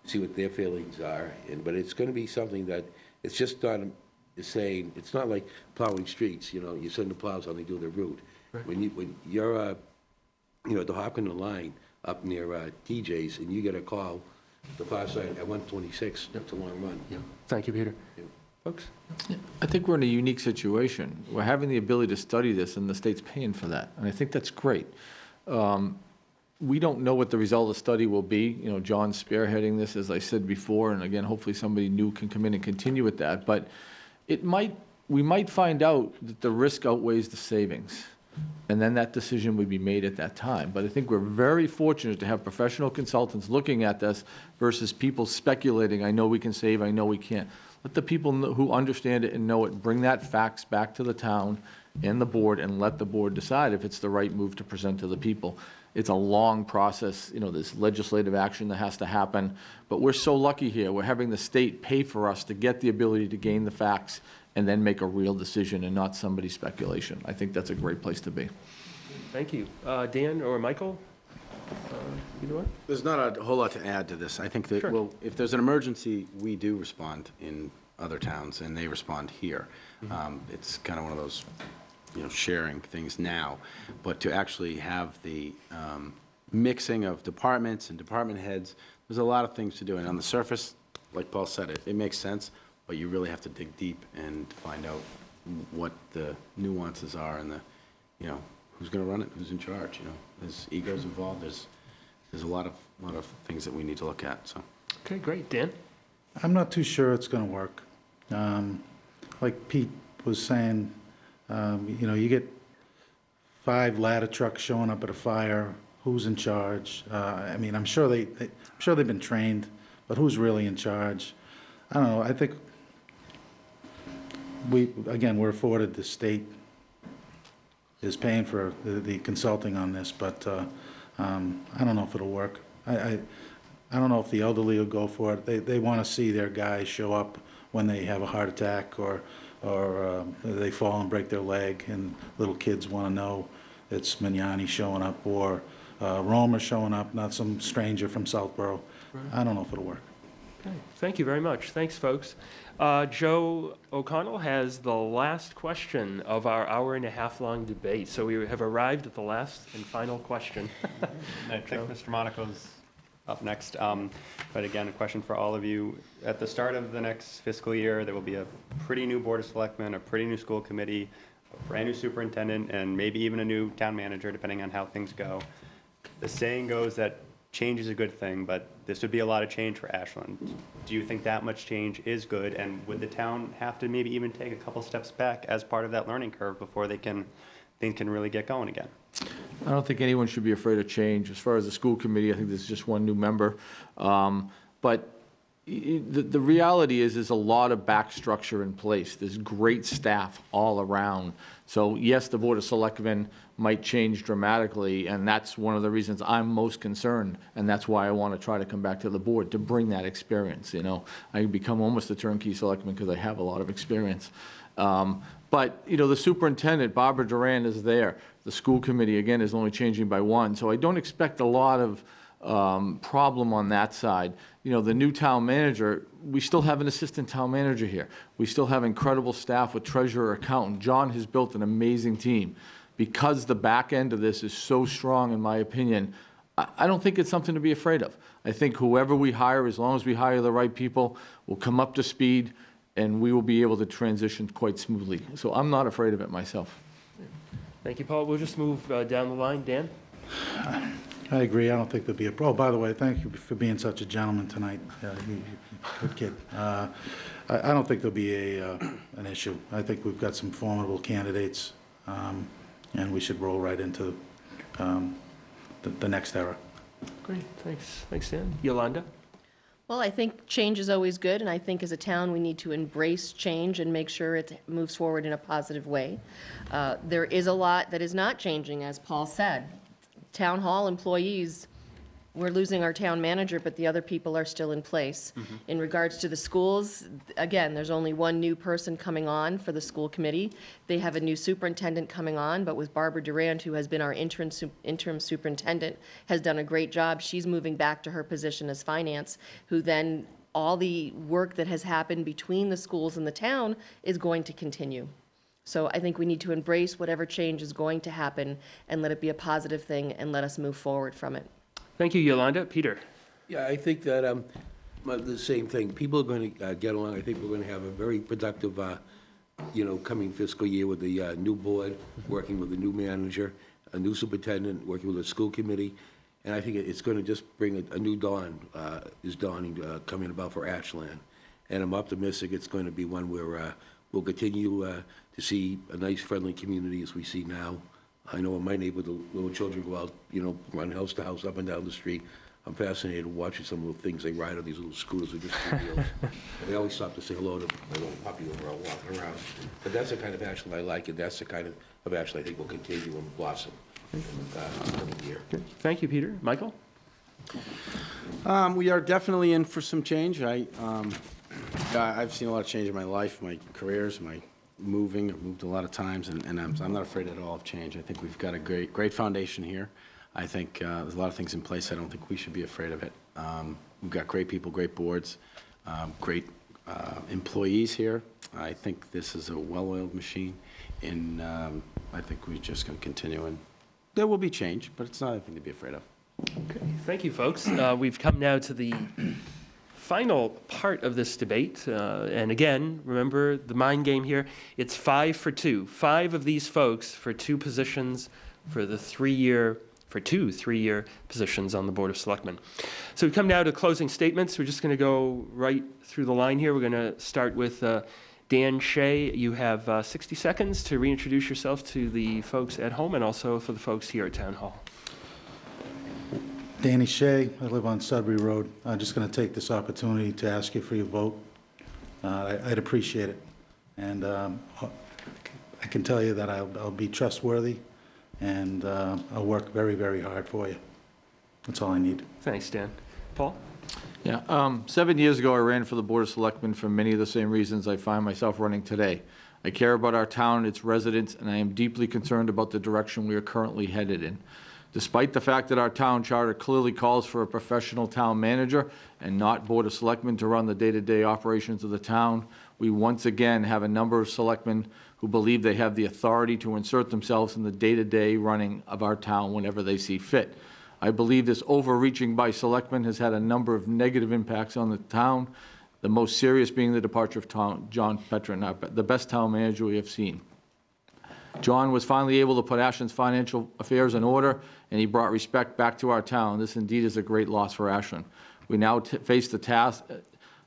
see what their feelings are. But it's going to be something that it's just not saying, it's not like plowing streets. You send the plows on, they do their route. Right. When you're at the Hopkinton line up near TJ's and you get a call the far side at 126, that's a long run. Yeah. Thank you, Peter. Yeah. Folks? Yeah, I think we're in a unique situation. We're having the ability to study this, and the state's paying for that, and I think that's great. We don't know what the result of the study will be. John's spearheading this, as I said before, and again, hopefully somebody new can come in and continue with that. But we might find out that the risk outweighs the savings, and then that decision would be made at that time. But I think we're very fortunate to have professional consultants looking at this versus people speculating, I know we can save, I know we can't. Let the people who understand it and know it bring that facts back to the town and the board, and let the board decide if it's the right move to present to the people. It's a long process, there's legislative action that has to happen, but we're so lucky here. We're having the state pay for us to get the ability to gain the facts and then make a real decision and not somebody's speculation. I think that's a great place to be. Thank you. Dan or Michael? Either one? There's not a whole lot to add to this. I think that, Sure. well, if there's an emergency, we do respond in other towns, and they respond here. It's kind of one of those, sharing things now. But to actually have the mixing of departments and department heads, there's a lot of things to do. And on the surface, like Paul said, it makes sense, but you really have to dig deep and find out what the nuances are and who's going to run it, who's in charge. There's egos involved. There's a lot of things that we need to look at. So. Okay, great. Dan? I'm not too sure it's going to work. Like Pete was saying, you get 5 ladder trucks showing up at a fire. Who's in charge? I'm sure they've been trained, but who's really in charge? I don't know. I think we're afforded, the state is paying for the consulting on this, but I don't know if it'll work. I don't know if the elderly will go for it. They want to see their guys show up when they have a heart attack or they fall and break their leg, and little kids want to know it's Mignani showing up or Roma showing up, not some stranger from Southborough. Right. I don't know if it'll work. Okay, thank you very much. Thanks, folks. Joe O'Connell has the last question of our hour-and-a-half-long debate. So we have arrived at the last and final question. I think Mr. Monaco's up next. But again, a question for all of you. At the start of the next fiscal year, there will be a pretty new Board of Selectmen, a pretty new school committee, a brand new superintendent, and maybe even a new town manager, depending on how things go. The saying goes that change is a good thing, but this would be a lot of change for Ashland. Do you think that much change is good, and would the town have to maybe even take a couple steps back as part of that learning curve before they can things can really get going again. I don't think anyone should be afraid of change. As far as the school committee, I think there's just one new member. But the reality is there's a lot of back structure in place. There's great staff all around. So yes, the Board of Selectmen might change dramatically, and that's one of the reasons I'm most concerned, and that's why I want to try to come back to the board to bring that experience. You know, I become almost a turnkey selectman because I have a lot of experience. But, you know, the superintendent, Barbara Duran, is there. The school committee, again, is only changing by one. So I don't expect a lot of problem on that side. You know, the new town manager, we still have an assistant town manager here. We still have incredible staff with treasurer, accountant. John has built an amazing team. Because the back end of this is so strong, in my opinion, I don't think it's something to be afraid of. I think whoever we hire, as long as we hire the right people, will come up to speed, and we will be able to transition quite smoothly. So I'm not afraid of it myself. Thank you, Paul. We'll just move down the line. Dan? I agree. I don't think there'll be a, oh, by the way, thank you for being such a gentleman tonight. Good kid. I don't think there'll be an issue. I think we've got some formidable candidates, and we should roll right into the next era. Great, thanks. Thanks, Dan. Yolanda? Well, I think change is always good, and I think as a town, we need to embrace change and make sure it moves forward in a positive way. There is a lot that is not changing, as Paul said. Town hall employees, we're losing our town manager, but the other people are still in place. In regards to the schools, again, there's only one new person coming on for the school committee. They have a new superintendent coming on, but with Barbara Durand, who has been our interim superintendent, has done a great job. She's moving back to her position as finance, who then all the work that has happened between the schools and the town is going to continue. So I think we need to embrace whatever change is going to happen and let it be a positive thing and let us move forward from it. Thank you, Yolanda. Peter? Yeah, I think that the same thing. People are going to get along. I think we're going to have a very productive, coming fiscal year with the new board, working with the new manager, a new superintendent, working with the school committee. And I think it's going to just bring a new dawn, is dawning, coming about for Ashland. And I'm optimistic it's going to be one where we'll continue to see a nice, friendly community as we see now. I know in my neighborhood, the little children go out, run house to house, up and down the street. I'm fascinated watching some of the things they ride on these little scooters with just 2 wheels. They always stop to say hello to my little puppy when we're all walking around. But that's the kind of Ashland I like, and that's the kind of Ashland I think will continue and blossom in the coming year. Good. Thank you, Peter. Michael? We are definitely in for some change. I've seen a lot of change in my life, my careers, my moving. I've moved a lot of times, and I'm not afraid at all of change. I think we've got a great foundation here. I think there's a lot of things in place. I don't think we should be afraid of it. We've got great people, great boards, great employees here. I think this is a well-oiled machine, and I think we're just going to continue. And there will be change, but it's not anything to be afraid of. Okay, thank you, folks. We've come now to the final part of this debate. And again, remember the mind game here. It's 5 for 2. 5 of these folks for 2 positions for the 3-year, for 2 3-year positions on the Board of Selectmen. So we come now to closing statements. We're just going to go right through the line here. We're going to start with Dan Shea. You have 60 seconds to reintroduce yourself to the folks at home and also for the folks here at Town Hall. Danny Shea, I live on Sudbury Road. I'm just going to take this opportunity to ask you for your vote. I'd appreciate it. And I can tell you that I'll be trustworthy, and I'll work very, very hard for you. That's all I need. Thanks, Dan. Paul? Yeah, 7 years ago, I ran for the Board of Selectmen for many of the same reasons I find myself running today. I care about our town and its residents, and I am deeply concerned about the direction we are currently headed in. Despite the fact that our town charter clearly calls for a professional town manager and not Board of Selectmen to run the day-to-day operations of the town, we once again have a number of selectmen who believe they have the authority to insert themselves in the day-to-day running of our town whenever they see fit. I believe this overreaching by selectmen has had a number of negative impacts on the town, the most serious being the departure of John Petrin, the best town manager we have seen. John was finally able to put Ashland's financial affairs in order, and he brought respect back to our town. This indeed is a great loss for Ashland. We now face the task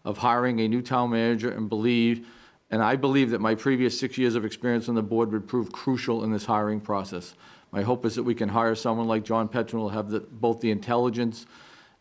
of hiring a new town manager and believe and I believe that my previous 6 years of experience on the board would prove crucial in this hiring process. My hope is that we can hire someone like John Petron who will have both the intelligence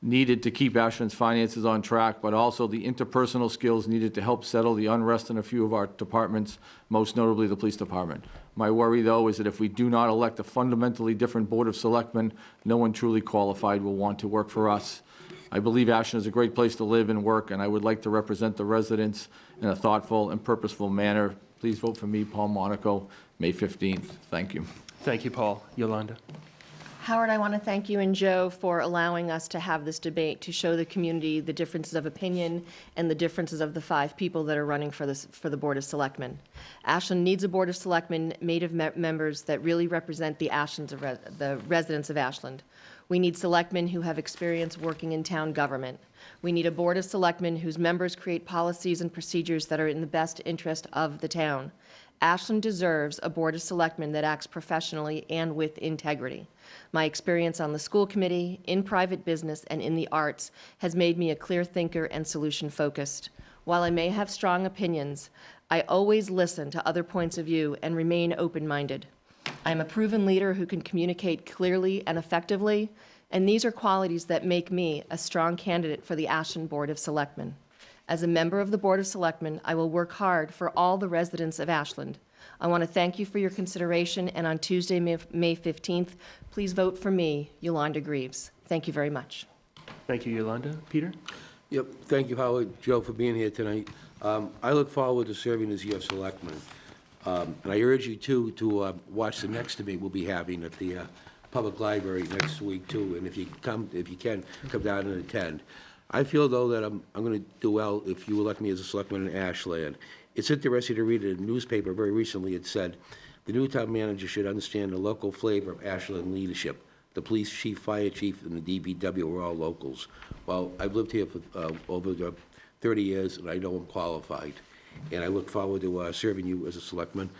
needed to keep Ashland's finances on track, but also the interpersonal skills needed to help settle the unrest in a few of our departments, most notably the police department. My worry, though, is that if we do not elect a fundamentally different Board of Selectmen, no one truly qualified will want to work for us. I believe Ashland is a great place to live and work, and I would like to represent the residents in a thoughtful and purposeful manner. Please vote for me, Paul Monaco, May 15th. Thank you. Thank you, Paul. Yolanda? Howard, I want to thank you and Joe for allowing us to have this debate to show the community the differences of opinion and the differences of the 5 people that are running for the Board of Selectmen. Ashland needs a Board of Selectmen made of members that really represent the the residents of Ashland. We need selectmen who have experience working in town government. We need a Board of Selectmen whose members create policies and procedures that are in the best interest of the town. Ashland deserves a Board of Selectmen that acts professionally and with integrity. My experience on the school committee, in private business, and in the arts has made me a clear thinker and solution-focused. While I may have strong opinions, I always listen to other points of view and remain open-minded. I'm a proven leader who can communicate clearly and effectively, and these are qualities that make me a strong candidate for the Ashland Board of Selectmen. As a member of the Board of Selectmen, I will work hard for all the residents of Ashland. I want to thank you for your consideration, and on Tuesday, May 15th, please vote for me, Yolanda Greaves. Thank you very much. Thank you, Yolanda. Peter? Yep, thank you, Howard, Joe, for being here tonight. I look forward to serving as your selectman. And I urge you, too, to watch the next debate we'll be having at the public library next week, too. And if you can, come down and attend. I feel, though, that I'm going to do well if you elect me as a selectman in Ashland. It's interesting to read in a newspaper very recently. It said, the new town manager should understand the local flavor of Ashland leadership. The police chief, fire chief, and the DPW are all locals. Well, I've lived here for over 30 years, and I know I'm qualified. And I look forward to serving you as a selectman.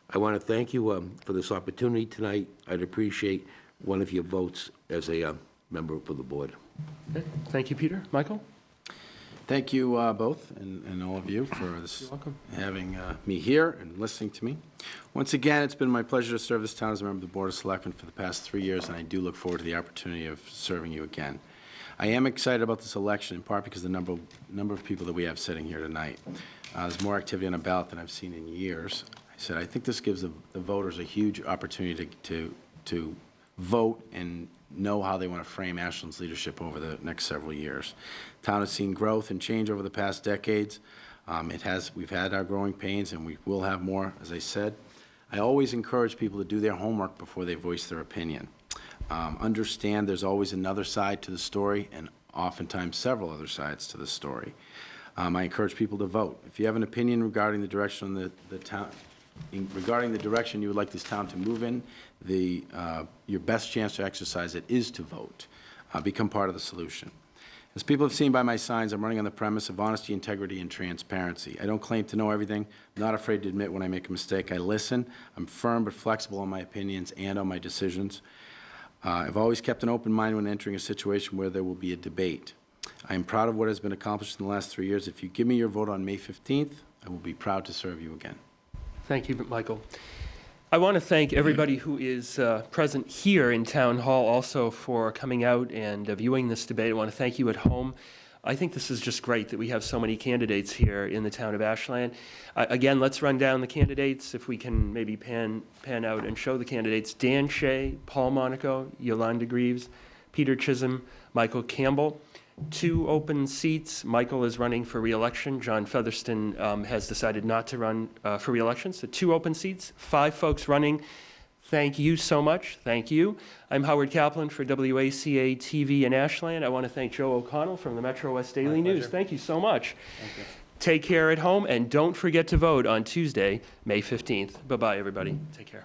I want to thank you for this opportunity tonight. I'd appreciate one of your votes as a member for the board. Okay. Thank you, Peter. Michael? Thank you both and all of you for this, You're welcome. having me here and listening to me. Once again, it's been my pleasure to serve this town as a member of the Board of Selectmen for the past 3 years, and I do look forward to the opportunity of serving you again. I am excited about this election, in part because the number of people that we have sitting here tonight. There's more activity on the ballot than I've seen in years. I think this gives the voters a huge opportunity to vote and know how they want to frame Ashland's leadership over the next several years. The town has seen growth and change over the past decades. We've had our growing pains, and we will have more, as I said. I always encourage people to do their homework before they voice their opinion. Understand there's always another side to the story, and oftentimes several other sides to the story. I encourage people to vote. If you have an opinion regarding the direction the town, regarding the direction you would like this town to move in, your best chance to exercise it is to vote. Become part of the solution. As people have seen by my signs, I'm running on the premise of honesty, integrity, and transparency. I don't claim to know everything. I'm not afraid to admit when I make a mistake. I listen. I'm firm but flexible on my opinions and on my decisions. I've always kept an open mind when entering a situation where there will be a debate. I am proud of what has been accomplished in the last 3 years. If you give me your vote on May 15th, I will be proud to serve you again. Thank you, Michael. I want to thank everybody who is present here in Town Hall also for coming out and viewing this debate. I want to thank you at home. I think this is just great that we have so many candidates here in the town of Ashland. Again, let's run down the candidates, if we can maybe pan out and show the candidates. Dan Shea, Paul Monaco, Yolanda Greaves, Peter Chisholm, Michael Campbell. 2 open seats. Michael is running for re-election. John Featherston has decided not to run for re-election. So 2 open seats, 5 folks running. Thank you so much. Thank you. I'm Howard Kaplan for WACA-TV in Ashland. I want to thank Joe O'Connell from the Metro West Daily News. Thank you so much. Thank you. Take care at home, and don't forget to vote on Tuesday, May 15th. Bye-bye, everybody. Take care.